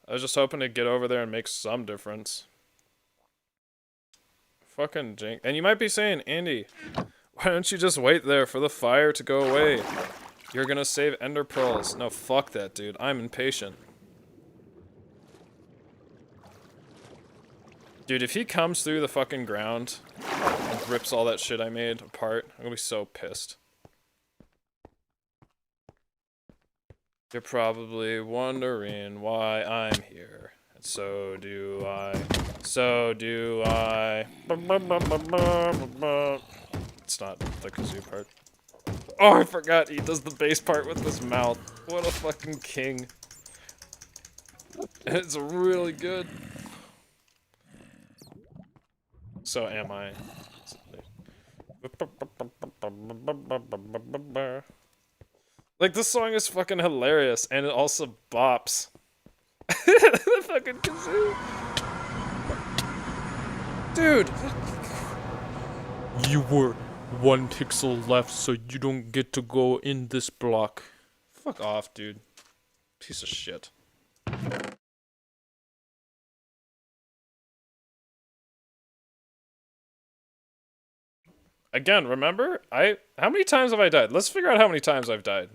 I was just hoping to get over there and make some difference. Fucking jink. And you might be saying, Andy, why don't you just wait there for the fire to go away? You're gonna save ender pearls. No, fuck that, dude. I'm impatient. Dude, if he comes through the fucking ground and rips all that shit I made apart, I'm gonna be so pissed. You're probably wondering why I'm here. And so do I. So do I. It's not the kazoo part. Oh, I forgot he does the bass part with his mouth. What a fucking king. It's really good. So am I. Like, this song is fucking hilarious, and it also bops. The fucking kazoo. Dude! You were 1 pixel left, so you don't get to go in this block. Fuck off, dude. Piece of shit. Again, remember? How many times have I died? Let's figure out how many times I've died.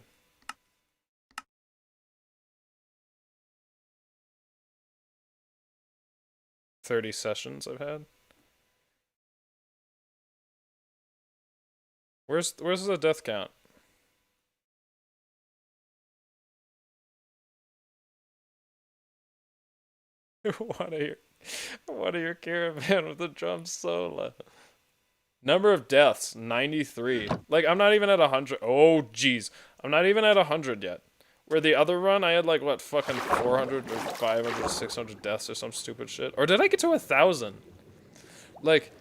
"30 sessions I've had. Where's the death count? What are your caravan with the drum solo? Number of deaths, 93. Like, I'm not even at 100. Oh, jeez. I'm not even at 100 yet. Where the other run, I had like, what, fucking 400 or 500, 600 deaths or some stupid shit. Or did I get to 1,000? Like,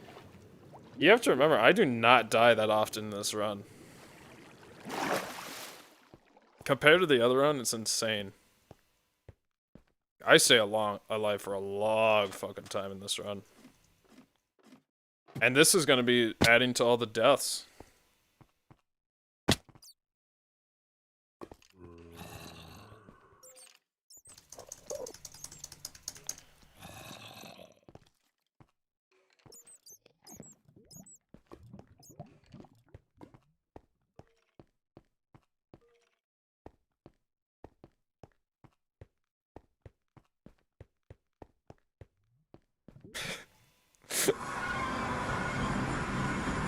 you have to remember, I do not die that often in this run. Compared to the other run, it's insane. I stay alive for a long fucking time in this run. And this is gonna be adding to all the deaths.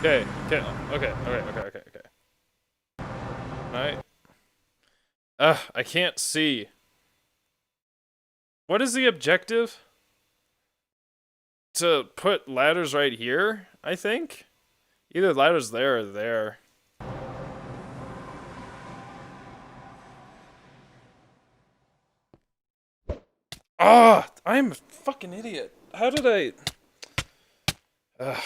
Okay, okay, okay. Alright. Ugh, I can't see. What is the objective? To put ladders right here, I think? Either ladders there or there. Ah, oh, I'm a fucking idiot. How did I... Ugh.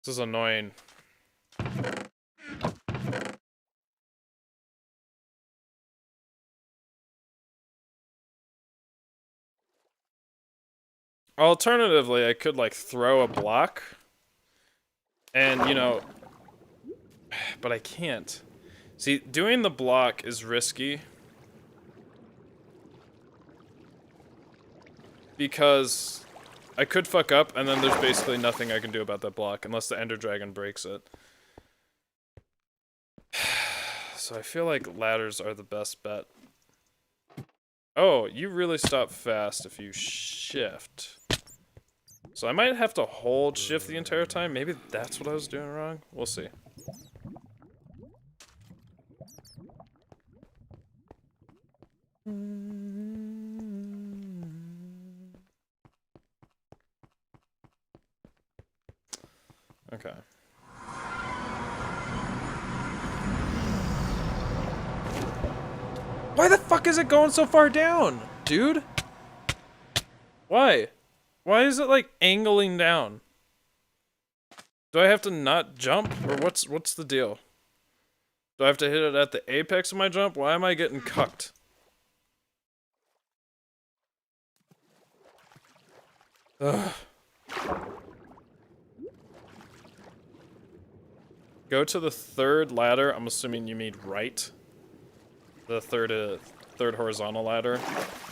This is annoying. Alternatively, I could, like, throw a block. And, you know... But I can't. See, doing the block is risky. Because I could fuck up, and then there's basically nothing I can do about that block, unless the Ender Dragon breaks it. So I feel like ladders are the best bet. Oh, you really stop fast if you shift. So I might have to hold shift the entire time. Maybe that's what I was doing wrong. We'll see. Okay. Why the fuck is it going so far down, dude? Why? Why is it like angling down? Do I have to not jump, or what's the deal? Do I have to hit it at the apex of my jump? Why am I getting cucked? Ugh. Go to the third ladder. I'm assuming you mean right. The third horizontal ladder.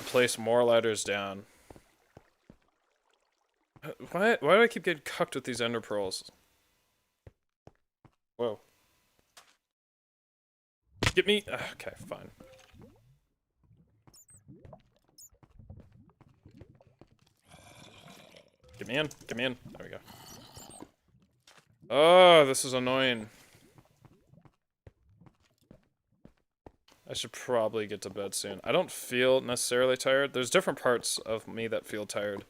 Place more ladders down. Why do I keep getting cucked with these ender pearls? Whoa. Get me. Okay, fine. Get me in. Get me in. There we go. Oh, this is annoying. I should probably get to bed soon. I don't feel necessarily tired. There's different parts of me that feel tired,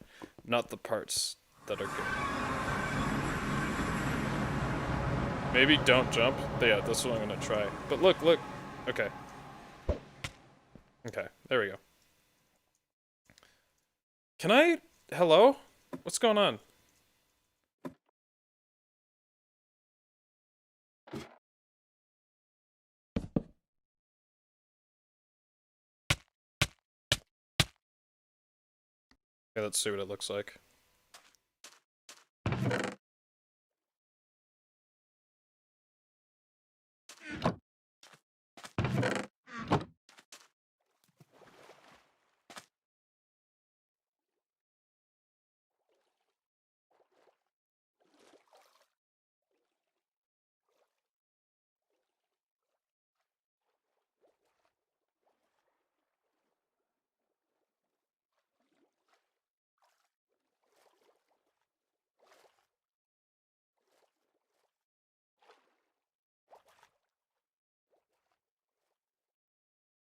not the parts that are good. Maybe don't jump. But yeah, this is what I'm gonna try. But look. Okay. Okay, there we go. Can I... Hello? What's going on? Okay, let's see what it looks like.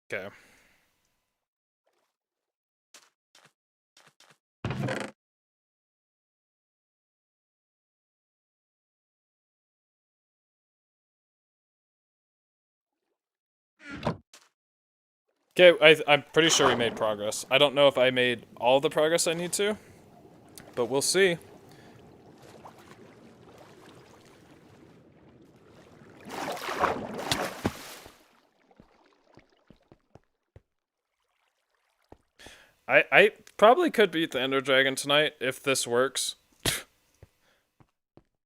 Okay. Okay, I'm pretty sure we made progress. I don't know if I made all the progress I need to, but we'll see. I probably could beat the Ender Dragon tonight if this works.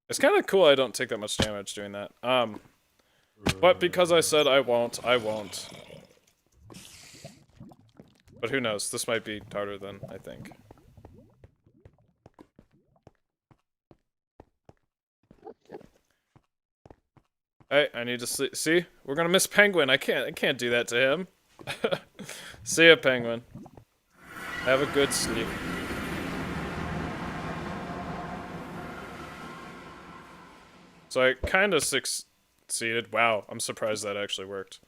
It's kind of cool I don't take that much damage doing that. But because I said I won't. But who knows? This might be harder than I think. Hey, I need to sleep. See? We're gonna miss Penguin. I can't do that to him. See ya, Penguin. Have a good sleep. So I kind of succeeded. Wow, I'm surprised that actually worked.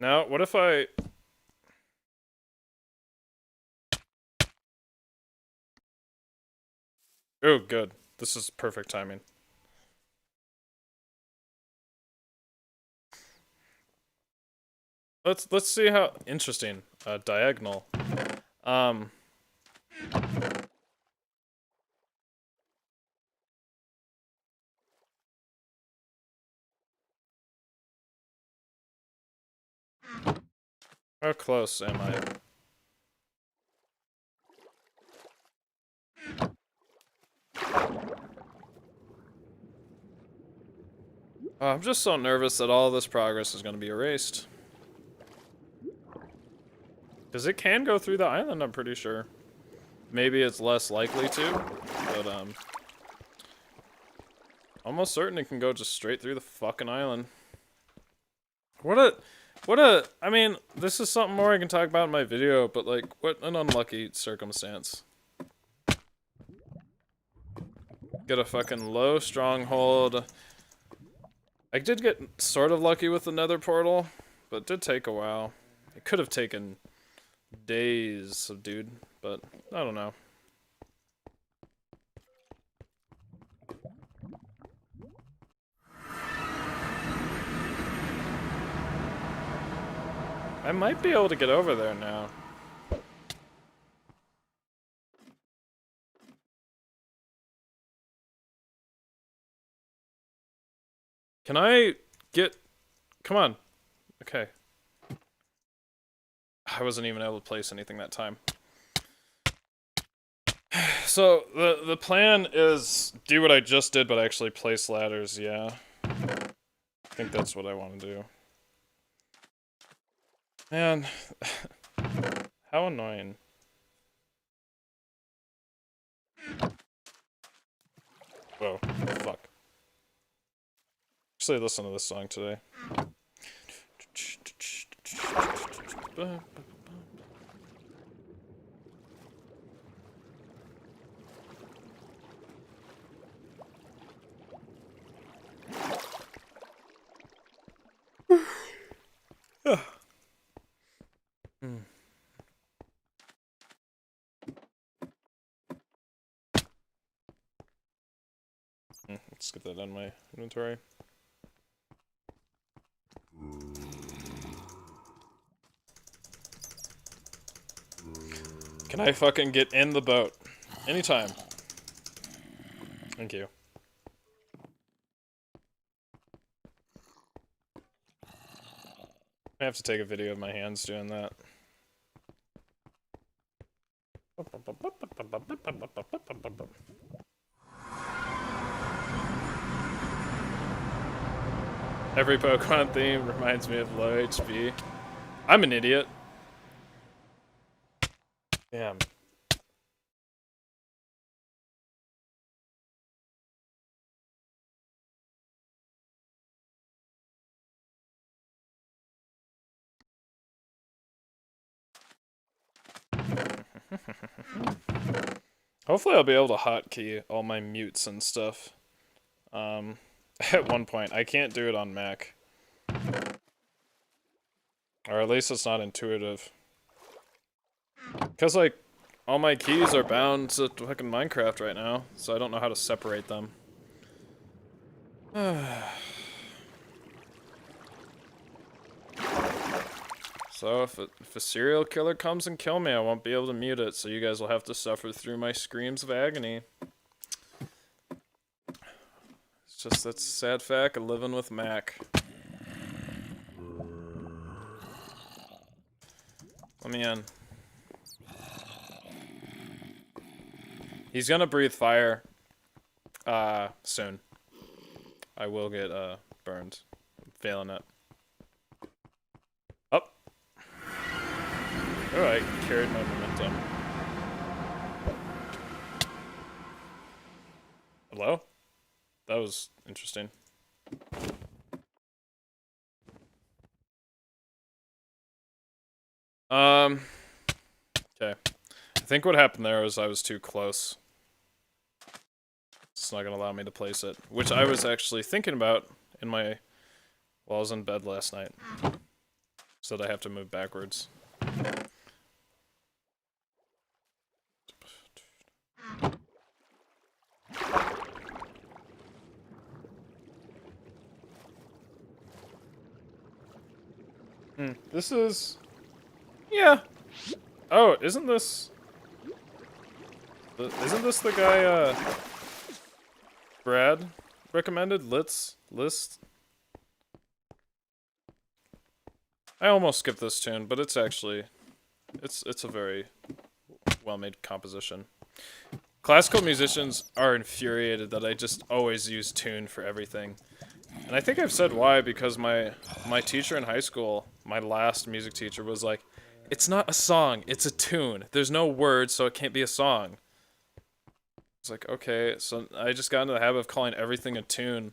Now, what if I... Oh, good. This is perfect timing. Let's see how interesting. Diagonal. Um. How close am I? I'm just so nervous that all this progress is going to be erased. Because it can go through the island, I'm pretty sure. Maybe it's less likely to, but almost certain it can go just straight through the fucking island. I mean, this is something more I can talk about in my video, but like, what an unlucky circumstance. Get a fucking low stronghold. I did get sort of lucky with the nether portal, but it did take a while. It could have taken days, dude, but I don't know. I might be able to get over there now. Can I get... Come on. Okay. I wasn't even able to place anything that time. So, the plan is do what I just did, but actually place ladders, yeah. I think that's what I want to do. Man. How annoying. Whoa. Fuck. Actually, listen to this song today. Let's get that on my inventory. Can I fucking get in the boat? Anytime. Thank you. I have to take a video of my hands doing that. Every Pokemon theme reminds me of low HP. I'm an idiot. Damn. Hopefully I'll be able to hotkey all my mutes and stuff. At one point. I can't do it on Mac. Or at least it's not intuitive. Because, like, all my keys are bound to fucking Minecraft right now, so I don't know how to separate them. So if a serial killer comes and kill me, I won't be able to mute it, so you guys will have to suffer through my screams of agony. It's just that sad fact of living with Mac. Let me in. He's gonna breathe fire. Soon. I will get, burned. I'm failing it. Up. Oh, I carried my momentum. Hello? That was interesting. Okay. I think what happened there was I was too close. It's not gonna allow me to place it, which I was actually thinking about in my while I was in bed last night. So that I have to move backwards. This is... yeah. Oh, isn't this... isn't this the guy, Brad recommended? List? I almost skipped this tune, but it's actually... It's a very well-made composition. Classical musicians are infuriated that I just always use tune for everything. And I think I've said why, because my teacher in high school, my last music teacher, was like, it's not a song, it's a tune. There's no words, so it can't be a song. It's like, okay, so I just got into the habit of calling everything a tune.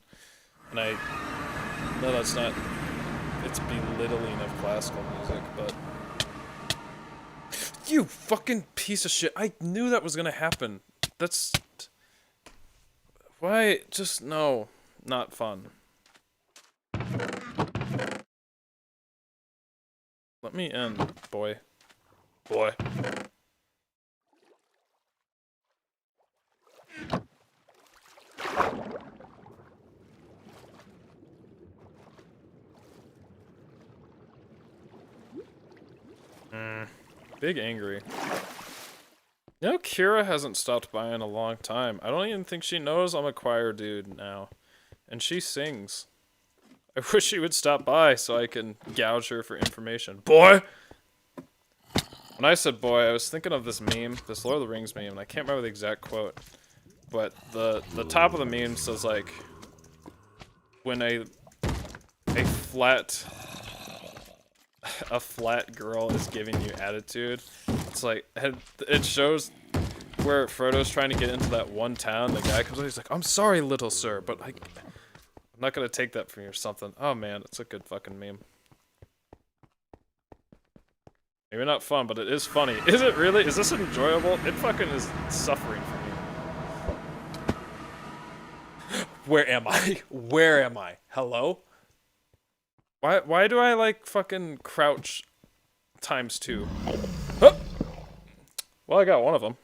And no, that's not, it's belittling of classical music, but... You fucking piece of shit, I knew that was gonna happen. That's... why, just, no, not fun. Let me in, boy. Boy. Big angry. You know, Kira hasn't stopped by in a long time. I don't even think she knows I'm a choir dude now. And she sings. I wish she would stop by so I can gouge her for information. Boy! When I said boy, I was thinking of this meme, this Lord of the Rings meme, and I can't remember the exact quote. But the top of the meme says, like, when a flat girl is giving you attitude, it's like, it shows where Frodo's trying to get into that one town, the guy comes over, he's like, I'm sorry, little sir, but I'm not gonna take that from you or something. Oh man, it's a good fucking meme. Maybe not fun, but it is funny. Is it really? Is this enjoyable? It fucking is suffering for me. Where am I? Where am I? Hello? Why do I like fucking crouch ×2? Huh! Well, I got one of them.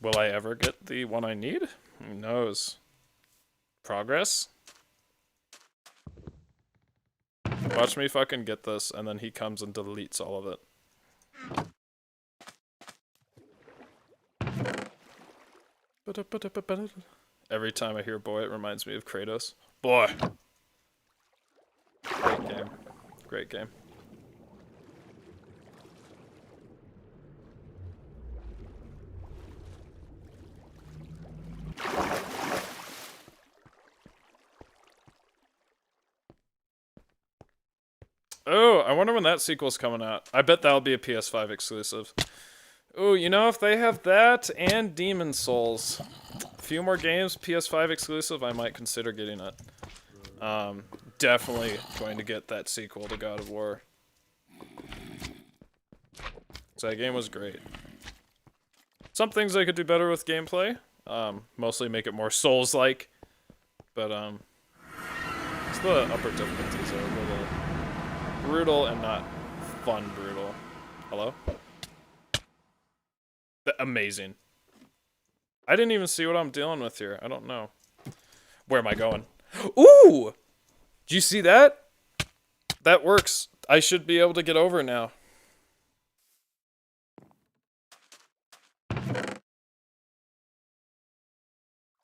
Will I ever get the one I need? Who knows? Progress? Watch me fucking get this, and then he comes and deletes all of it. Every time I hear boy, it reminds me of Kratos. Boy! Great game. Great game. Oh, I wonder when that sequel's coming out. I bet that'll be a PS5 exclusive. Oh, you know, if they have that and Demon Souls, a few more games, PS5 exclusive, I might consider getting it. Definitely going to get that sequel to God of War. So that game was great. Some things they could do better with gameplay. Mostly make it more Souls-like. But, it's the upper difficulties are a little brutal and not fun brutal. Hello? Amazing. I didn't even see what I'm dealing with here. I don't know. Where am I going? Ooh! Did you see that? That works. I should be able to get over now.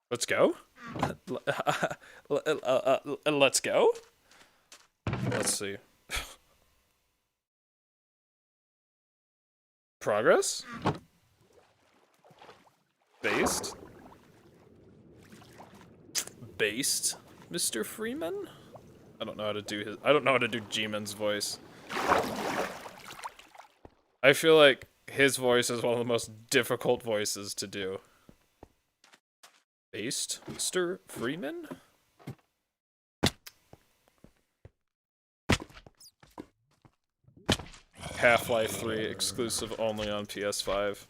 Let's go? Let's go? Let's see. Progress? Based? Based, Mr. Freeman? I don't know how to do G-Man's voice. I feel like his voice is one of the most difficult voices to do. Based, Mr. Freeman? Half-Life 3 exclusive only on PS5.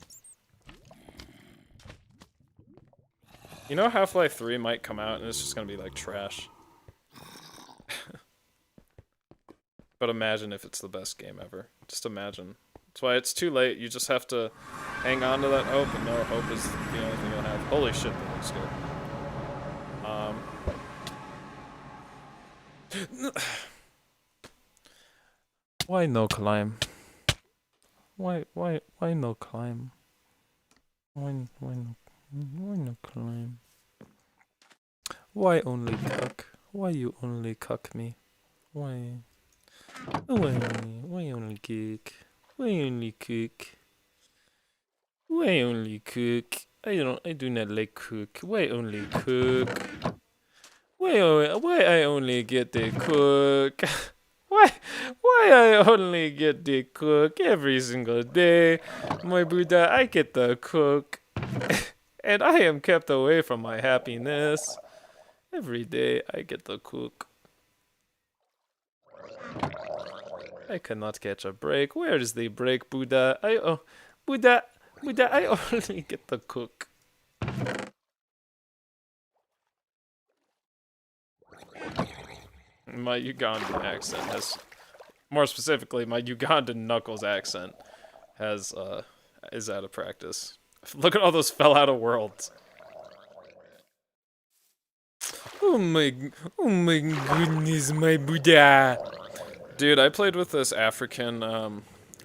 You know Half-Life 3 might come out and it's just gonna be like trash. But imagine if it's the best game ever. Just imagine. That's why it's too late. You just have to hang on to that hope, and no, hope is the only thing you'll have. Holy shit, that looks good. Why no climb? Why no climb? Why no climb? Why only cuck? Why you only cuck me? Why only cook? Why only cook? Why only cook? I do not like cook. Why only cook? Why I only get the cook? Why I only get the cook every single day? My Buddha, I get the cook. And I am kept away from my happiness. Every day I get the cook. I cannot catch a break. Where is the break, Buddha? Buddha, I only get the cook. My Ugandan accent has, more specifically, my Ugandan Knuckles accent has, is out of practice. Look at all those fell out of worlds. Oh my goodness, my Buddha. Dude, I played with this African,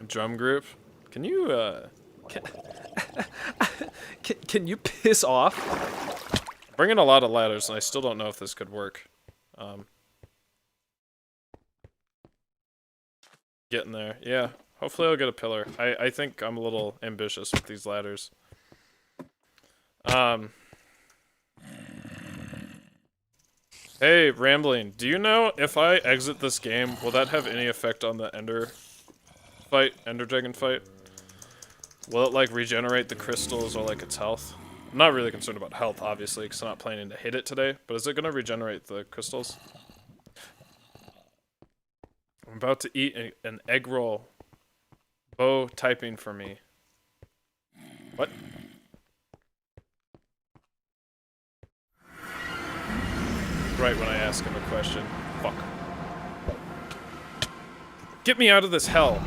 drum group. Can you, can you piss off? Bring in a lot of ladders, and I still don't know if this could work. Getting there, yeah. Hopefully I'll get a pillar. I think I'm a little ambitious with these ladders. Hey, Rambling, do you know if I exit this game, will that have any effect on the Ender Dragon fight? Will it, like, regenerate the crystals or, like, its health? I'm not really concerned about health, obviously, because I'm not planning to hit it today, but is it gonna regenerate the crystals? I'm about to eat an egg roll. Bo typing for me. What? Right when I ask him a question. Fuck. Get me out of this hell.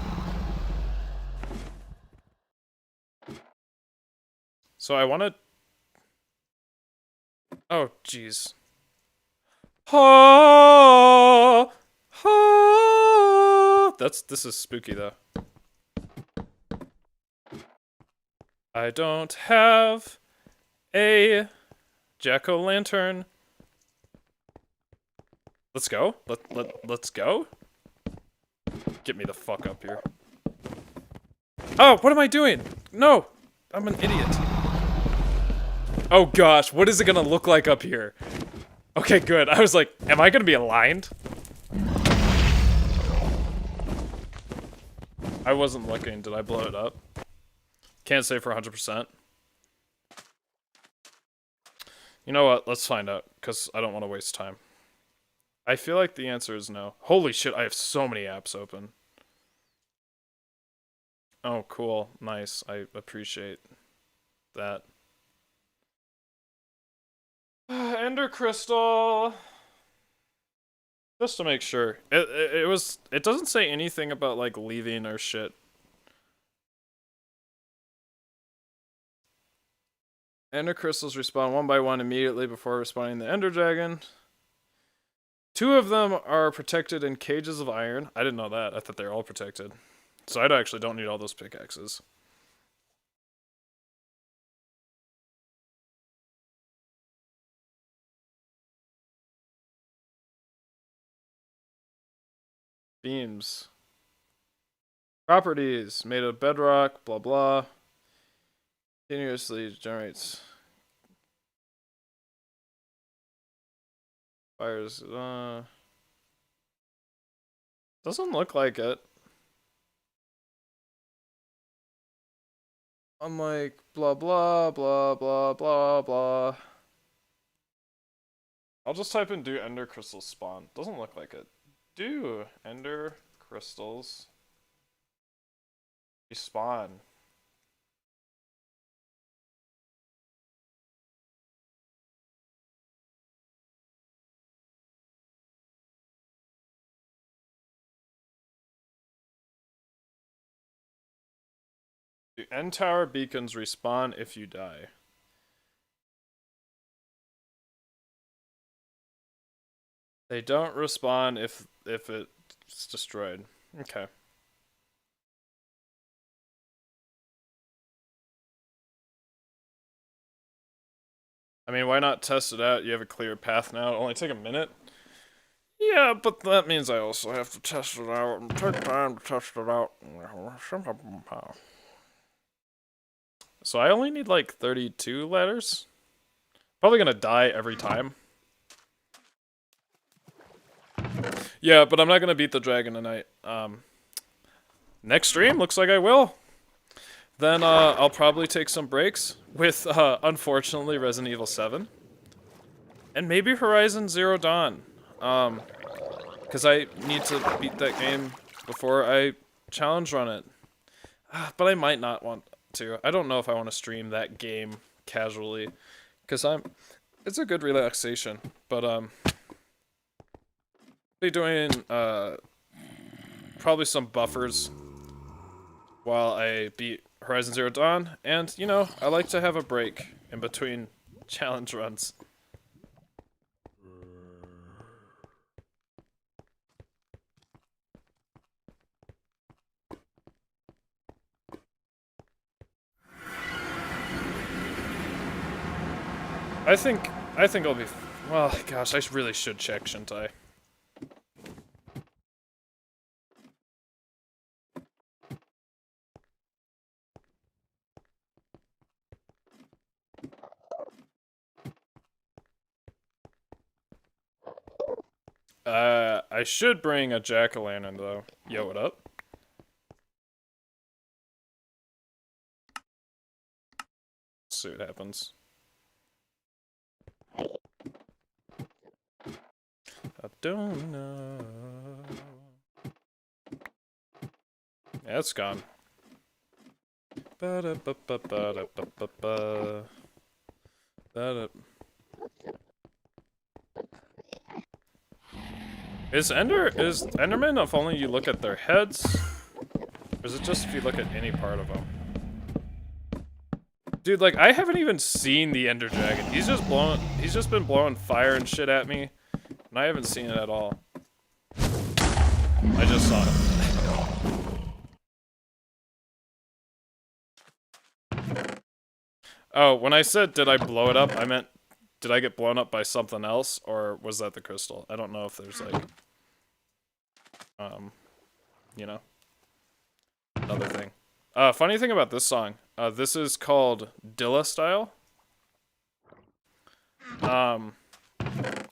So I wanna... Oh, jeez. Ha! Ha! This is spooky, though. I don't have a jack-o'-lantern. Let's go. Let's go. Get me the fuck up here. Oh, what am I doing? No, I'm an idiot. Oh gosh, what is it gonna look like up here? Okay, good. I was like, am I gonna be aligned? I wasn't looking. Did I blow it up? Can't say for 100%. You know what? Let's find out, because I don't want to waste time. I feel like the answer is no. Holy shit, I have so many apps open. Oh, cool. Nice. I appreciate that. Ender Crystal. Just to make sure. It doesn't say anything about, like, leaving or shit. Ender crystals respawn one by one immediately before respawning the Ender Dragon. 2 of them are protected in cages of iron. I didn't know that. I thought they were all protected. So I actually don't need all those pickaxes. Beams. Properties. Made of bedrock, blah blah. Continuously generates fires. Doesn't look like it. I'm like blah blah blah blah blah blah. I'll just type in do ender crystals spawn. Doesn't look like it. Do ender crystals Respawn. The end tower beacons respawn if you die. They don't respawn if it's destroyed. Okay. I mean, why not test it out? You have a clear path now. It'll only take a minute. Yeah, but that means I also have to test it out and take time to test it out. So I only need like 32 letters. Probably gonna die every time. Yeah, but I'm not gonna beat the dragon tonight. Next stream, looks like I will. Then I'll probably take some breaks with, unfortunately, Resident Evil 7. And maybe Horizon Zero Dawn. Because I need to beat that game before I challenge run it. But I might not want to. I don't know if I want to stream that game casually. Because it's a good relaxation. But, be doing, probably some buffers while I beat Horizon Zero Dawn, and, you know, I like to have a break in between challenge runs. I think I'll be, well, gosh, I really should check, shouldn't I? I should bring a jack-o'-lantern, though. Yo, what up? Let's see what happens. I don't know. Yeah, it's gone. Ba-da-ba-ba-ba-da-ba-ba-ba. Ba-da. Is Enderman if only you look at their heads? Or is it just if you look at any part of them? Dude, like, I haven't even seen the Ender Dragon. He's just been blowing fire and shit at me. And I haven't seen it at all. I just saw it. Oh, when I said did I blow it up, I meant did I get blown up by something else, or was that the crystal? I don't know if there's like, you know, another thing. Funny thing about this song, this is called Dilla Style.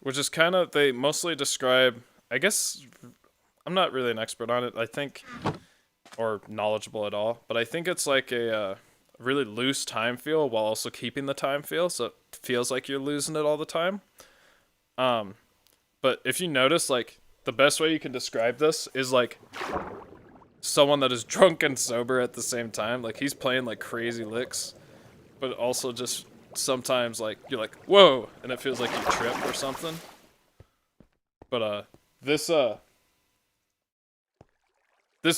Which is kind of, they mostly describe, I guess, I'm not really an expert on it, I think, or knowledgeable at all, but I think it's like a, really loose time feel while also keeping the time feel, so it feels like you're losing it all the time. But if you notice, like, the best way you can describe this is like someone that is drunk and sober at the same time. Like, he's playing like crazy licks, but also just sometimes like you're like, whoa, and it feels like you trip or something. But this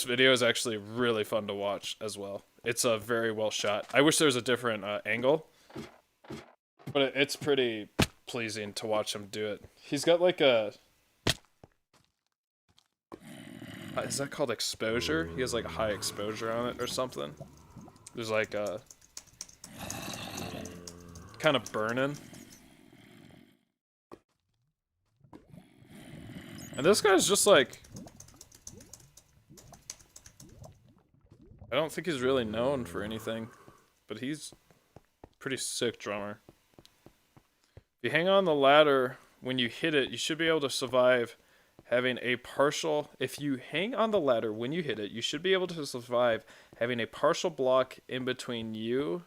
video is actually really fun to watch as well. It's very well shot. I wish there was a different angle, but it's pretty pleasing to watch him do it. He's got like a, is that called exposure? He has like a high exposure on it or something. There's like a kind of burning. And this guy's just like, I don't think he's really known for anything, but he's a pretty sick drummer. If you hang on the ladder when you hit it, you should be able to survive having a partial... If you hang on the ladder when you hit it, you should be able to survive having a partial block in between you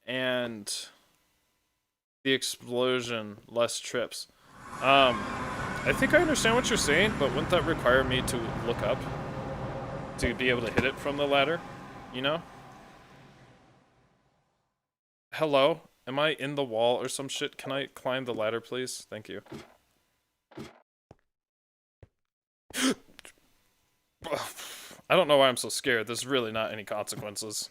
and the explosion, less trips. I think I understand what you're saying, but wouldn't that require me to look up to be able to hit it from the ladder? you know? Hello? Am I in the wall or some shit? Can I climb the ladder, please? Thank you. I don't know why I'm so scared. There's really not any consequences.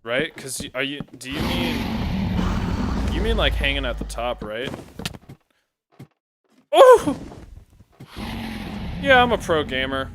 Right? Cause do you mean like hanging at the top, right? Oh! Yeah, I'm a pro gamer.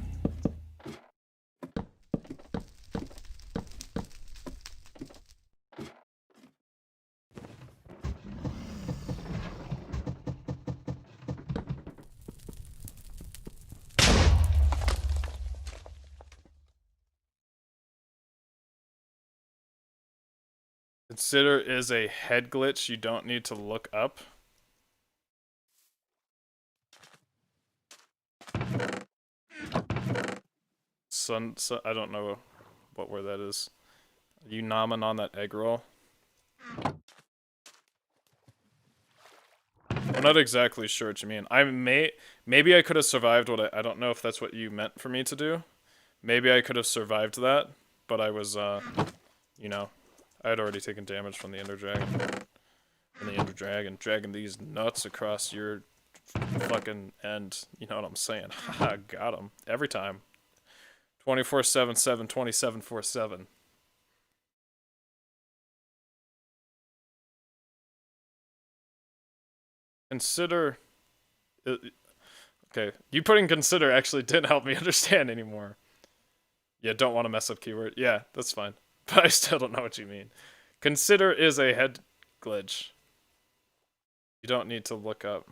Consider is a head glitch you don't need to look up. I don't know what word that is. Are you nomming on that egg roll? I'm not exactly sure what you mean. Maybe I could have survived I don't know if that's what you meant for me to do. Maybe I could have survived that, but I was, you know, I had already taken damage from the Ender Dragon. And the Ender Dragon dragging these nuts across your fucking end. You know what I'm saying? Haha, got him. Every time. 24/7/7, 27/4/7. Consider... Okay, you putting consider actually didn't help me understand anymore. Yeah, don't want to mess up keyword. Yeah, that's fine. But I still don't know what you mean. Consider is a head glitch. You don't need to look up.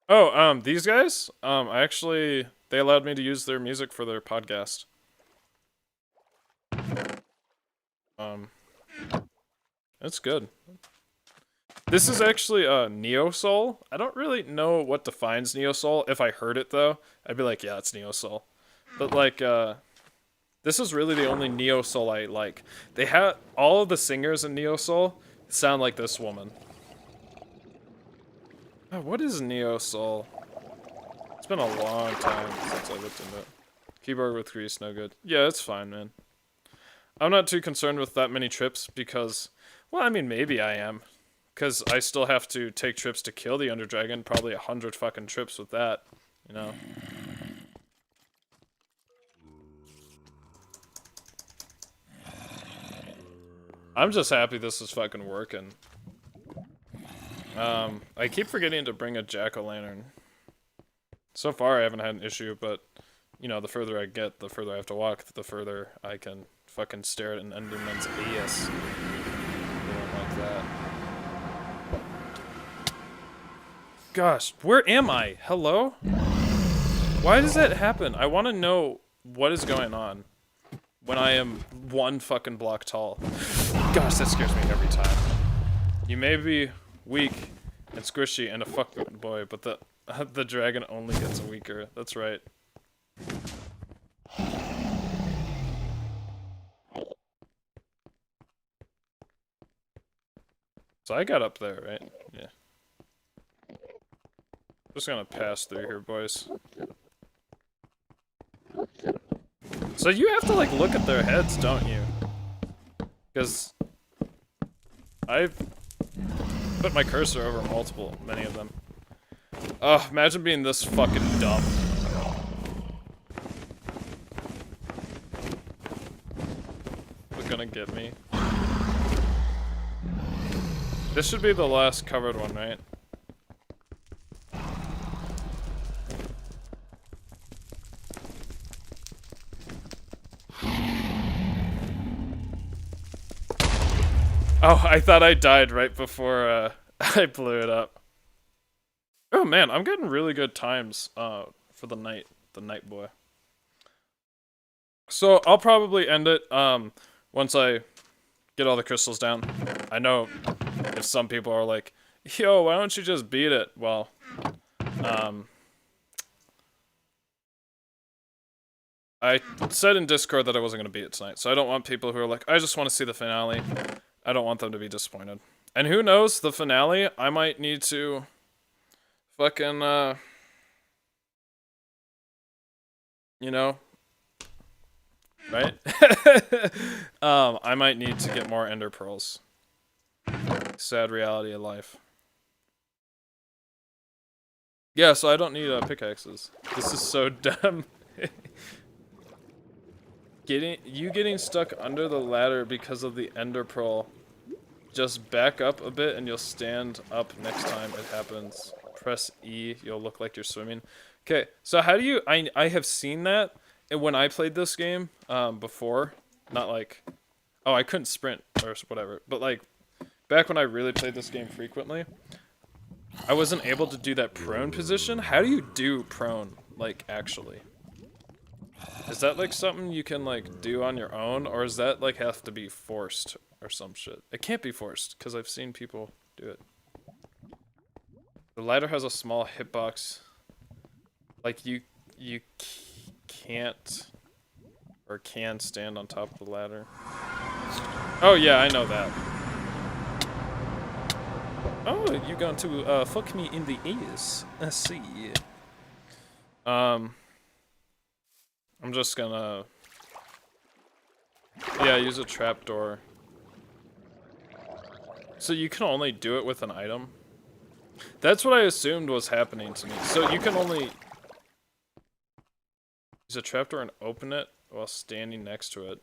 Oh, these guys? They allowed me to use their music for their podcast. That's good. This is actually Neo Soul. I don't really know what defines Neo Soul. If I heard it though, I'd be like, yeah, it's Neo Soul. But like, this is really the only Neo Soul I like. They have all of the singers in Neo Soul sound like this woman. Oh, what is Neo Soul? It's been a long time since I looked into it. Keyboard with grease, no good. Yeah, it's fine, man. I'm not too concerned with that many trips because, well, I mean, maybe I am. Because I still have to take trips to kill the Ender Dragon. Probably 100 fucking trips with that, you know? I'm just happy this is fucking working. I keep forgetting to bring a jack-o'-lantern. So far, I haven't had an issue, but, you know, the further I get, the further I have to walk, the further I can fucking stare at an Enderman's ass. I don't like that. Gosh, where am I? Hello? Why does that happen? I want to know what is going on when I am one fucking block tall. Gosh, that scares me every time. You may be weak and squishy and a fucking boy, but the dragon only gets weaker. That's right. So I got up there, right? Yeah. Just gonna pass through here, boys. So you have to, like, look at their heads, don't you? Because I've put my cursor over many of them. Ugh, imagine being this fucking dumb. They're gonna get me. This should be the last covered one, right? Oh, I thought I died right before I blew it up. Oh man, I'm getting really good times for the night boy. So I'll probably end it once I get all the crystals down. I know if some people are like, yo, why don't you just beat it? Well, I said in Discord that I wasn't going to beat it tonight, so I don't want people who are like, I just want to see the finale. I don't want them to be disappointed. And who knows, the finale, I might need to fucking, you know, right? I might need to get more ender pearls. Sad reality of life. Yeah, so I don't need pickaxes. This is so dumb. Getting stuck under the ladder because of the ender pearl. Just back up a bit and you'll stand up next time it happens. Press E, you'll look like you're swimming. Okay, so how do you... I have seen that when I played this game before. Not like... Oh, I couldn't sprint or whatever. But like, back when I really played this game frequently, I wasn't able to do that prone position. How do you do prone, like, actually? Is that like something you can like do on your own, or does that like have to be forced or some shit? It can't be forced because I've seen people do it. The ladder has a small hitbox. Like you can't or can stand on top of the ladder. Oh yeah, I know that. Oh, you going to fuck me in the ears? I see. I'm just gonna... Yeah, use a trapdoor. So you can only do it with an item? That's what I assumed was happening to me. So you can only... use a trapdoor and open it while standing next to it.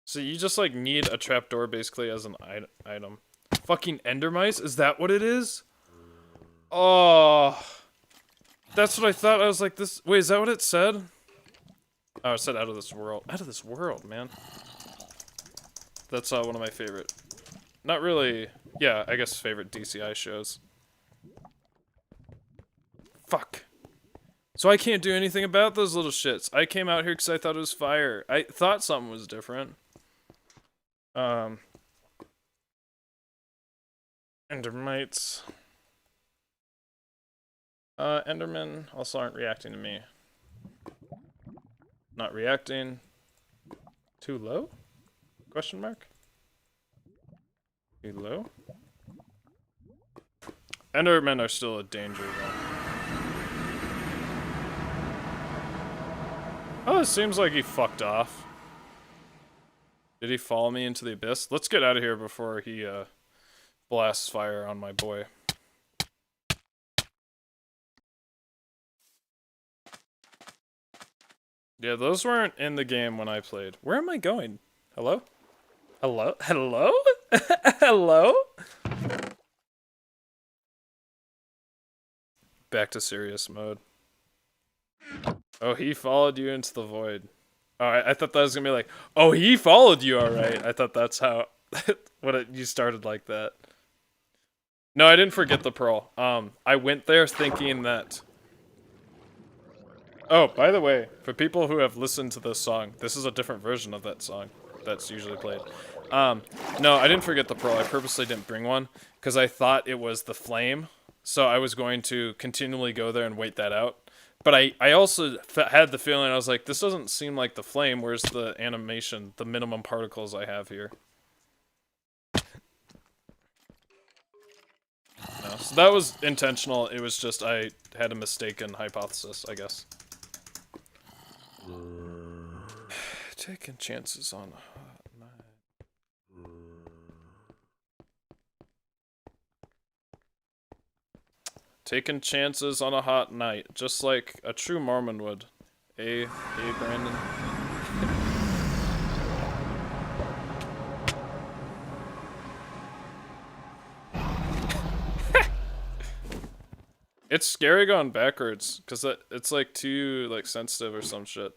So you just like need a trapdoor basically as an item. Fucking ender mice? Is that what it is? Oh... That's what I thought. I was like, this... Wait, is that what it said? Oh, it said out of this world. Out of this world, man. That's one of my favorite... Not really... Yeah, I guess favorite DCI shows. Fuck. So I can't do anything about those little shits. I came out here because I thought it was fire. I thought something was different. Endermites... Endermen also aren't reacting to me. Not reacting. Too low? Question mark? Too low? Endermen are still a danger though. Oh, it seems like he fucked off. Did he follow me into the abyss? Let's get out of here before he blasts fire on my boy. Yeah, those weren't in the game when I played. Where am I going? Hello? Hello? Hello? Hello? Back to serious mode. Oh, he followed you into the void. Oh, I thought that was gonna be like, oh, he followed you, alright. I thought that's how, you started like that. No, I didn't forget the pearl. I went there thinking that... Oh, by the way, for people who have listened to this song, this is a different version of that song that's usually played. No, I didn't forget the pearl. I purposely didn't bring one because I thought it was the flame. So I was going to continually go there and wait that out. But I also had the feeling, I was like, this doesn't seem like the flame. Where's the animation, the minimum particles I have here? No, so that was intentional. It was just I had a mistaken hypothesis, I guess. Taking chances on a hot night. Taking chances on a hot night, just like a true Mormon would. Brandon. It's scary going backwards, because it's like too like sensitive or some shit.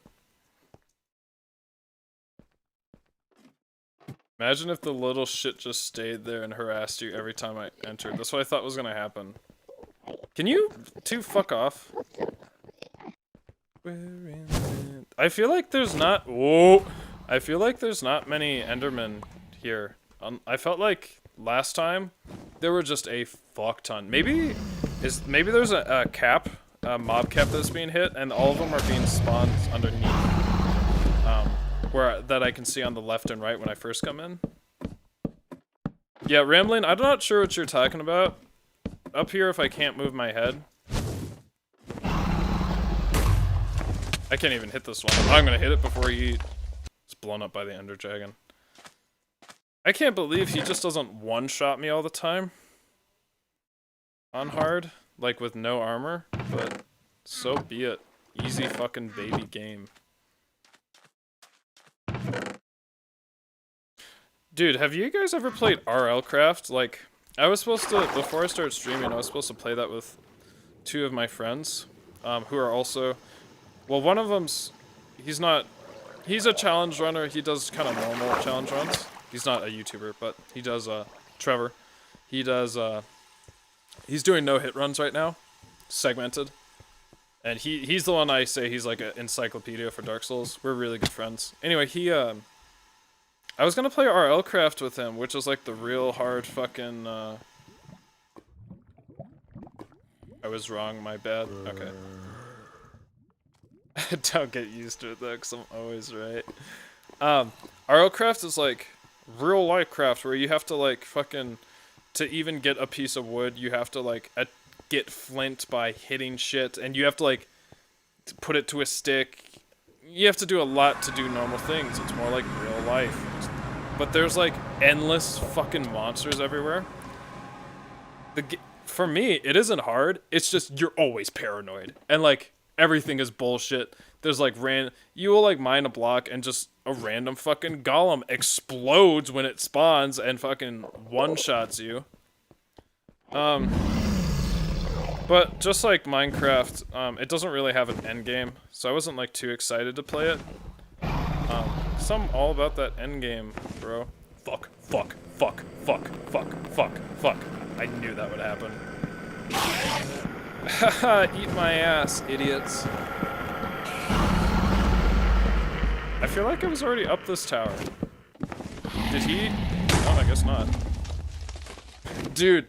Imagine if the little shit just stayed there and harassed you every time I entered. That's what I thought was gonna happen. Can you two fuck off? I feel like there's not... Whoa! I feel like there's not many Endermen here. I felt like last time there were just a fuck ton. Maybe there's a cap mob cap that's being hit, and all of them are being spawned underneath. Where that I can see on the left and right when I first come in. Yeah, Rambling, I'm not sure what you're talking about. Up here, if I can't move my head. I can't even hit this one. I'm gonna hit it before he is blown up by the Ender Dragon. I can't believe he just doesn't one-shot me all the time. On hard, like with no armor, but so be it. Easy fucking baby game. Dude, have you guys ever played RL Craft? Like, I was supposed to, before I started streaming, I was supposed to play that with 2 of my friends, who are also, well, one of them's, he's a challenge runner, he does kind of normal challenge runs. He's not a YouTuber, but he does, Trevor. He does, he's doing no-hit runs right now, segmented. And he's the one I say he's like an encyclopedia for Dark Souls. We're really good friends. Anyway, I was gonna play RL Craft with him, which is like the real hard fucking, I was wrong, my bad. Okay. Don't get used to it though, because I'm always right. RL Craft is like real life craft where you have to like fucking, to even get a piece of wood, you have to like get flint by hitting shit, and you have to like put it to a stick. You have to do a lot to do normal things. It's more like real life. But there's like endless fucking monsters everywhere. For me, it isn't hard. It's just you're always paranoid. And like everything is bullshit. There's like you will like mine a block and just a random fucking golem explodes when it spawns and fucking one-shots you. But just like Minecraft, it doesn't really have an end game, so I wasn't like too excited to play it. I'm all about that end game, bro. Fuck, fuck, fuck, fuck, fuck, fuck, fuck. I knew that would happen. Haha, eat my ass, idiots. I feel like I was already up this tower. Did he? Oh, I guess not. Dude,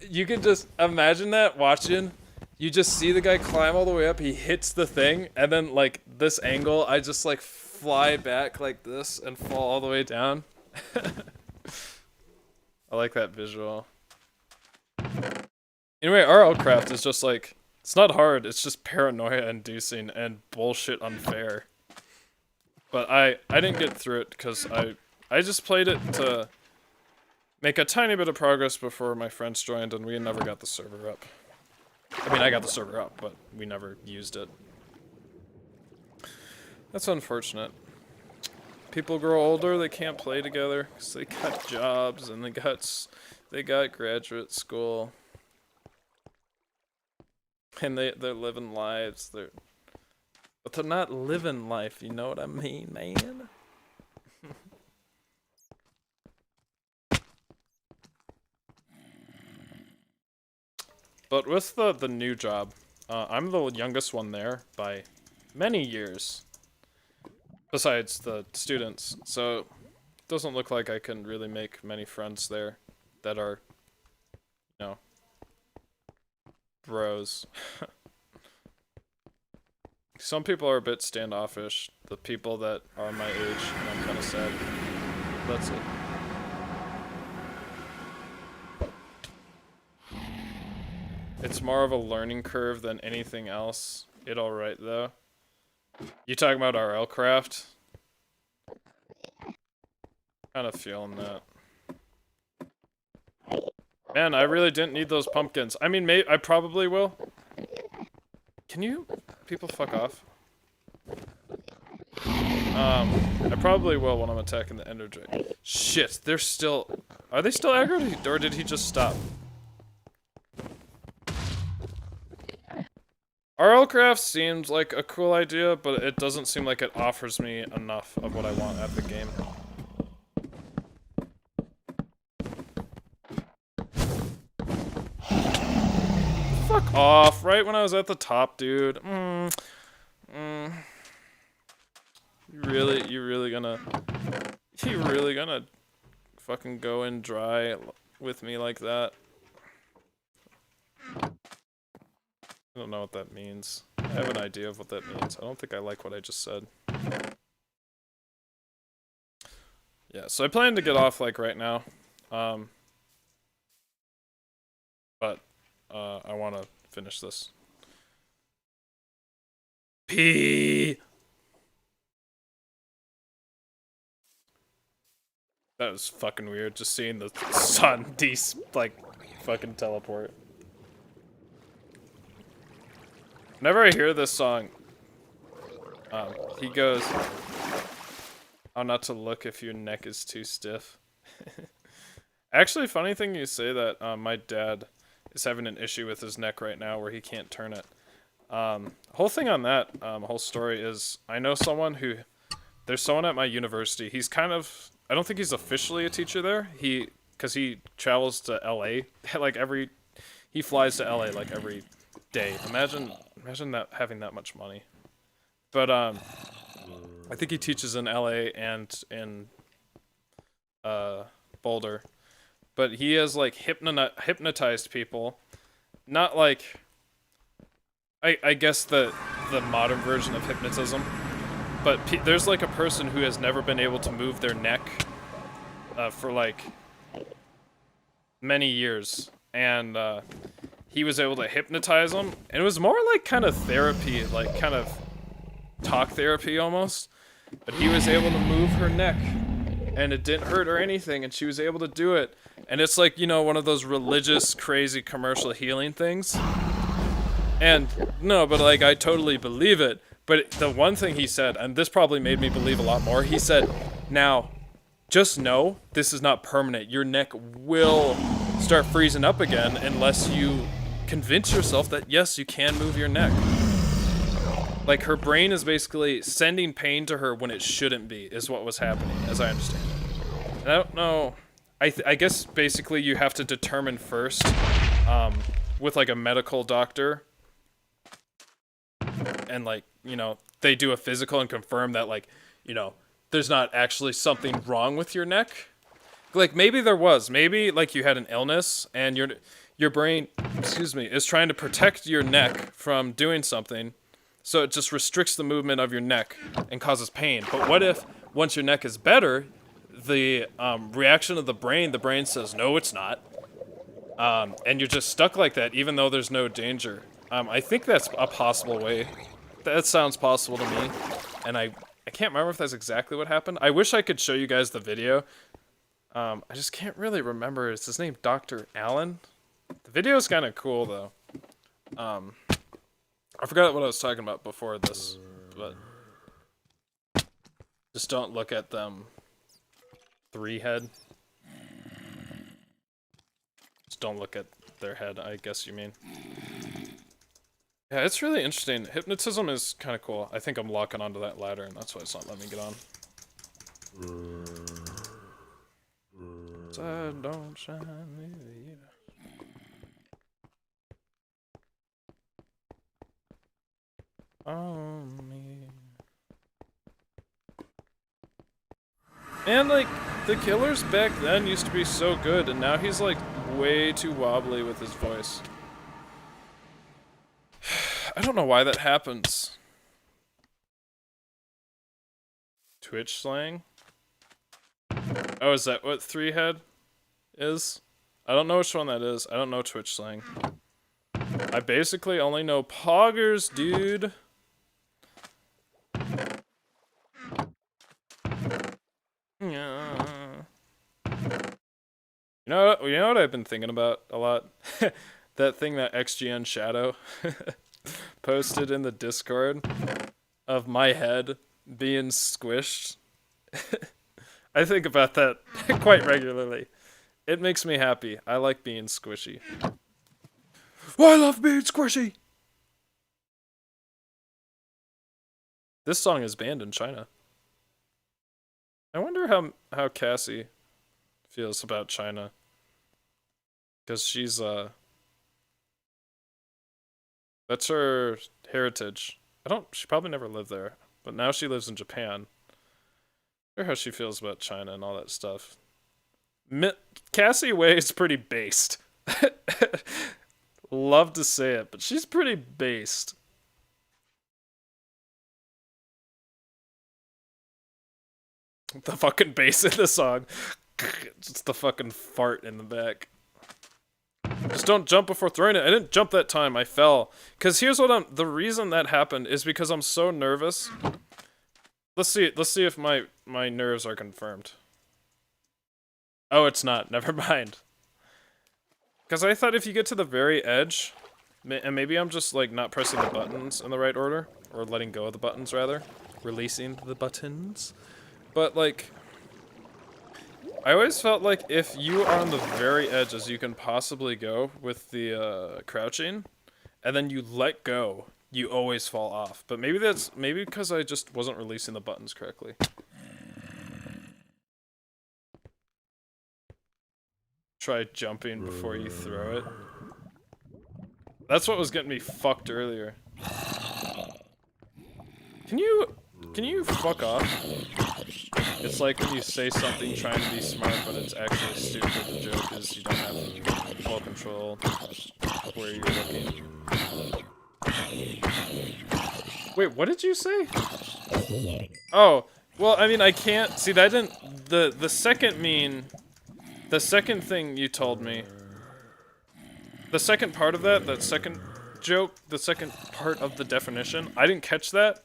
you can just imagine that watching. You just see the guy climb all the way up, he hits the thing, and then like this angle, I just like fly back like this and fall all the way down. I like that visual. Anyway, RL Craft is just like, it's not hard, it's just paranoia inducing and bullshit unfair. But I didn't get through it because I just played it to make a tiny bit of progress before my friends joined, and we never got the server up. I mean, I got the server up, but we never used it. That's unfortunate. People grow older, they can't play together because they got jobs and they got graduate school. And they're living lives. But they're not living life, you know what I mean, man? But with the new job, I'm the youngest one there by many years. Besides the students, so it doesn't look like I can really make many friends there that are, you know, bros. Some people are a bit standoffish, the people that are my age, and I'm kind of sad. That's it. It's more of a learning curve than anything else. It alright though. You talking about RL Craft? Kind of feeling that. Man, I really didn't need those pumpkins. I mean, I probably will. Can you people fuck off? I probably will when I'm attacking the Ender Dragon. Shit, they're still... Are they still aggroed, or did he just stop? RL Craft seems like a cool idea, but it doesn't seem like it offers me enough of what I want out of the game. Fuck off, right when I was at the top, dude. You really gonna fucking go in dry with me like that? I'm don't know what that means. I have an idea of what that means. I don't think I like what I just said. Yeah, so I plan to get off like right now. But I want to finish this. Pee. That was fucking weird, just seeing the sun like fucking teleport. Whenever I hear this song, he goes, "Oh, not to look if your neck is too stiff." Actually, funny thing you say that. My dad is having an issue with his neck right now where he can't turn it. Whole thing on that whole story is I know someone who, there's someone at my university. He's kind of, I don't think he's officially a teacher there. Because he travels to LA like he flies to LA like every day. Imagine that, having that much money. But I think he teaches in LA and in Boulder. But he has like hypnotized people. Not like, I guess the modern version of hypnotism. But there's like a person who has never been able to move their neck for like many years. And he was able to hypnotize them. And it was more like kind of therapy, like kind of talk therapy almost. But he was able to move her neck. And it didn't hurt or anything. And she was able to do it. And it's like, you know, one of those religious, crazy commercial healing things. And no, but like I totally believe it. But the one thing he said, and this probably made me believe a lot more, he said, now, just know this is not permanent. Your neck will start freezing up again unless you convince yourself that, yes, you can move your neck. Like, her brain is basically sending pain to her when it shouldn't be, is what was happening, as I understand it. And I don't know. I guess basically you have to determine first, with like a medical doctor, and like, you know, they do a physical and confirm that, like, you know, there's not actually something wrong with your neck. Like, maybe there was. Maybe, like, you had an illness and your brain, excuse me, is trying to protect your neck from doing something, so it just restricts the movement of your neck and causes pain. But what if, once your neck is better, the reaction of the brain says, no, it's not. And you're just stuck like that, even though there's no danger. I think that's a possible way. That sounds possible to me. And I can't remember if that's exactly what happened. I wish I could show you guys the video. I just can't really remember. Is his name Dr. Allen? The video is kind of cool, though. I forgot what I was talking about before this, but just don't look at them. 3 head. Just don't look at their head, I guess you mean. Yeah, it's really interesting. Hypnotism is kind of cool. I think I'm locking onto that ladder, and that's why it's not letting me get on. Sun don't shine with you. On me. And like, the Killers back then used to be so good, and now he's like way too wobbly with his voice. I don't know why that happens. Twitch slang? Oh, is that what 3 head is? I don't know which one that is. I don't know Twitch slang. I basically only know poggers, dude. Yeah. You know what I've been thinking about a lot? That thing that XGN Shadow posted in the Discord of my head being squished. I think about that quite regularly. It makes me happy. I like being squishy. Well, I love being squishy! This song is banned in China. I wonder how Cassie feels about China. Because she's, that's her heritage. She probably never lived there. But now she lives in Japan. I wonder how she feels about China and all that stuff. Cassie Way is pretty based. love to say it, but she's pretty based. The fucking bass in the song. Just the fucking fart in the back. Just don't jump before throwing it. I didn't jump that time. I fell. Because here's what the reason that happened is because I'm so nervous. Let's see if my nerves are confirmed. Oh, it's not. Never mind. Because I thought if you get to the very edge, and maybe I'm just like not pressing the buttons in the right order, or letting go of the buttons rather, releasing the buttons. But like, I always felt like if you are on the very edge as you can possibly go with the crouching, and then you let go, you always fall off. But maybe because I just wasn't releasing the buttons correctly. Try jumping before you throw it. That's what was getting me fucked earlier. Can you fuck off? It's like when you say something trying to be smart, but it's actually stupid. The joke is you don't have full control of where you're looking. Wait, what did you say? Oh, well, I mean, I can't see that didn't the second thing you told me. The second part of that second joke, the second part of the definition, I didn't catch that.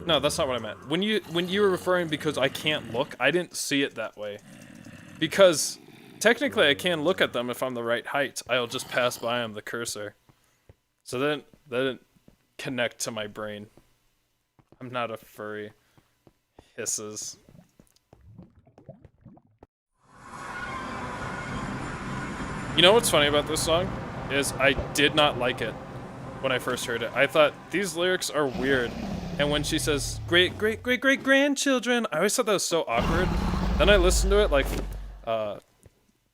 No, that's not what I meant. When you were referring because I can't look, I didn't see it that way. Because technically I can look at them if I'm the right height. I'll just pass by them the cursor. So that didn't connect to my brain. I'm not a furry. Hisses. You know what's funny about this song? Is I did not like it when I first heard it. I thought, these lyrics are weird. And when she says, great, great, great, great grandchildren, I always thought that was so awkward. Then I listened to it like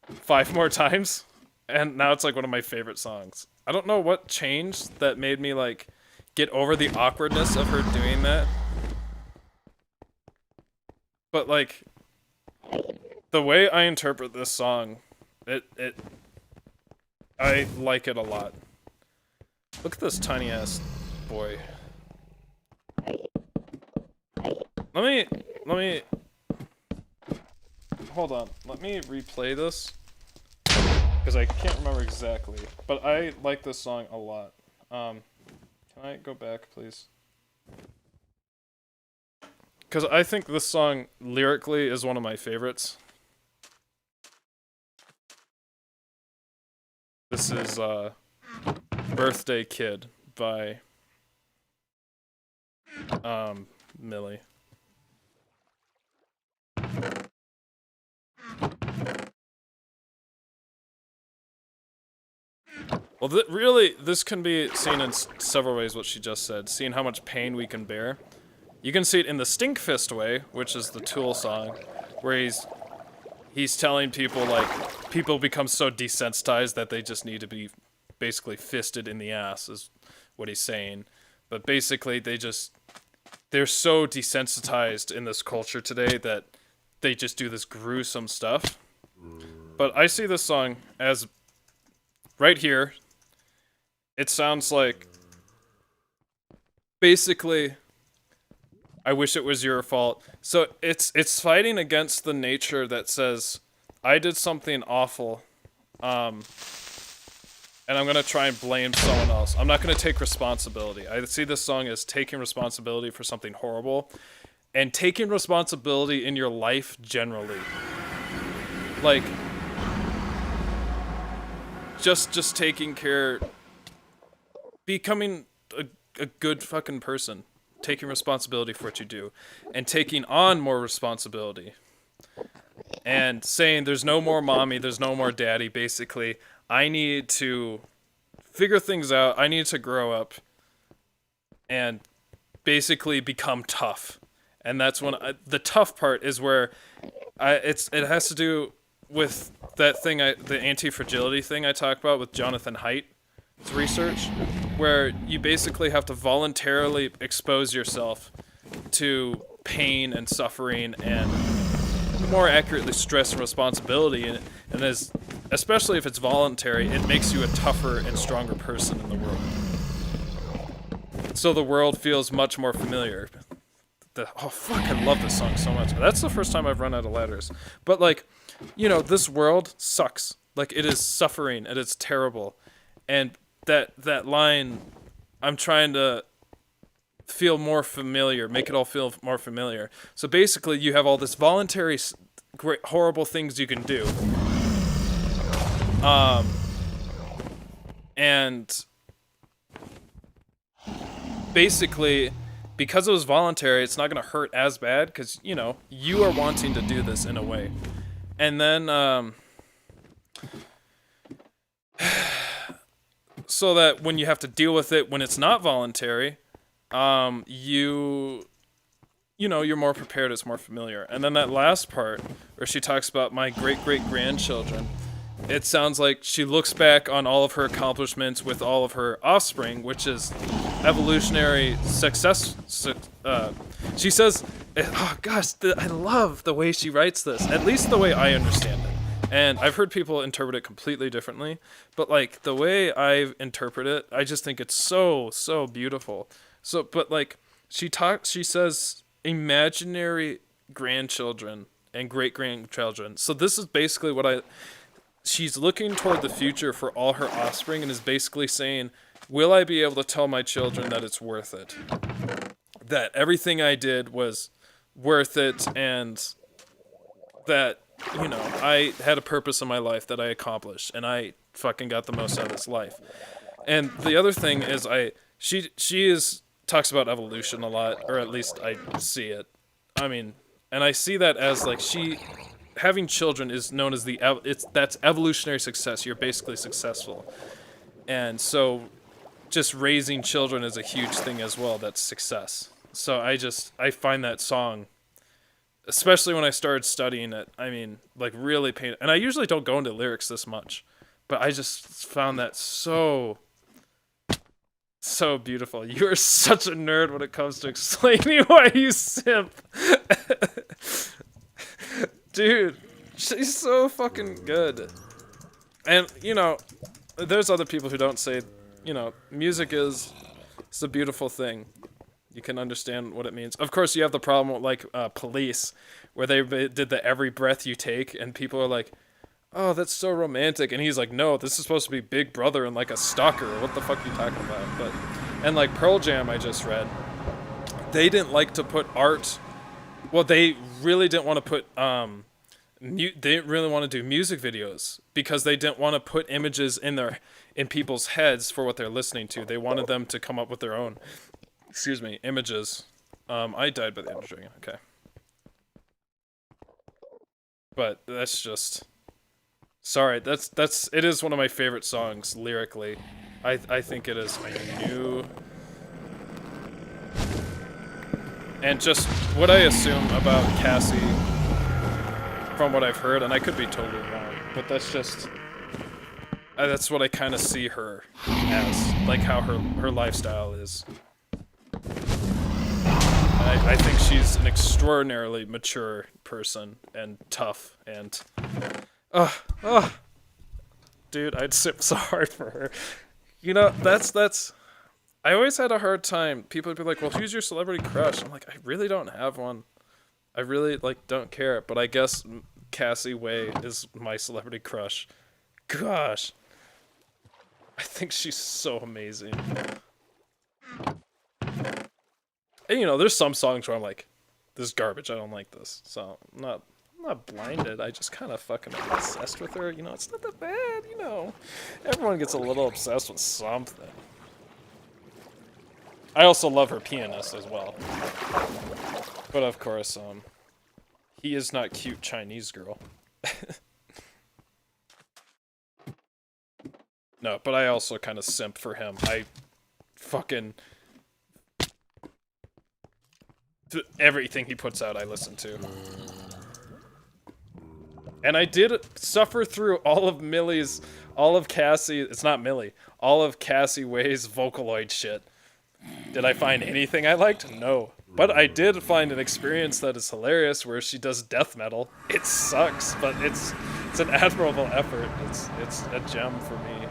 5 more times, and now it's like one of my favorite songs. I don't know what changed that made me like get over the awkwardness of her doing that. But like, the way I interpret this song, I like it a lot. Look at this tiny ass boy. Let me hold on. Let me replay this because I can't remember exactly, but I like this song a lot. Can I go back, please? Because I think this song lyrically is one of my favorites. This is Birthday Kid by Millie. Well, really, this can be seen in several ways, what she just said. Seeing how much pain we can bear. You can see it in the Stinkfist way, which is the Tool song, where he's telling people, like, people become so desensitized that they just need to be basically fisted in the ass, is what he's saying. But basically, they're so desensitized in this culture today that they just do this gruesome stuff. But I see this song as, right here, it sounds like, basically, I wish it was your fault. So it's fighting against the nature that says, I did something awful, and I'm gonna try and blame someone else. I'm not gonna take responsibility. I see this song as taking responsibility for something horrible, and taking responsibility in your life generally. Like, just taking care, becoming a good fucking person, taking responsibility for what you do, and taking on more responsibility, and saying there's no more mommy, there's no more daddy. Basically, I need to figure things out, I need to grow up, and basically become tough. And that's when the tough part is where it has to do with that thing, the anti-fragility thing I talked about with Jonathan Haidt's research, where you basically have to voluntarily expose yourself to pain and suffering and, more accurately, stress and responsibility. And as especially if it's voluntary, it makes you a tougher and stronger person in the world. So the world feels much more familiar. Oh fuck, I love this song so much. That's the first time I've run out of letters. But like, you know, this world sucks. Like, it is suffering and it's terrible. And that line, I'm trying to feel more familiar, make it all feel more familiar. So basically, you have all this voluntary, great, horrible things you can do. And basically, because it was voluntary, it's not going to hurt as bad because, you know, you are wanting to do this in a way. And then, so that when you have to deal with it when it's not voluntary, you know, you're more prepared, it's more familiar. And then that last part where she talks about my great-great-grandchildren, it sounds like she looks back on all of her accomplishments with all of her offspring, which is evolutionary success. She says, oh gosh, I love the way she writes this, at least the way I understand it. And I've heard people interpret it completely differently, but like the way I interpret it, I just think it's so beautiful. So, but like she says imaginary grandchildren and great-grandchildren. So this is basically she's looking toward the future for all her offspring and is basically saying, will I be able to tell my children that it's worth it? That everything I did was worth it, and that, you know, I had a purpose in my life that I accomplished, and I fucking got the most out of this life. And the other thing is she talks about evolution a lot, or at least I see it. I mean, and I see that as like having children is known as that's evolutionary success. You're basically successful. And so just raising children is a huge thing as well. That's success. So I find that song, especially when I started studying it, I mean, like really pain. And I usually don't go into lyrics this much, but I just found that so beautiful. You are such a nerd when it comes to explaining why you simp. Dude, she's so fucking good. And, you know, there's other people who don't say, you know, music it's a beautiful thing. You can understand what it means. Of course, you have the problem with, like, Police, where they did the Every Breath You Take, and people are like, oh, that's so romantic. And he's like, no, this is supposed to be Big Brother and, like, a stalker. What the fuck are you talking about? And, like, Pearl Jam, I just read, they didn't like to put art. Well, they really didn't want to put, they didn't really want to do music videos because they didn't want to put images in people's heads for what they're listening to. They wanted them to come up with their own, images. I died by the end of drinking. Okay. But that's just, sorry, it is one of my favorite songs lyrically. I think it is. I knew. And just what I assume about Cassie, from what I've heard, and I could be totally wrong, but that's what I kind of see her as, like how her lifestyle is. I think she's an extraordinarily mature person and tough and, dude, I'd sip so hard for her. You know, that's. I always had a hard time. People would be like, well, who's your celebrity crush? I'm like, I really don't have one. I really, like, don't care. But I guess Cassie Way is my celebrity crush. Gosh. I think she's so amazing. And, you know, there's some songs where I'm like, this is garbage. I don't like this. So, I'm not blinded. I just kind of fucking am obsessed with her. You know, it's not that bad, you know. Everyone gets a little obsessed with something. I also love her pianist as well. But of course, he is not cute Chinese girl. No, but I also kind of simp for him. I fucking... everything he puts out I listen to. And I did suffer through all of Cassie... It's not Millie. All of Cassie Way's Vocaloid shit. Did I find anything I liked? No. But I did find an experience that is hilarious where she does death metal. It sucks, but It's an admirable effort. It's a gem for me.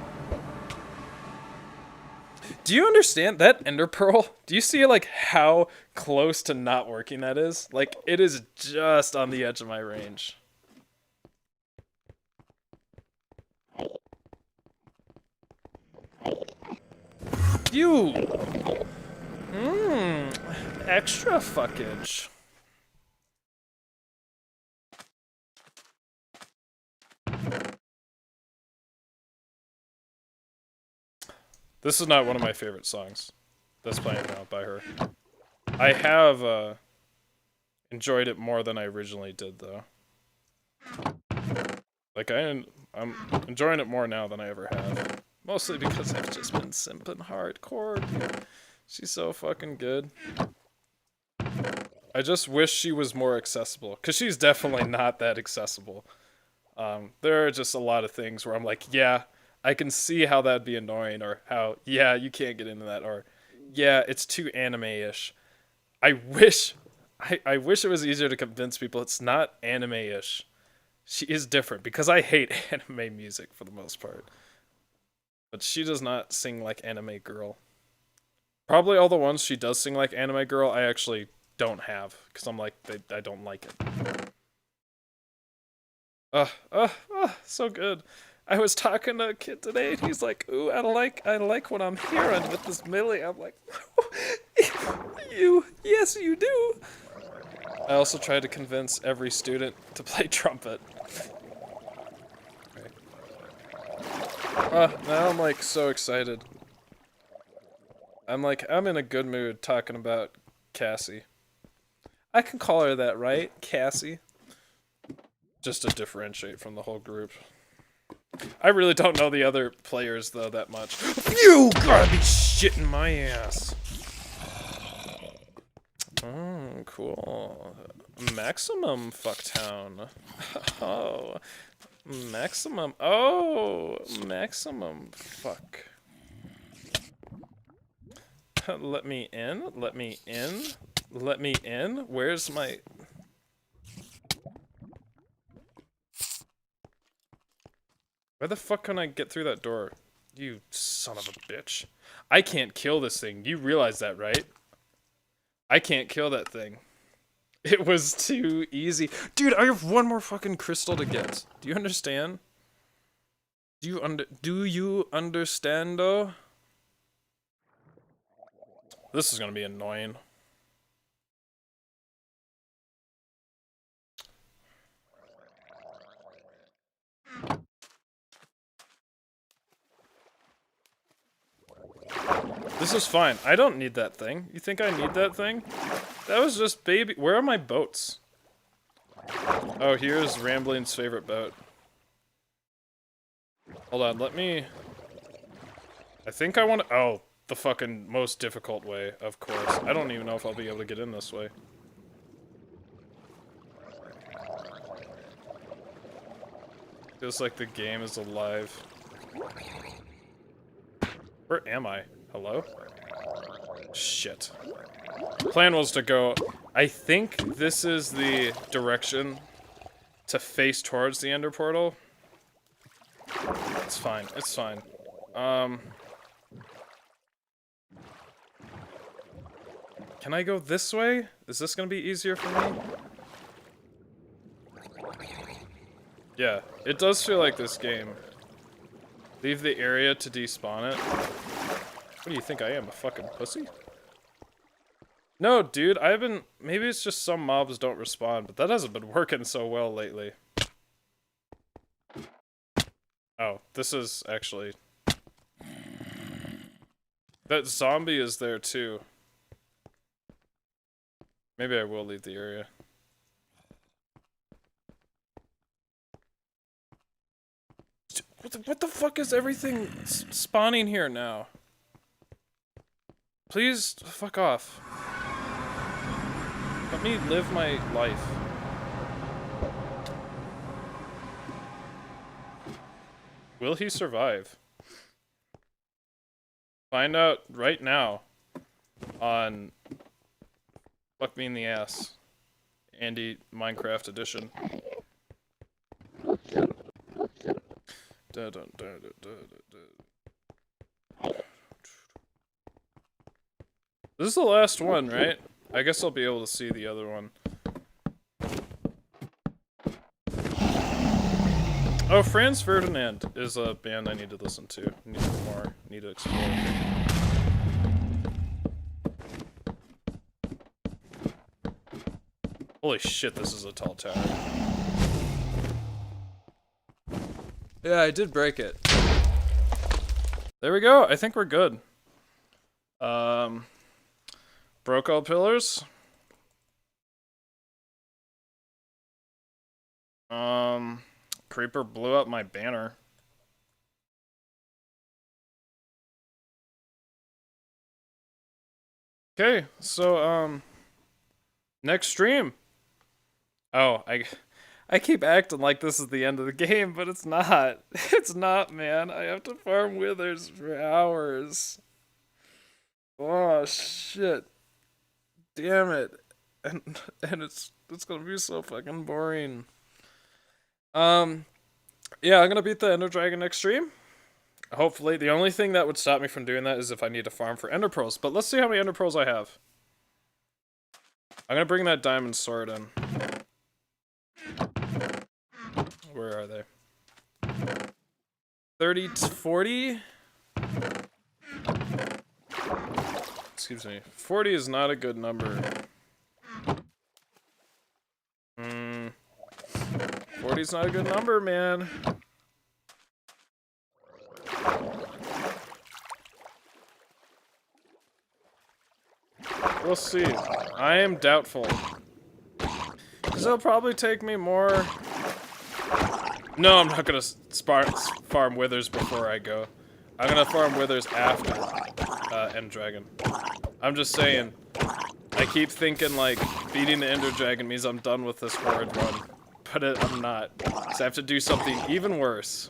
Do you understand that ender pearl? Do you see like how close to not working that is? Like it is just on the edge of my range. You. Extra fuckage. This is not one of my favorite songs that's playing now by her. I have enjoyed it more than I originally did, though. Like, I'm enjoying it more now than I ever have. Mostly because I've just been simping hardcore, dude. She's so fucking good. I just wish she was more accessible, because she's definitely not that accessible. There are just a lot of things where I'm like, yeah, I can see how that'd be annoying, or how, yeah, you can't get into that, or, yeah, it's too anime-ish. I wish it was easier to convince people it's not anime-ish. She is different, because I hate anime music for the most part. But she does not sing like anime girl. Probably all the ones she does sing like anime girl, I actually don't have, because I'm like, I don't like it. So good. I was talking to a kid today, and he's like, "Ooh, I like what I'm hearing with this Millie." I'm like, yes, you do. I also tried to convince every student to play trumpet. Now I'm like so excited. I'm in a good mood talking about Cassie. I can call her that, right? Cassie. Just to differentiate from the whole group. I really don't know the other players, though, that much. You gotta be shitting my ass. Oh, cool. Maximum Fucktown. Oh. Maximum. Oh, maximum fuck. Let me in. Let me in. Let me in. Where's my... Where the fuck can I get through that door? You son of a bitch. I can't kill this thing. You realize that, right? I can't kill that thing. It was too easy. Dude, I have one more fucking crystal to get. Do you understand? Do you understand, though? This is gonna be annoying. This is fine. I don't need that thing. You think I need that thing? That was just baby. Where are my boats? Oh, here's Rambling's favorite boat. Hold on, let me... I think I want to... Oh, the fucking most difficult way, of course. I don't even know if I'll be able to get in this way. Feels like the game is alive. Where am I? Hello? Shit. Plan was to go... I think this is the direction to face towards the Ender Portal. It's fine. It's fine. Can I go this way? Is this gonna be easier for me? Yeah, it does feel like this game. Leave the area to despawn it. What do you think I am, a fucking pussy? No, dude, I haven't... Maybe it's just some mobs don't respond, but that hasn't been working so well lately. Oh, this is actually... That zombie is there, too. Maybe I will leave the area. What the fuck is everything spawning here now? Please, fuck off. Let me live my life. Will he survive? Find out right now on Fuck Me in the Ass, Andy Minecraft Edition. This is the last one, right? I guess I'll be able to see the other one. Oh, Franz Ferdinand is a band I need to listen to. Need to explore. Holy shit, this is a tall tower. Yeah, I did break it. There we go. I think we're good. Broke all pillars. Creeper blew up my banner. Okay, so, next stream. Oh, I keep acting like this is the end of the game, but it's not. It's not, man. I have to farm withers for hours. Oh, shit. Damn it. And it's gonna be so fucking boring. Yeah, I'm gonna beat the Ender Dragon next stream. Hopefully, the only thing that would stop me from doing that is if I need to farm for Ender Pearls. But let's see how many Ender Pearls I have. I'm gonna bring that diamond sword in. Where are they? 30 to 40? Excuse me. 40 is not a good number. 40 is not a good number, man. We'll see. I am doubtful. Because it'll probably take me more... No, I'm not gonna farm withers before I go. I'm gonna farm withers after End Dragon. I'm just saying. I keep thinking, like, beating the Ender Dragon means I'm done with this horrid run. But I'm not. So I have to do something even worse.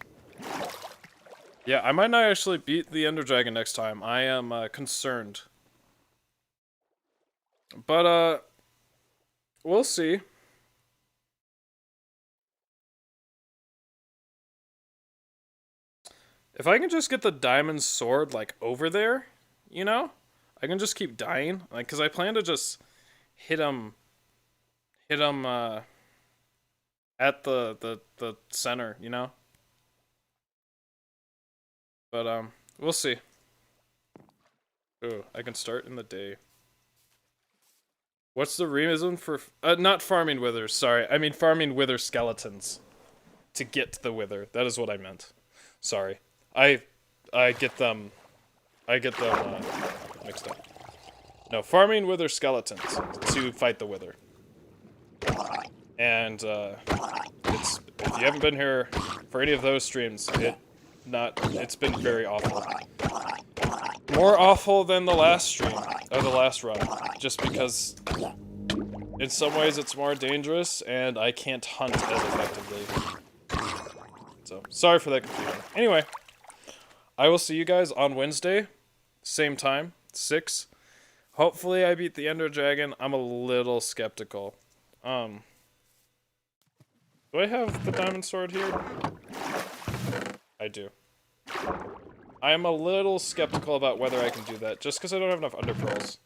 Yeah, I might not actually beat the Ender Dragon next time. I am concerned. But, we'll see. If I can just get the diamond sword, like, over there, you know? I can just keep dying. Like, because I plan to just hit him, at the center, you know? But, we'll see. Ooh, I can start in the day. What's the reason for... not farming withers, sorry. I mean farming wither skeletons. To get the wither. That is what I meant. Sorry. I get them mixed up. No, farming wither skeletons to fight the wither. And, it's... If you haven't been here for any of those streams, it's been very awful. More awful than the last stream, or the last run, just because in some ways it's more dangerous and I can't hunt as effectively. So, sorry for that confusion. Anyway, I will see you guys on Wednesday, same time, 6. Hopefully I beat the Ender Dragon. I'm a little skeptical. Do I have the diamond sword here? I do. I am a little skeptical about whether I can do that, just because I don't have enough Ender Pearls.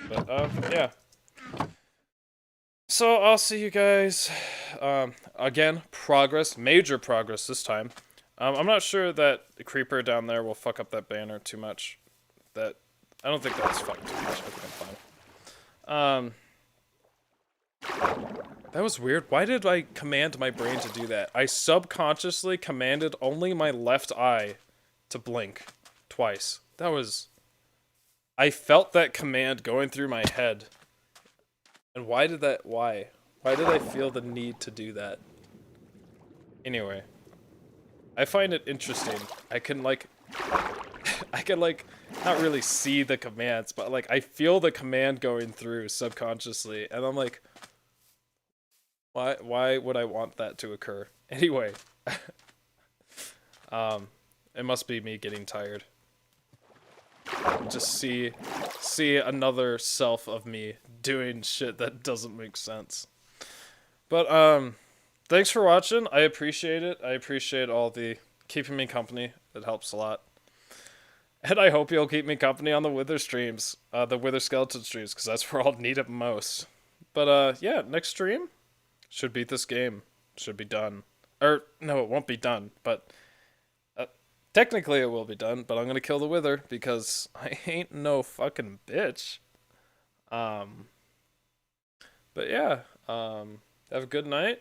But, yeah. So, I'll see you guys. Again, progress, major progress this time. I'm not sure that the creeper down there will fuck up that banner too much. I don't think that's fucked too much. I think I'm fine. That was weird. Why did I command my brain to do that? I subconsciously commanded only my left eye to blink twice. That was... I felt that command going through my head. And why did that... Why? Why did I feel the need to do that? Anyway. I find it interesting. I can, like... I can, like, not really see the commands, but, like, I feel the command going through subconsciously. And I'm like... Why would I want that to occur? Anyway. It must be me getting tired. Just see another self of me doing shit that doesn't make sense. But, thanks for watching. I appreciate it. I appreciate all the keeping me company. It helps a lot. And I hope you'll keep me company on the Wither streams, the Wither Skeleton streams, because that's where I'll need it most. But yeah, next stream should beat this game. Should be done. Or no, it won't be done. But technically it will be done. But I'm gonna kill the Wither because I ain't no fucking bitch. But yeah, have a good night.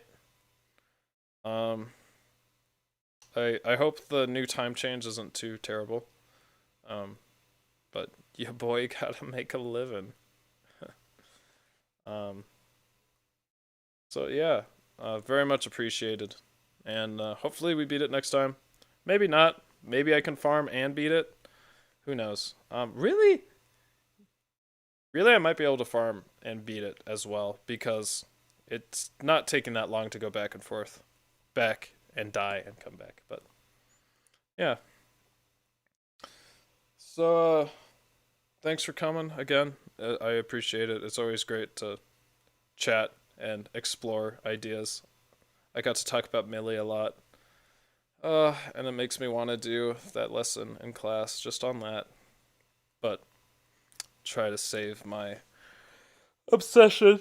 I hope the new time change isn't too terrible. But your boy gotta make a living. So yeah, very much appreciated. And hopefully we beat it next time. Maybe not. Maybe I can farm and beat it. Who knows? Really? Really, I might be able to farm and beat it as well because it's not taking that long to go back and forth. Back and die and come back. But yeah. So thanks for coming again. I appreciate it. It's always great to chat and explore ideas. I got to talk about Millie a lot. And it makes me want to do that lesson in class just on that. But try to save my obsession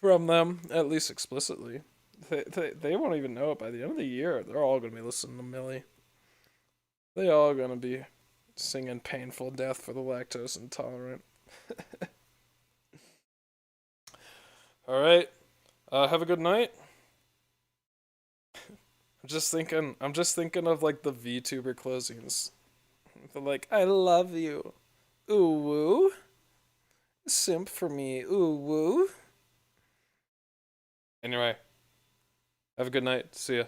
from them, at least explicitly. They won't even know it by the end of the year. They're all going to be listening to Millie. They all going to be singing Painful Death for the Lactose Intolerant. Alright. Have a good night. I'm just thinking of like the VTuber closings. They're like, I love you. Ooh woo. Simp for me. Ooh woo. Anyway. Have a good night. See ya.